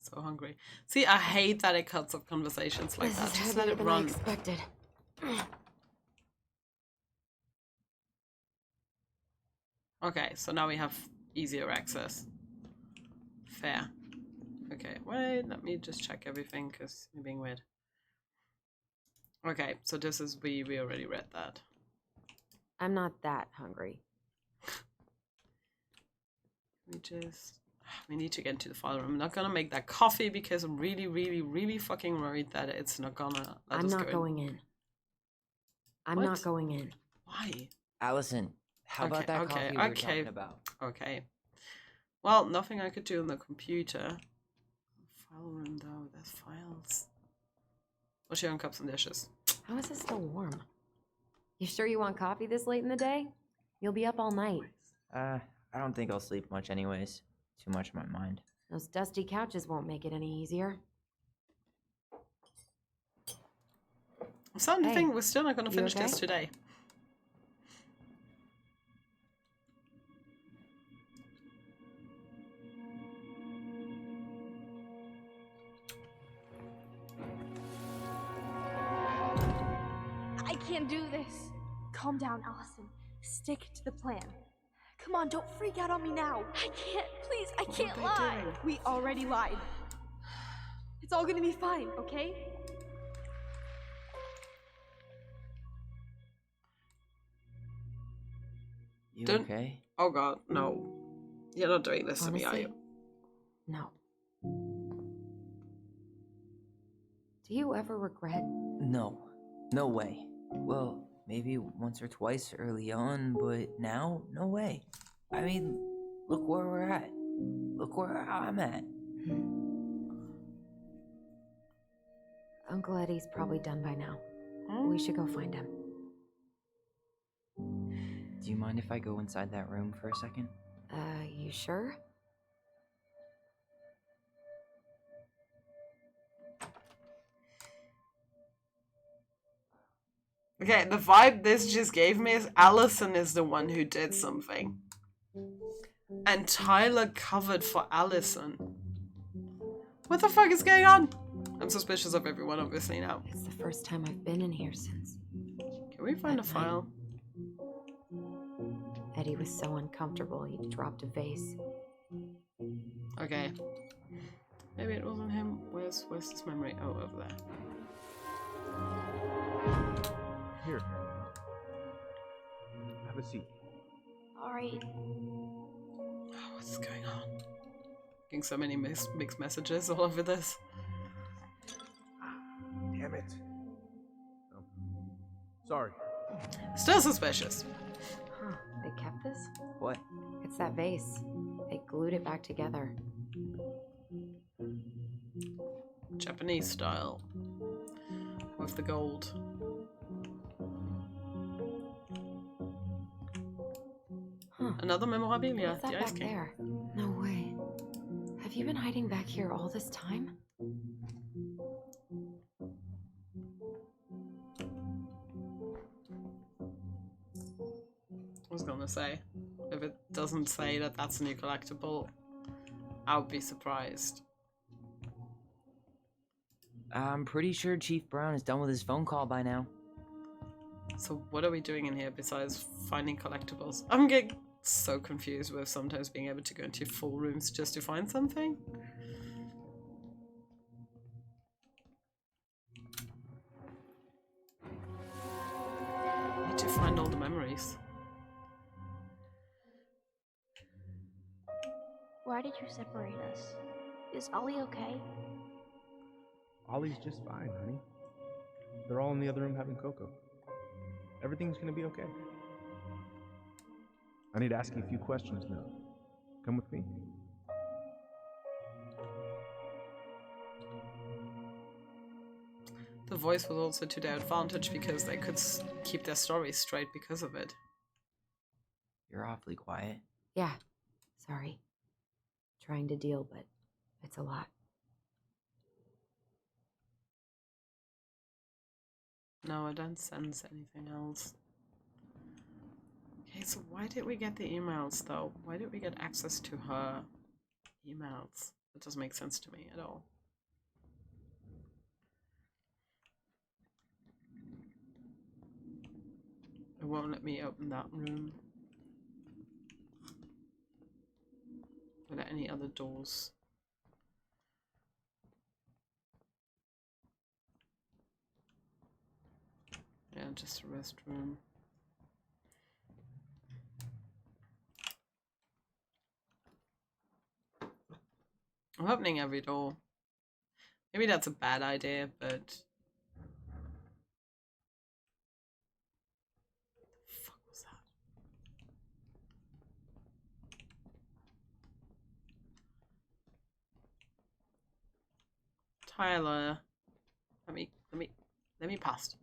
So hungry. See, I hate that it cuts off conversations like This that. is Just let heavier it than I run. expected. Okay, so now we have easier access. Fair. Okay, wait, let me just check everything because you're being weird. Okay, so this is, we already read that. I'm not that hungry. We just, We need to get into the file room. I'm not gonna make that coffee because I'm really, really, really fucking worried that it's not gonna let I'm us not go going in. I'm What? not going in. Why? Allison, how about that coffee we were talking about? Okay. Well, nothing I could do on the computer. File room though, there's files. Washing on cups and dishes. How is it still warm? You sure you want coffee this late in the day? You'll be up all night. I don't think I'll sleep much anyways. Too much on my mind. Those dusty couches won't make it any easier. I'm starting to Hey, think we're still not gonna you finish okay? this today. I can't do this. Calm down, Allison. Stick to the plan. Come on, don't freak out on me now. I can't, please, I What can't are they lie. doing? We already lied. It's all gonna be fine, okay? You Don't- okay? Oh god, no. You're not doing this to me, are Honestly, you? no. Do you ever regret? No. No way. Well, maybe once or twice early on, but now, no way. I mean, look where we're at. Look where I'm at. Uncle Eddie's probably done by now. We should go find him. Do you mind if I go inside that room for a second? You sure? Okay, the vibe this just gave me is Allison is the one who did something. And Tyler covered for Allison. What the fuck is going on? I'm suspicious of everyone, obviously, now. It's the first time I've been in here since. Can we find a That file? Eddie was so uncomfortable he dropped a vase. Okay. Maybe it wasn't him. Where's his memory? Oh, over there. Here. Have a seat. Alright. Oh, what's going on? Getting so many mixed messages all over this. Damn it. Oh. Sorry. Still suspicious. Huh, they kept this? What? It's that vase. They glued it back together. Japanese style. With the gold. Huh. Another memorabilia. What's that The Ice back King. there? No way. Have you been hiding back here all this time? I was gonna say, if it doesn't say that that's a new collectible, I would be surprised. I'm pretty sure Chief Brown is done with his phone call by now. So what are we doing in here besides finding collectibles? I'm getting so confused with sometimes being able to go into full rooms just to find something. Need to find all the memories. Why did you separate us? Is Ollie okay? Ollie's just fine, honey. They're all in the other room having cocoa. Everything's gonna be okay. I need to ask you a few questions now. Come with me. The voice was also to their advantage because they could keep their stories straight because of it. You're awfully quiet. Yeah. Sorry. Trying to deal, but it's a lot. No, I don't sense anything else. Okay, so why did we get the emails though? Why did we get access to her emails? That doesn't make sense to me at all. It won't let me open that room. Are there any other doors? Yeah, just a restroom. I'm opening every door. Maybe that's a bad idea, but... What the fuck was that? Tyler. Let me pass.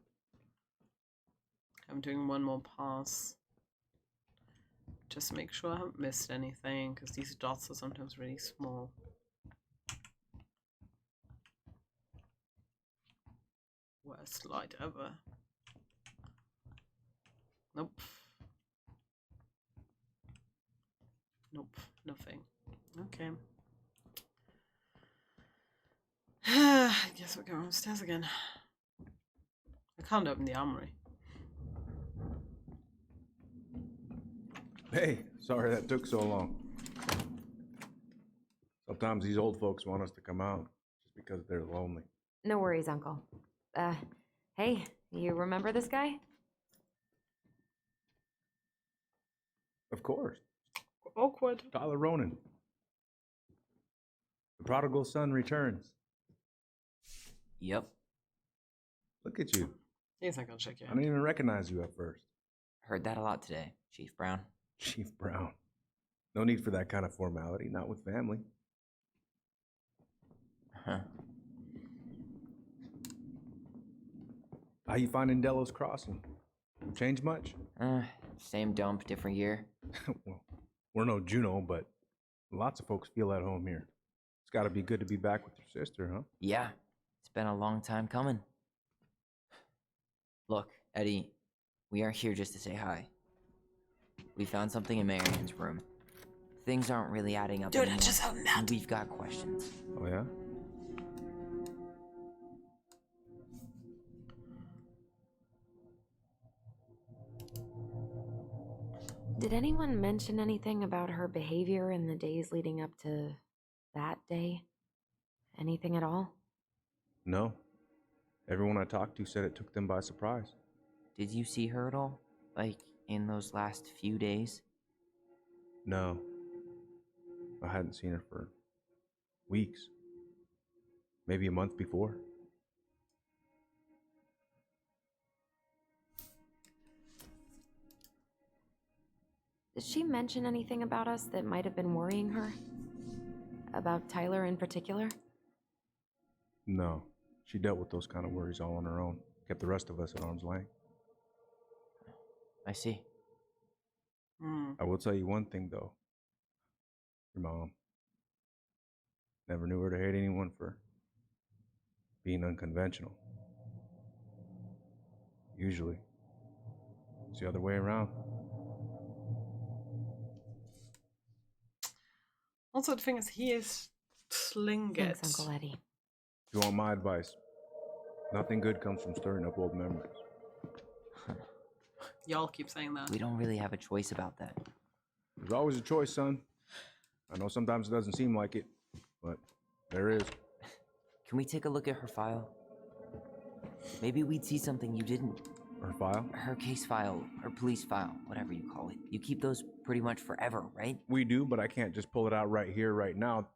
I'm doing one more pass. Just to make sure I haven't missed anything, because these dots are sometimes really small. Worst light ever. Nope. Nope, nothing. Okay. I guess we'll go upstairs again. I can't open the armory. Hey, sorry that took so long. Sometimes these old folks want us to come out just because they're lonely. No worries, Uncle. Hey, you remember this guy? Of course. Awkward. Tyler Ronan. The prodigal son returns. Yep. Look at you. He's not gonna shake your I hand. didn't even recognize you at first. Heard that a lot today, Chief Brown. Chief Brown. No need for that kind of formality, not with family. Huh. How you finding Delos Crossing? Change much? Same dump, different year. Well, we're no Juno, but lots of folks feel at home here. It's gotta be good to be back with your sister, huh? Yeah, it's been a long time coming. Look, Eddie, we aren't here just to say hi. We found something in Marian's room. Things aren't really adding up Dude, anymore, I just found that. and we've got questions. Oh, yeah? Did anyone mention anything about her behavior in the days leading up to that day? Anything at all? No. Everyone I talked to said it took them by surprise. Did you see her at all? Like, in those last few days? No. I hadn't seen her for weeks. Maybe a month before. Did she mention anything about us that might have been worrying her? About Tyler in particular? No. She dealt with those kind of worries all on her own. Kept the rest of us at arm's length. I see. I will tell you one thing, though. Your mom. Never knew her to hate anyone for being unconventional. Usually. It's the other way around. Also, the thing is, he is Tlingit. Thanks, Uncle Eddie. If you want my advice, nothing good comes from stirring up old memories. Y'all keep saying that. We don't really have a choice about that. There's always a choice, son. I know sometimes it doesn't seem like it, but there is. Can we take a look at her file? Maybe we'd see something you didn't. Her file? Her case file, her police file, whatever you call it. You keep those pretty much forever, right? We do, but I can't just pull it out right here, right now.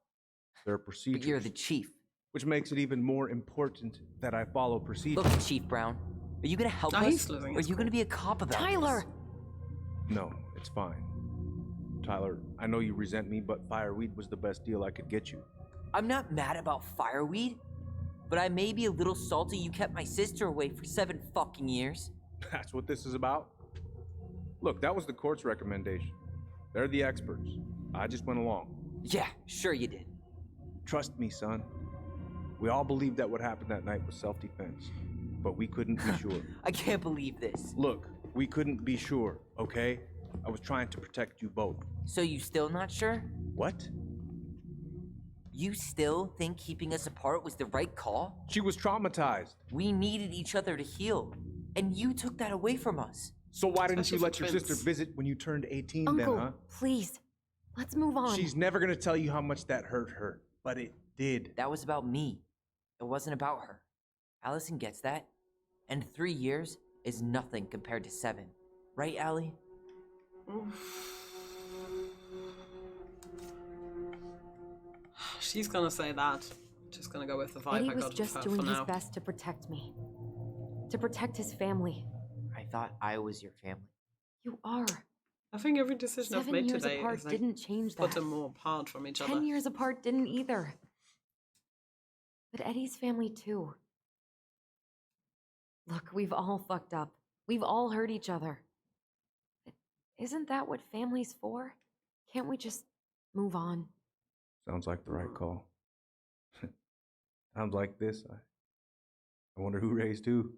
There are procedures. But you're the chief. Which makes it even more important that I follow procedures. Look, Chief Brown, are you gonna help us? Or are you gonna be a cop about Tyler! this? No, it's fine. Tyler, I know you resent me, but fireweed was the best deal I could get you. I'm not mad about fireweed, but I may be a little salty you kept my sister away for 7 fucking years. That's what this is about? Look, that was the court's recommendation. They're the experts. I just went along. Yeah, sure you did. Trust me, son. We all believed that what happened that night was self-defense, but we couldn't be sure. I can't believe this. Look, we couldn't be sure, okay? I was trying to protect you both. So you still not sure? What? You still think keeping us apart was the right call? She was traumatized. We needed each other to heal, and you took that away from us. So why didn't you Especially let for your twins. sister visit when you turned 18 Uncle, then, huh? please. Let's move on. She's never gonna tell you how much that hurt her, but it did. That was about me. It wasn't about her. Allison gets that. And 3 years is nothing compared to 7. Right, Allie? She's gonna say that. Just gonna go with the vibe Eddie I was got just of her doing for his now. best to protect me. To protect his family. I thought I was your family. You are. I think every decision I've 7 made years today apart is like didn't change put that. them more apart from each 10 other. years apart didn't either. But Eddie's family too. Look, we've all fucked up. We've all hurt each other. But isn't that what family's for? Can't we just move on? Sounds like the right call. Sounds like this. I wonder who raised who.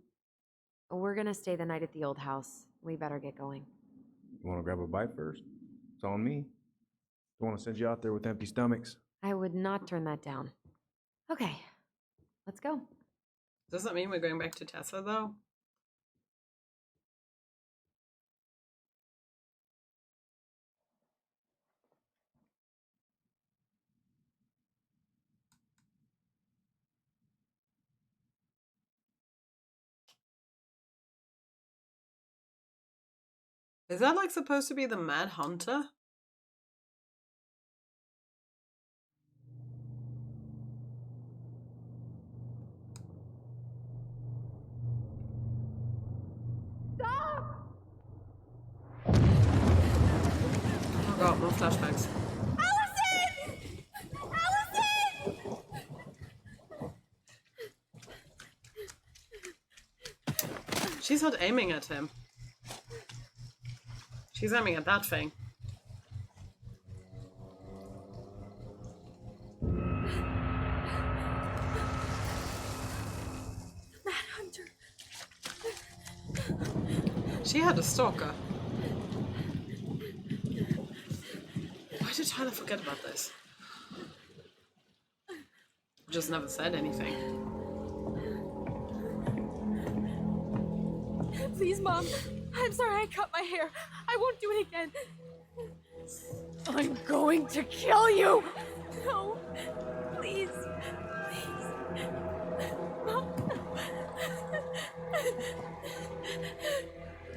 We're gonna stay the night at the old house. We better get going. You want to grab a bite first? It's on me. Don't want to send you out there with empty stomachs. I would not turn that down. Okay, let's go. Does that mean we're going back to Tessa though? Is that like supposed to be the Mad Hunter? Oh god, more flashbacks. She's not aiming at him. She's aiming at that thing. Manhunter. She had a stalker. Why did Tyler forget about this? Just never said anything. Please, Mom. I'm sorry I cut my hair. I won't do it again. I'm going to kill you! No. Please. Please. Mom.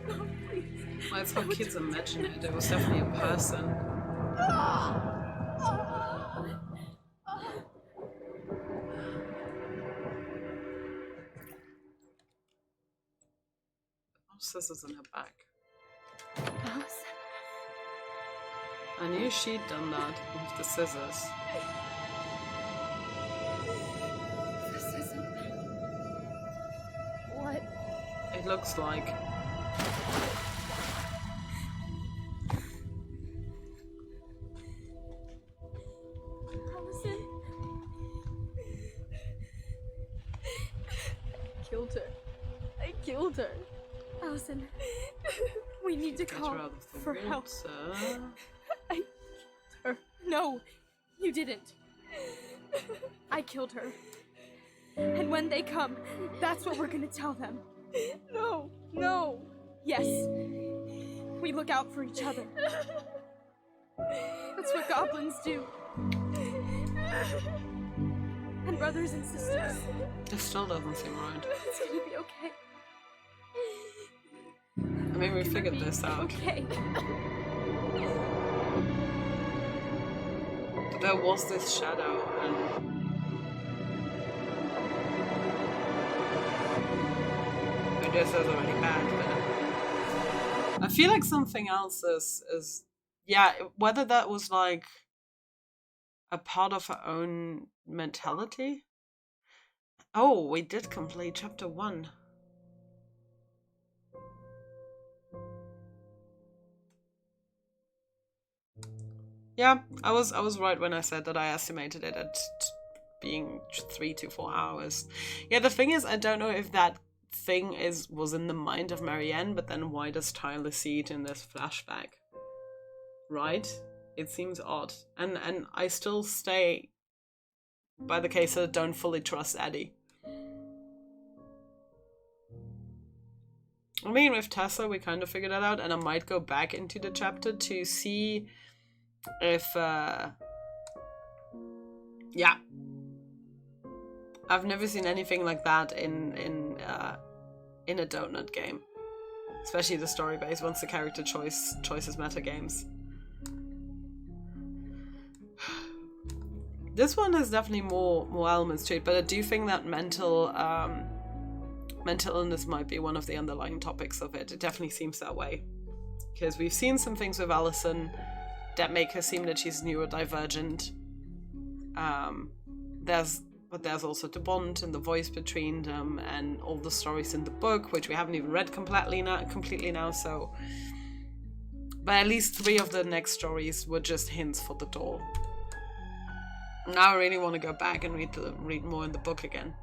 Mom, please. Well, it's how kids imagine it. It was definitely a person. Scissors in her back. Allison. I knew she'd done that with the scissors. This isn't what It looks like. Allison. Killed her. I killed her. Allison, we need to Get her call out of the for help. water. I killed her. No, you didn't. I killed her. And when they come, that's what we're gonna tell them. No, no. Yes. We look out for each other. That's what goblins do. And brothers and sisters. This still doesn't seem right. It's gonna be okay. I mean, we figured this out. Okay. There was this shadow, and this is already bad, but I feel like something else is yeah, whether that was like a part of her own mentality. Oh, we did complete chapter 1. Yeah, I was right when I said that I estimated it at being 3 to 4 hours. Yeah, the thing is, I don't know if that thing was in the mind of Marianne, but then why does Tyler see it in this flashback? Right? It seems odd. And I still stay by the case that I don't fully trust Eddie. I mean, with Tessa, we kind of figured that out, and I might go back into the chapter to see if, yeah. I've never seen anything like that in a donut game. Especially the story-based, once the character choices meta games. This one has definitely more elements to it, but I do think that mental illness might be one of the underlying topics of it. It definitely seems that way. Because we've seen some things with Allison that make her seem that she's neurodivergent. But there's also the bond and the voice between them, and all the stories in the book, which we haven't even read completely now. So, but at least 3 of the next stories were just hints for the door. Now I really want to go back and read more in the book again.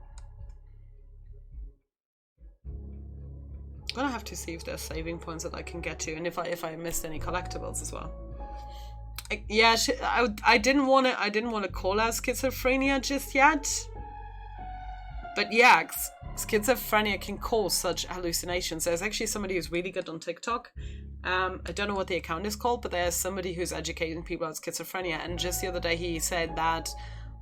I'm gonna have to see if there's saving points that I can get to, and if I missed any collectibles as well. I didn't want to call out schizophrenia just yet, but yeah, schizophrenia can cause such hallucinations. There's actually somebody who's really good on TikTok. I don't know what the account is called, but there's somebody who's educating people about schizophrenia, and just the other day he said that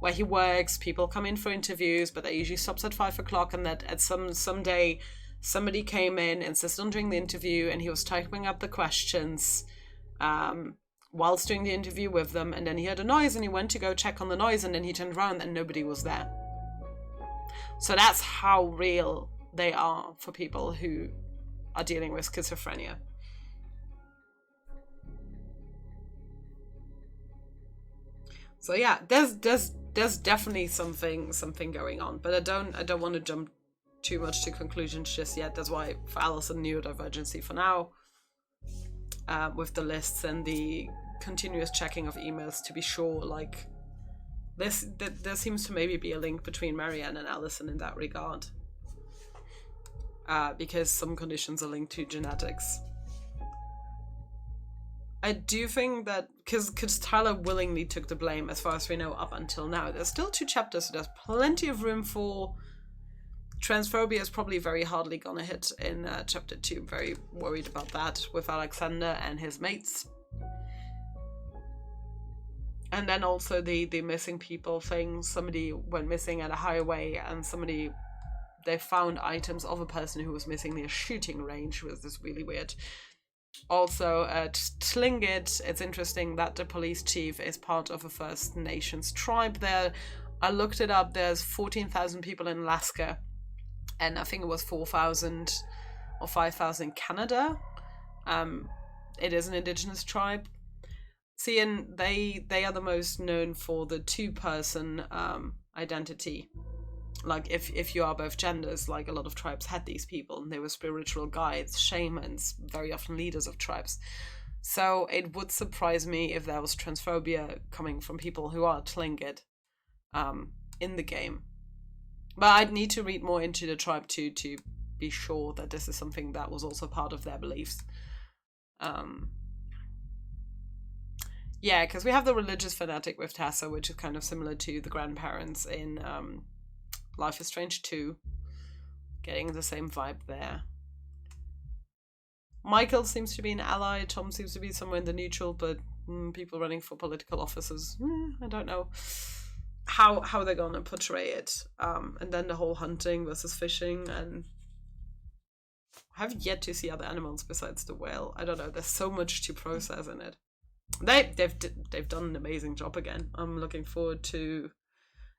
where he works, people come in for interviews, but they usually stops at 5 o'clock, and that at some day somebody came in, insisted on doing the interview, and he was typing up the questions whilst doing the interview with them, and then he heard a noise and he went to go check on the noise, and then he turned around and nobody was there. So that's how real they are for people who are dealing with schizophrenia. So yeah, there's definitely something going on, but I don't want to jump too much to conclusions just yet. That's why for Allison, neurodivergency for now, with the lists and the continuous checking of emails to be sure, like there seems to maybe be a link between Marianne and Allison in that regard, because some conditions are linked to genetics. I do think that because Tyler willingly took the blame, as far as we know up until now. There's still 2 chapters, so there's plenty of room for transphobia. Is probably very hardly gonna hit in chapter 2. I'm very worried about that with Alexander and his mates. And then also the missing people thing. Somebody went missing at a highway, and they found items of a person who was missing near a shooting range, which was really weird. Also at Tlingit, it's interesting that the police chief is part of a First Nations tribe there. I looked it up. There's 14,000 people in Alaska, and I think it was 4,000 or 5,000 in Canada. It is an indigenous tribe. See, and they are the most known for the 2-person identity. Like if you are both genders, like a lot of tribes had these people, and they were spiritual guides, shamans, very often leaders of tribes. So it would surprise me if there was transphobia coming from people who are Tlingit in the game. But I'd need to read more into the tribe to be sure that this is something that was also part of their beliefs. Yeah, because we have the religious fanatic with Tessa, which is kind of similar to the grandparents in Life is Strange 2. Getting the same vibe there. Michael seems to be an ally. Tom seems to be somewhere in the neutral, but people running for political offices, I don't know how they're gonna portray it. And then the whole hunting versus fishing, and I have yet to see other animals besides the whale. I don't know. There's so much to process in it. They've done an amazing job again. I'm looking forward to.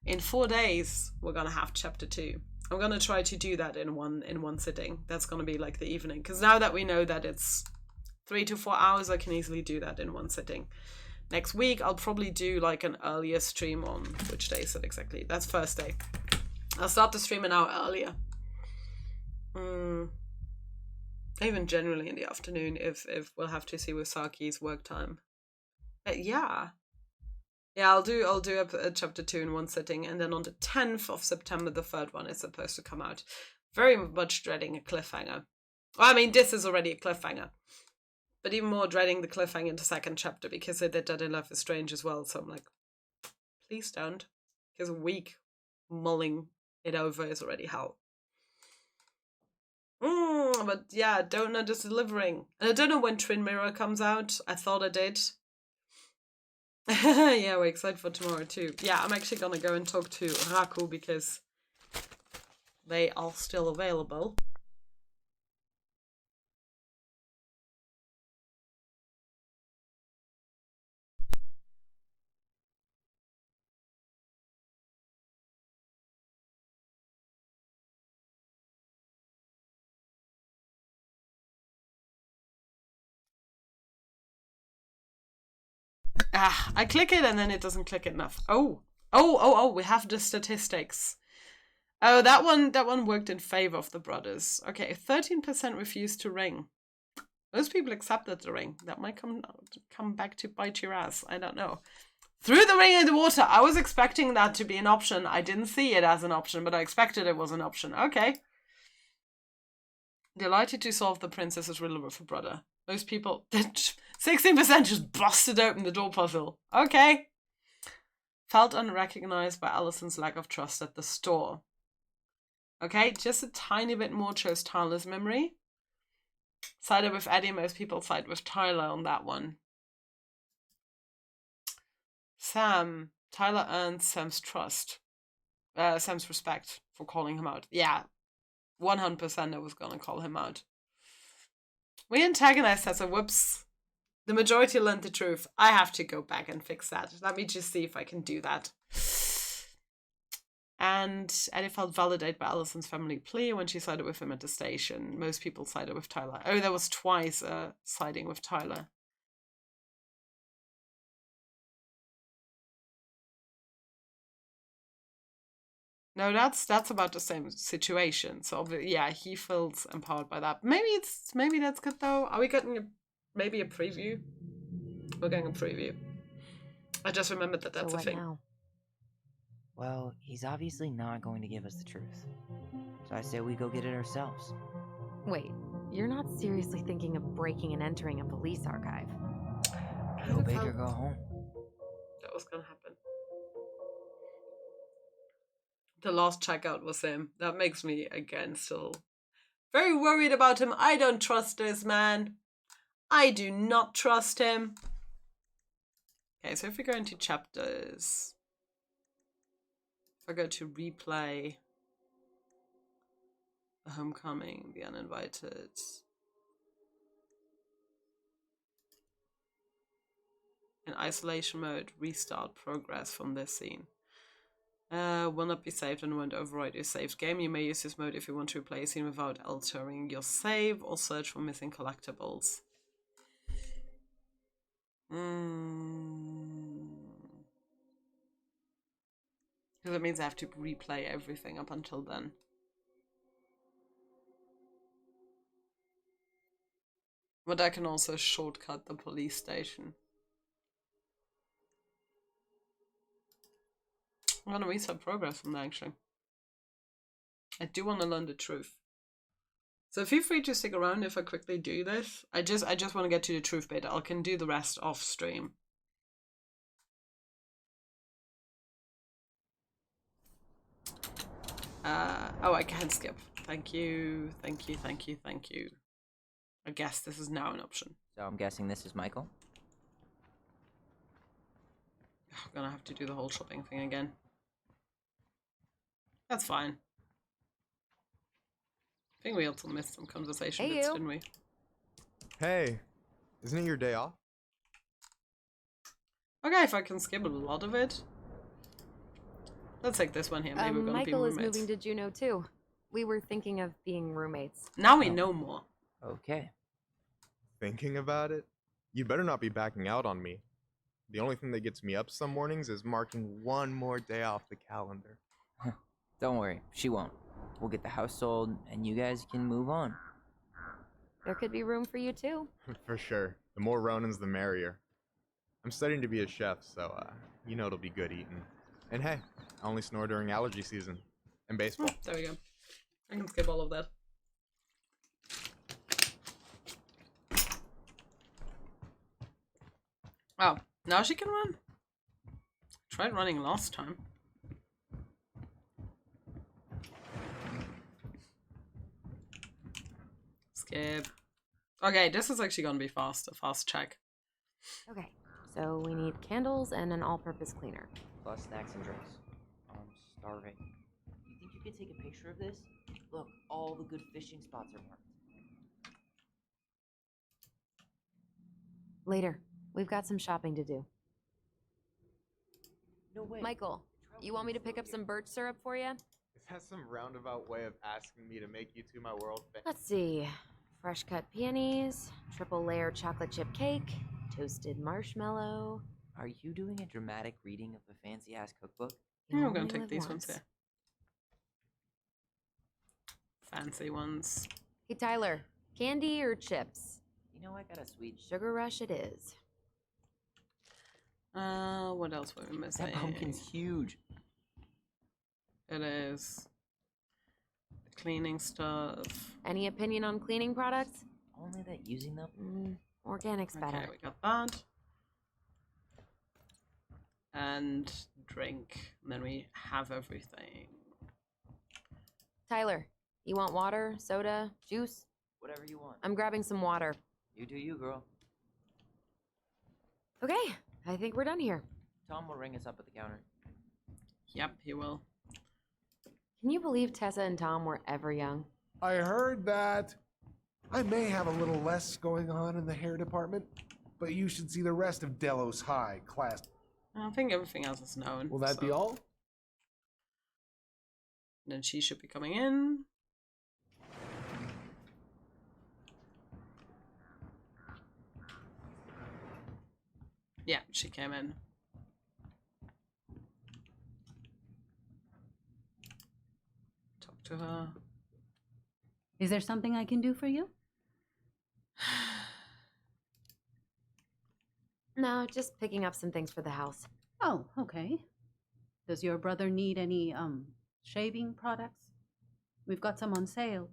In 4 days, we're gonna have chapter 2. I'm gonna try to do that in one sitting. That's gonna be like the evening, because now that we know that it's 3 to 4 hours, I can easily do that in one sitting. Next week, I'll probably do like an earlier stream on which day is it exactly? That's Thursday. I'll start the stream an hour earlier. Even generally in the afternoon, if we'll have to see with Saki's work time. Yeah, I'll do a chapter 2 in one sitting, and then on the 10th of September, the 3rd one is supposed to come out. Very much dreading a cliffhanger. Well, I mean, this is already a cliffhanger, but even more dreading the cliffhanger in the 2nd chapter, because they did that in Life is Strange as well. So I'm like, please don't, because a week mulling it over is already hell. But yeah, Don't Know just delivering, and I don't know when Twin Mirror comes out. I thought I did. Yeah, we're excited for tomorrow too. Yeah, I'm actually gonna go and talk to Raku because they are still available. I click it and then it doesn't click enough. Oh, we have the statistics. Oh, that one worked in favor of the brothers. Okay, 13% refused to ring. Most people accepted the ring. That might come back to bite your ass. I don't know. Threw the ring in the water. I was expecting that to be an option. I didn't see it as an option, but I expected it was an option. Okay. Delighted to solve the princess's riddle with her brother. Most people, 16% just busted open the door puzzle. Okay. Felt unrecognized by Allison's lack of trust at the store. Okay, just a tiny bit more chose Tyler's memory. Sided with Eddie, most people side with Tyler on that one. Sam. Tyler earned Sam's trust. Sam's respect for calling him out. Yeah, 100% I was gonna call him out. We antagonized her, so whoops. The majority learned the truth. I have to go back and fix that. Let me just see if I can do that. And Eddie felt validated by Allison's family plea when she sided with him at the station. Most people sided with Tyler. Oh, there was twice siding with Tyler. No, that's about the same situation. So yeah, he feels empowered by that. Maybe that's good though. Are we getting maybe a preview? We're getting a preview. I just remembered that that's So a what thing. now? Well, he's obviously not going to give us the truth. So I say we go get it ourselves. Wait, you're not seriously thinking of breaking and entering a police archive? Go big or go home. That was gonna happen. The last checkout was him. That makes me, again, still very worried about him. I don't trust this man. I do not trust him. Okay, so if we go into chapters, if I go to replay, the homecoming, the uninvited. In isolation mode, restart progress from this scene. Will not be saved and won't override your saved game. You may use this mode if you want to replay a scene without altering your save or search for missing collectibles. Because that means I have to replay everything up until then. But I can also shortcut the police station. I'm gonna restart progress from there, actually. I do want to learn the truth. So feel free to stick around if I quickly do this. I just want to get to the truth bit. I can do the rest off stream. Oh, I can skip. Thank you. I guess this is now an option. So I'm guessing this is Michael? I'm gonna have to do the whole shopping thing again. That's fine. I think we also missed some conversation bits, didn't we? Hey, isn't it your day off? Okay, if I can skip a lot of it. Let's take this one here. Maybe we're gonna Michael be is roommates. moving to Juneau too. We were thinking of being roommates. Now we know more. Okay. Thinking about it? You better not be backing out on me. The only thing that gets me up some mornings is marking one more day off the calendar. Don't worry, she won't. We'll get the house sold, and you guys can move on. There could be room for you too. For sure. The more Ronins, the merrier. I'm studying to be a chef, so, you know it'll be good eating. And hey, I only snore during allergy season. And baseball. There we go. I can skip all of that. Oh, now she can run? Tried running last time. Skip. Okay, this is actually gonna be fast. A fast check. Okay, so we need candles and an all-purpose cleaner. Plus snacks and drinks. I'm starving. You think you could take a picture of this? Look, all the good fishing spots are marked. Later. We've got some shopping to do. No way. Michael, you want me to pick up some birch syrup for you? Is that some roundabout way of asking me to make you two my world famous? Let's see. Fresh cut peonies, triple layer chocolate chip cake, toasted marshmallow. Are you doing a dramatic reading of a fancy ass cookbook? Yeah, You I'm gonna only take live these ones once. here. Fancy ones. Hey, Tyler, candy or chips? You know, I got a sweet. Sugar rush it is. What else were we missing? That pumpkin's huge. It is. The cleaning stuff. Any opinion on cleaning products? Only that using them. Organic's better. Okay, we got that. And drink. And then we have everything. Tyler, you want water, soda, juice? Whatever you want. I'm grabbing some water. You do you, girl. Okay, I think we're done here. Tom will ring us up at the counter. Yep, he will. Can you believe Tessa and Tom were ever young? I heard that. I may have a little less going on in the hair department, but you should see the rest of Delos High class. I think everything else is known. Will that be all? Then she should be coming in. Yeah, she came in. Talk to her. Is there something I can do for you? No, just picking up some things for the house. Oh, okay. Does your brother need any, shaving products? We've got some on sale.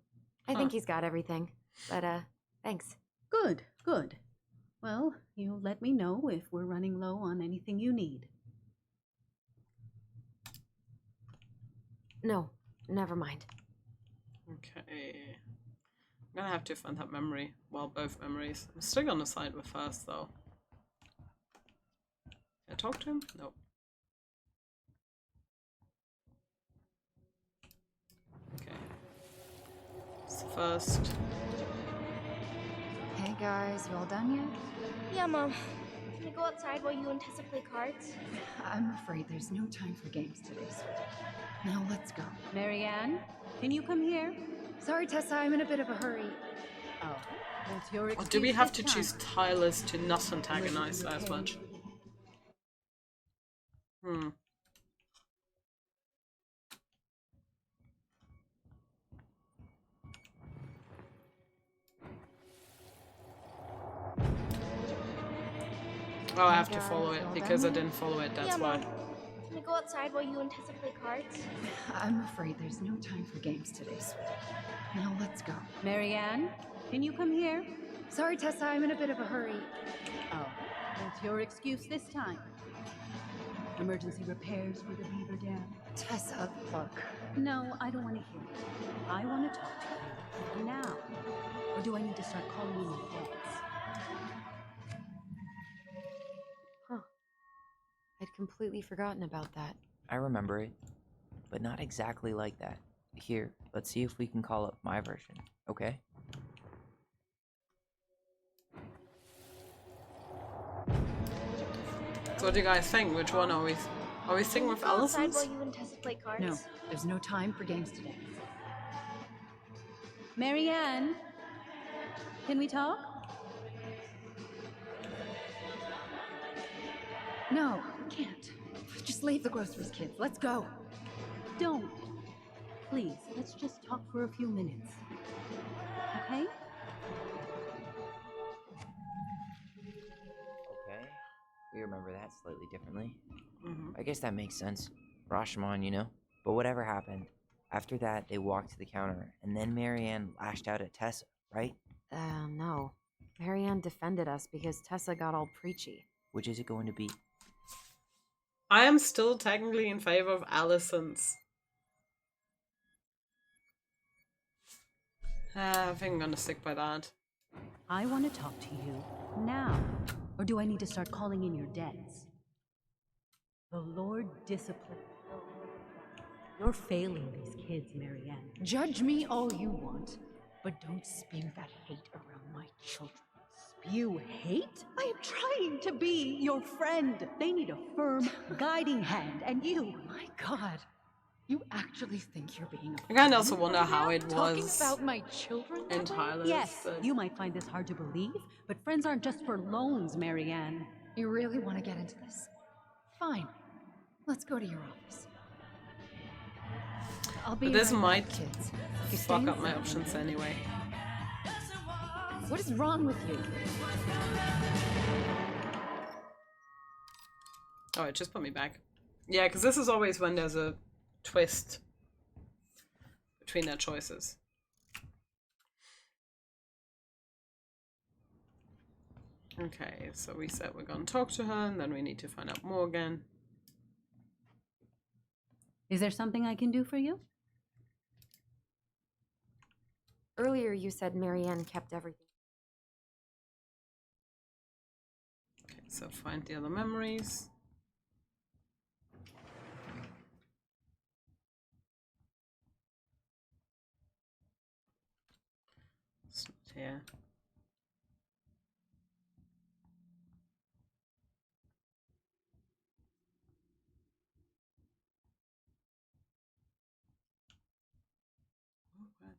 I think he's got everything. But, thanks. Good, good. Well, you let me know if we're running low on anything you need. No, never mind. Okay. I'm gonna have to find that memory. Well, both memories. I'm still gonna side with first, though. Can I talk to him? Nope. Okay. So first. Hey guys, you all done yet? Yeah, Mom. Can we go outside while you and Tessa play cards? I'm afraid there's no time for games today, sweetie. Now let's go. Marianne, can you come here? Sorry, Tessa, I'm in a bit of a hurry. Oh, that's your Or excuse do we have this to time. choose Tyler's to not antagonize her as much? Oh, I have to follow it because I didn't follow it, that's Yeah, why. Mom. Can we go outside while you and Tessa play cards? I'm afraid there's no time for games today, sweetie. Now let's go. Marianne, can you come here? Sorry, Tessa, I'm in a bit of a hurry. Oh, that's your excuse this time. Emergency repairs for the beaver dam. Tessa, look. No, I don't want to hear it. I want to talk to you now. Or do I need to start calling you my dads? I'd completely forgotten about that. I remember it, but not exactly like that. Here, let's see if we can call up my version, okay? So what do you guys think? Which one are we? Are we sticking with Can we go outside Allison's? while you and Tessa play cards? No, there's no time for games today. Marianne, can we talk? No, can't. Just leave the groceries, kids. Let's go. Don't. Please, let's just talk for a few minutes. Okay? Okay. We remember that slightly differently. Mhm. I guess that makes sense. Rashomon, you know? But whatever happened, after that, they walked to the counter, and then Marianne lashed out at Tessa, right? No. Marianne defended us because Tessa got all preachy. Which is it going to be? I am still technically in favor of Allison's. I think I'm gonna stick by that. I want to talk to you now. Or do I need to start calling in your debts? The Lord discipline. You're failing these kids, Marianne. Judge me all you want, but don't spew that hate around my children. Spew hate? I am trying to be your friend. They need a firm, guiding hand, and you. My God, you actually think you're being a I kind of friend also wonder right how now? it Talking was about my children? in Tyler's. Yes, but- you might find this hard to believe, but friends aren't just for loans, Marianne. You really want to get into this? Fine. Let's go to your office. I'll be But this right might back, kids. You fuck staying up my for- options anyway. What is wrong with you? Oh, it just put me back. Yeah, because this is always when there's a twist between their choices. Okay, so we said we're gonna talk to her, and then we need to find out more again. Is there something I can do for you? Earlier you said Marianne kept everything. Okay, so find the other memories. It's not here. Where were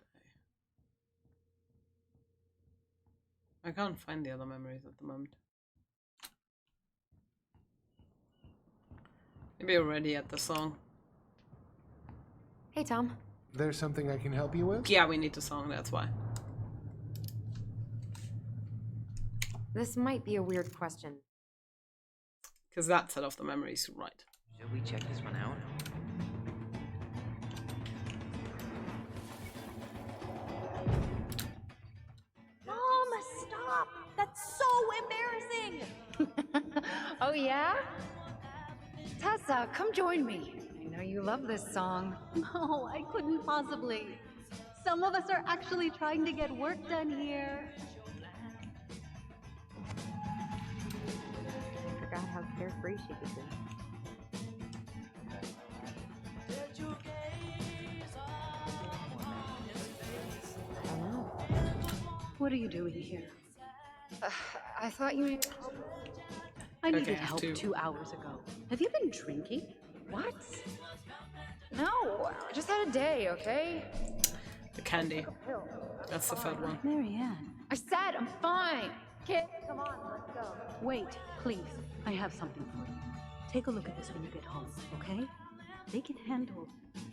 they? I can't find the other memories at the moment. Maybe we're already at the song. Hey, Tom. There's something I can help you with? Yeah, we need the song, that's why. This might be a weird question. Because that set off the memories, right. Should we check this one out? Mom, stop! That's so embarrassing! Oh, yeah? Tessa, come join me. I know you love this song. No, I couldn't possibly. Some of us are actually trying to get work done here. I forgot how carefree she could be. I don't know. What are you doing here? I thought you needed help. I needed Okay, I have help to- 2 hours ago. Have you been drinking? What? No, I just had a day, okay? The candy. That's the third one. Marianne. I said I'm fine. Kid, come on, let's go. Wait, please. I have something for you. Take a look at this when you get home, okay? They can handle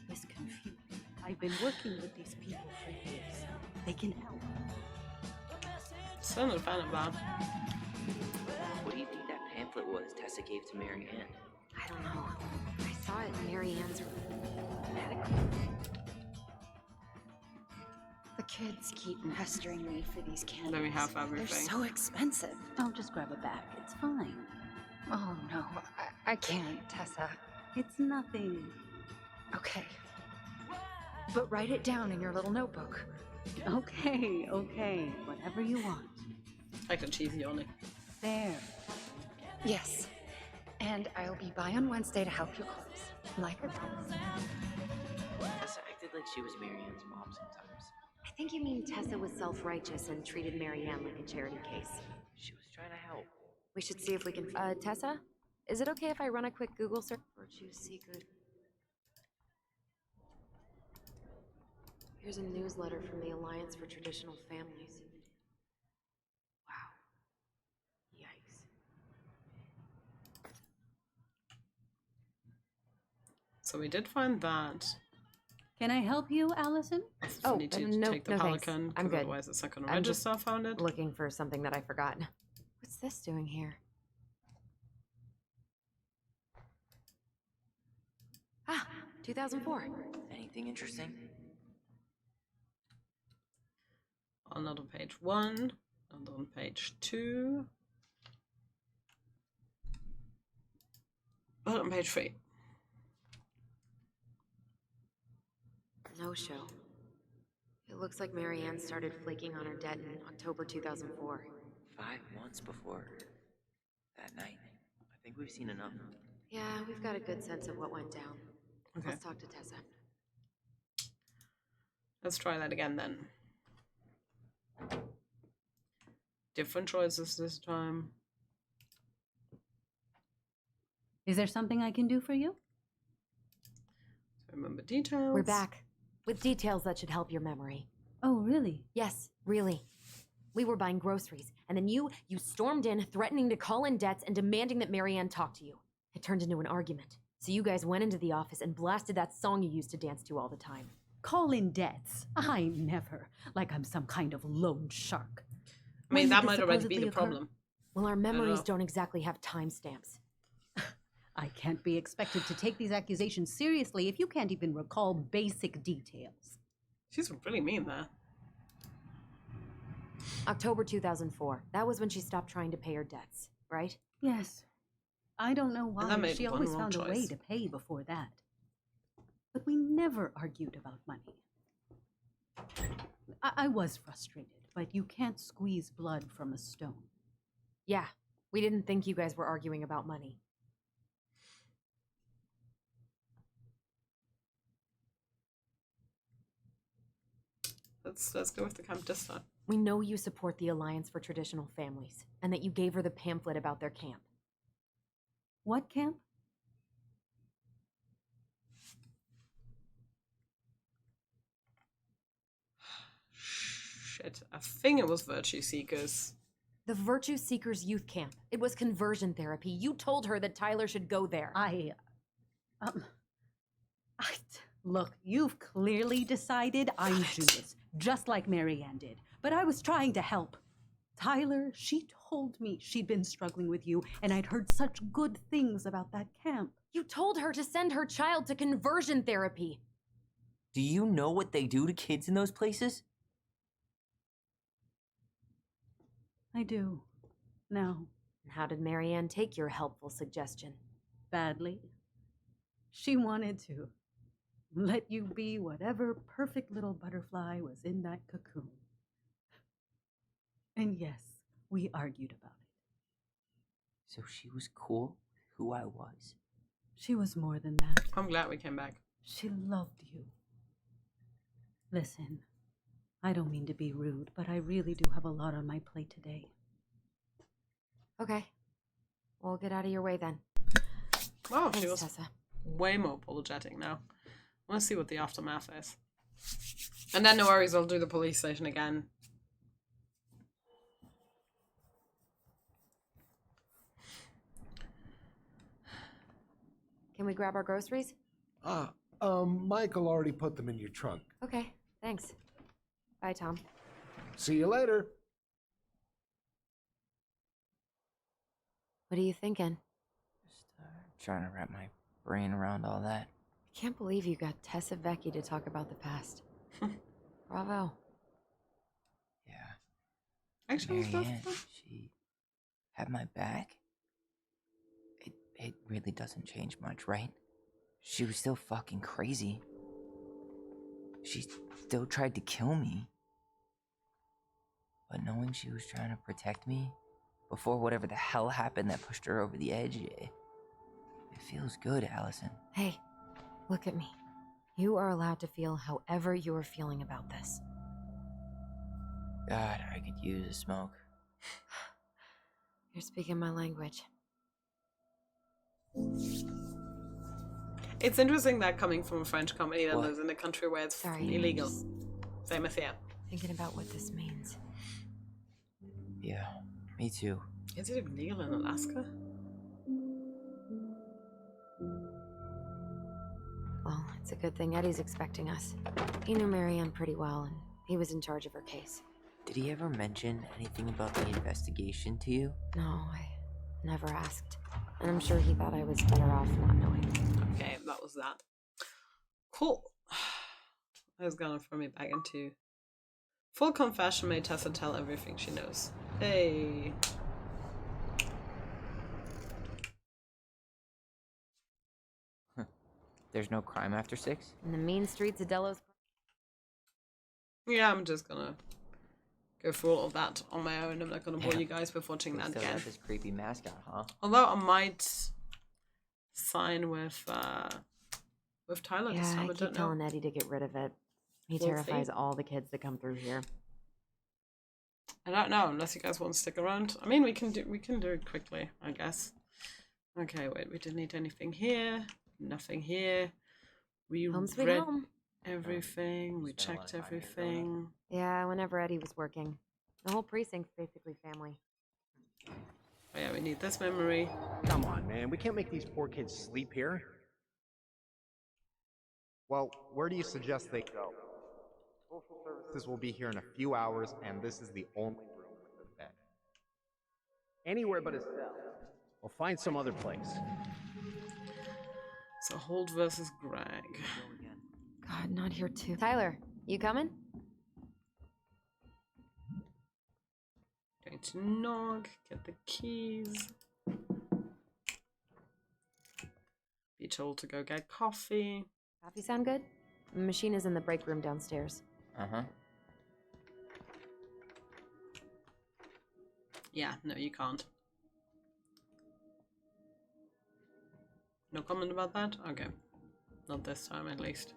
this confusion. I've been working with these people for years. They can help. Still not a fan of that. What do you think that pamphlet was Tessa gave to Marianne? I don't know. I saw it in Marianne's medical. The kids keep pestering me for these candles. Then we have They're everything. so expensive. I'll just grab a bag. It's fine. Oh no, I can't, Tessa. It's nothing. Okay. But write it down in your little notebook. Okay, okay. Whatever you want. Like the cheesy on it. There. Yes. And I'll be by on Wednesday to help you close. Like I promised. Tessa acted like she was Marianne's mom sometimes. I think you mean Tessa was self-righteous and treated Marianne like a charity case. She was trying to help. We should see if we can... Tessa? Is it okay if I run a quick Google search? Virtue Secret. Here's a newsletter from the Alliance for Traditional Families. Wow. Yikes. So we did find that. Can I help you, Allison? Oh, we need to no, take the no thanks. Pelican, I'm 'cause good. otherwise it's not going to I'm just register. Found it. looking for something that I forgot. What's this doing here? Ah, 2004. Anything interesting? Another page 1, another on page 2, and on page 3. No show. It looks like Marianne started flaking on her debt in October 2004. 5 months before that night. I think we've seen enough. Yeah, we've got a good sense of what went down. Okay. Let's talk to Tessa. Let's try that again then. Different choices this time. Is there something I can do for you? So remember details. We're back. With details that should help your memory. Oh, really? Yes, really. We were buying groceries, and then you stormed in, threatening to call in debts and demanding that Marianne talk to you. It turned into an argument. So you guys went into the office and blasted that song you used to dance to all the time. Call in debts? I never. Like I'm some kind of loan shark. I mean, When that did this might already be supposedly the occur? problem. Well, our memories know. don't exactly have timestamps. I can't be expected to take these accusations seriously if you can't even recall basic details. She's really mean there. October 2004. That was when she stopped trying to pay her debts, right? Yes. I don't know that why. made She one always wrong found a way choice. to pay before that. But we never argued about money. I was frustrated, but you can't squeeze blood from a stone. Yeah, we didn't think you guys were arguing about money. Let's go with the camp this time. We know you support the Alliance for Traditional Families, and that you gave her the pamphlet about their camp. What camp? Shit, I think it was Virtue Seekers. The Virtue Seekers Youth Camp. It was conversion therapy. You told her that Tyler should go there. Look, you've clearly decided I'm Judas, just like Marianne did. But I was trying to help. Tyler, she told me she'd been struggling with you, and I'd heard such good things about that camp. You told her to send her child to conversion therapy. Do you know what they do to kids in those places? I do. Now. How did Marianne take your helpful suggestion? Badly. She wanted to let you be whatever perfect little butterfly was in that cocoon. And yes, we argued about it. So she was cool with who I was? She was more than that. I'm glad we came back. She loved you. Listen, I don't mean to be rude, but I really do have a lot on my plate today. Okay. We'll get out of your way then. Oh, she Thanks, was Tessa. way more apologetic now. I want to see what the aftermath is. And then no worries, I'll do the police station again. Can we grab our groceries? Michael already put them in your trunk. Okay, thanks. Bye, Tom. See you later. What are you thinking? Just trying to wrap my brain around all that. I can't believe you got Tessa Vecchi to talk about the past. Bravo. Yeah. Actually, Marianne, she had my back. It really doesn't change much, right? She was still fucking crazy. She still tried to kill me. But knowing she was trying to protect me before whatever the hell happened that pushed her over the edge, it feels good, Allison. Hey, look at me. You are allowed to feel however you are feeling about this. God, I could use a smoke. You're speaking my language. it's interesting that coming from a French company that What? lives in a country where it's Sorry, illegal. just Same as here. thinking about what this means. Yeah, me too. Is it illegal in Alaska? Well, it's a good thing Eddie's expecting us. He knew Marianne pretty well, and he was in charge of her case. Did he ever mention anything about the investigation to you? No, I never asked. And I'm sure he thought I was better off not knowing. Okay, that was that. Cool. That was gonna throw me back into full confession. Made Tessa tell everything she knows. Hey. There's no crime after 6? In the mean streets of Delos. Yeah, I'm just gonna go through all of that on my own. I'm not gonna bore you guys with watching that Still again. got this creepy mascot, huh? Although I might sign with Tyler this Yeah, time. I I keep don't know. telling Eddie to get rid of it. He We'll terrifies see. all the kids that come through here. I don't know unless you guys want to stick around. I mean, we can do it quickly, I guess. Okay, wait. We didn't need anything here. Nothing here. We Home sweet read home. everything. We Spent a lot checked of time here growing up. everything. Yeah, whenever Eddie was working. The whole precinct's basically family. Oh yeah, we need this memory. Come on, man. We can't make these poor kids sleep here. Well, where do you suggest they go? Social services will be here in a few hours, and this is the only room with a bed. Anywhere but a cell. We'll find some other place. So Holt versus Greg. God, not here too. Tyler, you coming? Going to knock, get the keys. Be told to go get coffee. Coffee sound good? The machine is in the break room downstairs. Uh-huh. Yeah, no, you can't. No comment about that? Okay. Not this time, at least.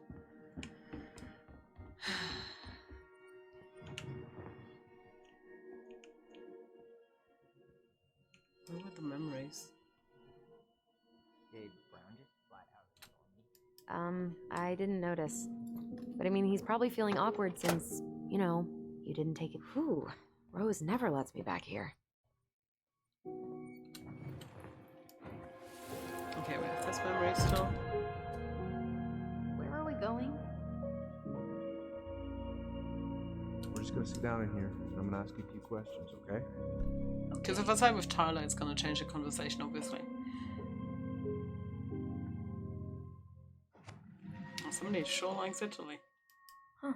Where were the memories? Did Brown just flat out ignore me? I didn't notice. But I mean, he's probably feeling awkward since, you know, you didn't take it. Whew. Rose never lets me back here. Okay, we have this memory still. Where are we going? We're just gonna sit down in here, and I'm gonna ask you a few questions, okay? Because if I say with Tyler, it's gonna change the conversation, obviously. Oh, somebody sure likes Italy. Huh.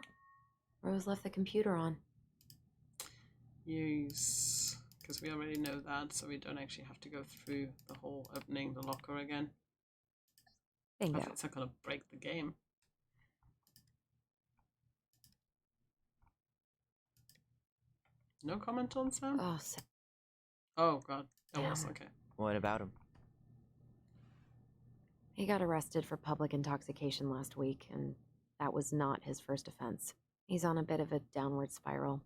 Rose left the computer on. Yes. Because we already know that, so we don't actually have to go through the whole opening the locker again. Bingo. It's not gonna break the game. No comment on Sam? Oh, so Oh god, that Damn. was okay. What about him? he got arrested for public intoxication last week, and that was not his first offense. He's on a bit of a downward spiral.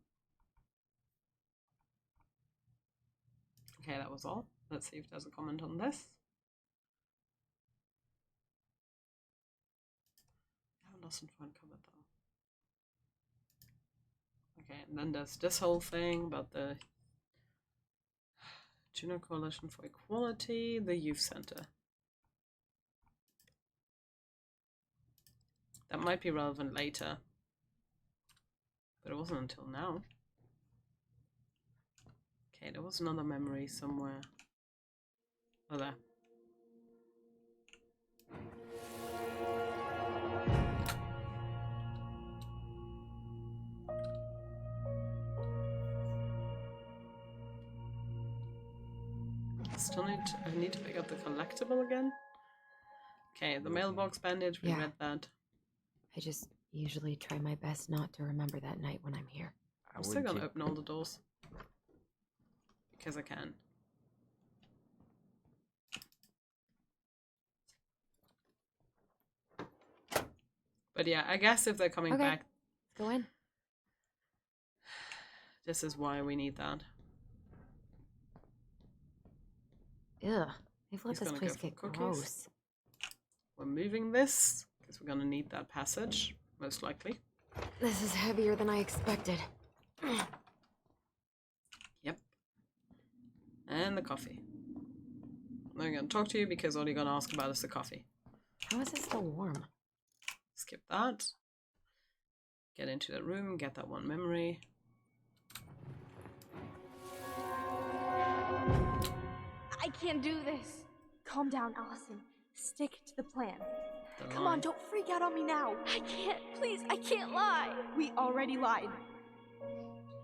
Okay, that was all. Let's see if there's a comment on this. I haven't lost one comment though. Okay, and then there's this whole thing about the Juno Coalition for Equality, the Youth Center. That might be relevant later, but it wasn't until now. Okay, there was another memory somewhere. Oh, there. I need to pick up the collectible again. Okay, the mailbox bandage, we Yeah. read that. I just usually try my best not to remember that night when I'm here. I'm still gonna open all the doors. Because I can. But yeah, I guess if they're coming Okay. back, Go in. this is why we need that. Ugh. They've let He's this gonna place go for get cookies. gross. We're moving this, because we're gonna need that passage, most likely. This is heavier than I expected. Yep. And the coffee. I'm not gonna talk to you because all you're gonna ask about is the coffee. How is it still warm? Skip that. Get into that room, get that one memory. I can't do this. Calm down, Allison. Stick to the plan. The Come line. on, don't freak out on me now. I can't. Please, I can't lie. We already lied.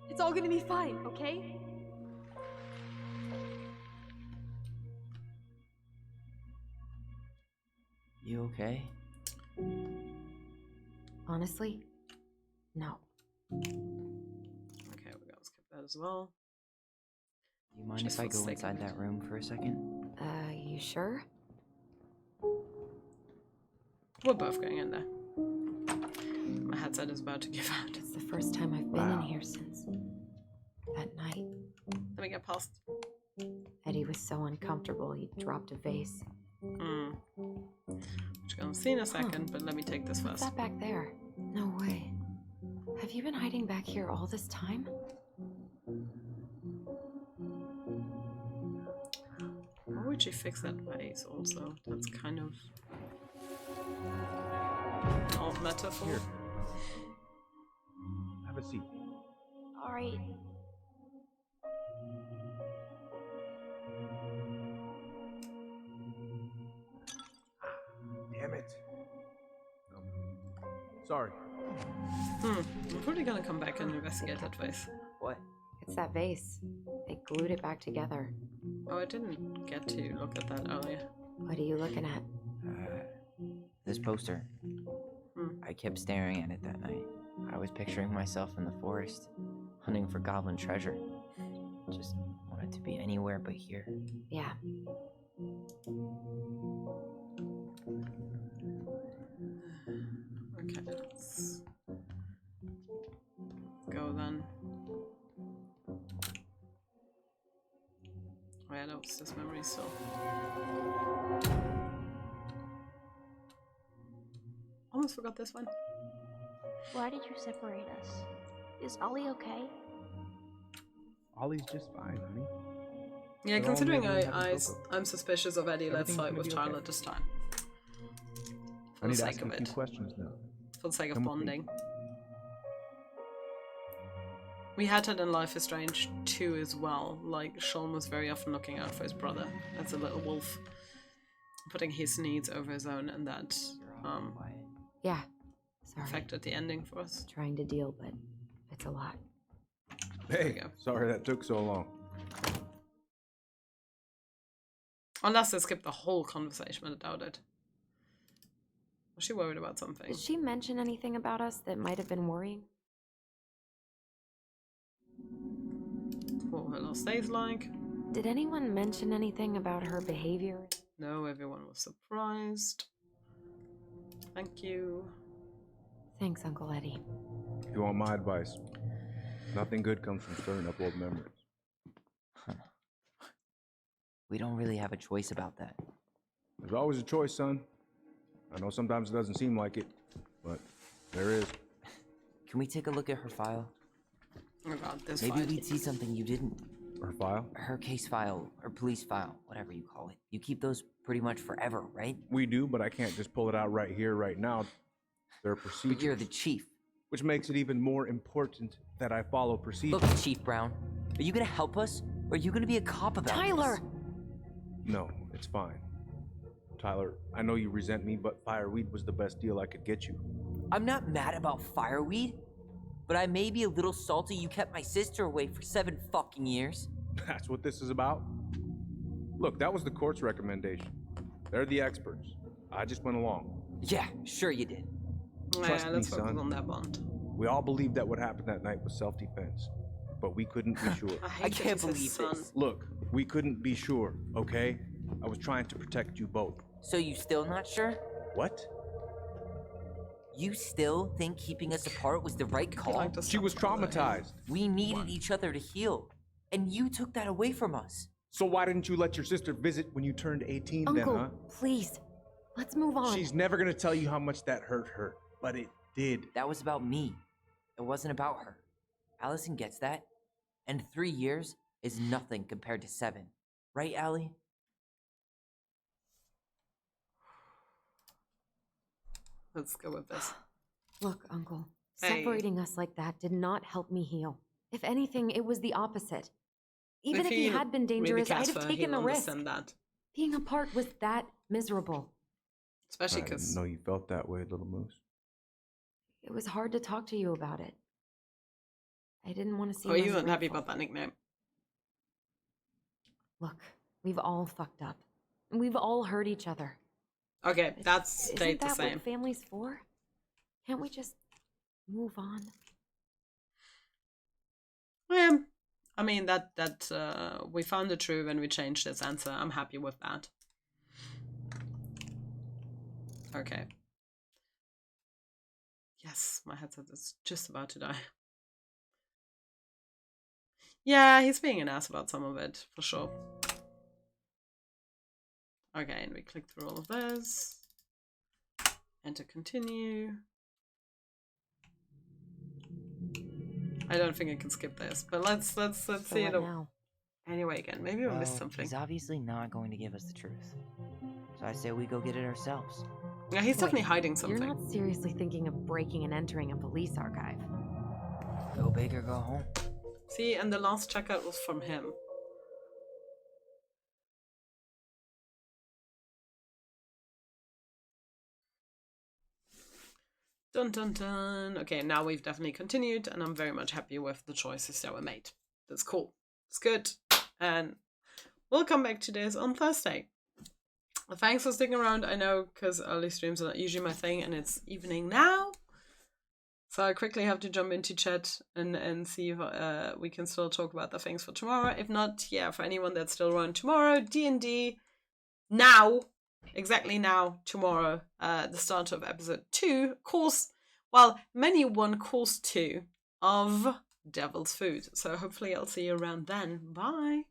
It's all gonna be fine, okay? You okay? Honestly, no. Okay, we're gonna skip that as well. Do you mind Just if I for the go sake of inside it. that room for a second? You sure? We're both going in there. My headset is about to give out. It's the first time I've been in here since that night. Let me get past. Eddie was so uncomfortable he dropped a vase. Which you're gonna see in a second, but let me take this What's first. that back there? No way. Have you been hiding back here all this time? would she fix that vase also? That's kind of an old metaphor. Here. Have a seat. All right. Damn it. Sorry. I'm probably gonna come back and investigate that vase. What? It's that vase. They glued it back together. Oh, I didn't get to look at that earlier. What are you looking at? This poster. I kept staring at it that night. I was picturing myself in the forest, hunting for goblin treasure. Just wanted to be anywhere but here. Yeah. Okay, let's go then. Oh yeah, that was this memory still. Almost forgot this one. Why did you separate us? Is Ollie okay? Ollie's just fine, honey. Yeah, They're all considering living and having cocoa. I'm suspicious of Eddie, let's Everything's fight gonna with be Tyler okay. this time. I For the need to sake ask him of a few it. questions now. For the sake of Come with me. bonding. We had that in Life is Strange 2 as well. Like, Sean was very often looking out for his brother as a little wolf. Putting his needs over his own, and that Yeah. Sorry. affected the ending for us. Trying to deal, but it's a lot. Hey, sorry that took so long. Unless they skipped the whole conversation, but I doubt it. Was she worried about something? Did she mention anything about us that might have been worrying? What were her last days like? Did anyone mention anything about her behavior? No, everyone was surprised. Thank you. Thanks, Uncle Eddie. If you want my advice, nothing good comes from stirring up old memories. We don't really have a choice about that. There's always a choice, son. I know sometimes it doesn't seem like it, but there is. Can we take a look at her file? Oh god, this Maybe fight. we'd see something you didn't. Her file? Her case file, or police file, whatever you call it. You keep those pretty much forever, right? We do, but I can't just pull it out right here, right now. There are procedures. But you're the chief. Which makes it even more important that I follow procedures. Look, Chief Brown, are you gonna help us, or are you gonna be a cop about Tyler! this? No, it's fine. Tyler, I know you resent me, but fireweed was the best deal I could get you. I'm not mad about fireweed, but I may be a little salty you kept my sister away for 7 fucking years. That's what this is about? Look, that was the court's recommendation. They're the experts. I just went along. Yeah, sure you did. Trust Yeah, me, let's focus son. on that bond. We all believed that what happened that night was self-defense, but we couldn't be sure. I can't believe this. Look, we couldn't be sure, okay? I was trying to protect you both. So you still not sure? What? You still think keeping us apart was the right call? She was traumatized. We needed each other to heal, and you took that away from us. So why didn't you let your sister visit when you turned 18 Uncle, then, huh? please. Let's move on. She's never gonna tell you how much that hurt her, but it did. That was about me. It wasn't about her. Allison gets that. And 3 years is nothing compared to 7. Right, Allie? Let's go with this. Look, Uncle, Hey. separating us like that did not help me heal. If anything, it was the opposite. Even if he you had been really dangerous, care I'd for have her, taken he'll the risk. understand that. Being apart was that miserable. Especially I didn't because know you felt that way, little moose. It was hard to talk to you about it. I didn't want to seem oh, you as weren't happy grateful. about that nickname. Look, we've all fucked up. And we've all hurt each other. Okay, that's Isn't stayed the that same. what family's for? Can't we just move on? Yeah, I mean that we found the truth and we changed this answer. I'm happy with that. Okay. Yes, my headset is just about to die. Yeah, he's being an ass about some of it, for sure. Okay, and we click through all of this. Enter continue. I don't think I can skip this, but let's So see what it. now? Anyway, again, maybe I missed something. He's obviously not going to give us the truth. So I say we go get it ourselves. Yeah, he's definitely hiding something. You're not seriously thinking of breaking and entering a police archive. Go big or go home. See, and the last checkout was from him. Dun dun dun. Okay, now we've definitely continued, and I'm very much happy with the choices that were made. That's cool. It's good. And we'll come back to this on Thursday. Thanks for sticking around. I know, because early streams are not usually my thing, and it's evening now. So I quickly have to jump into chat and see if we can still talk about the things for tomorrow. If not, yeah, for anyone that's still around tomorrow, D&D now, exactly now, tomorrow, the start of episode 2, course, well, menu 1, course 2 of Devil's Food. So hopefully I'll see you around then. Bye.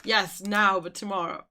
Yes, now, but tomorrow.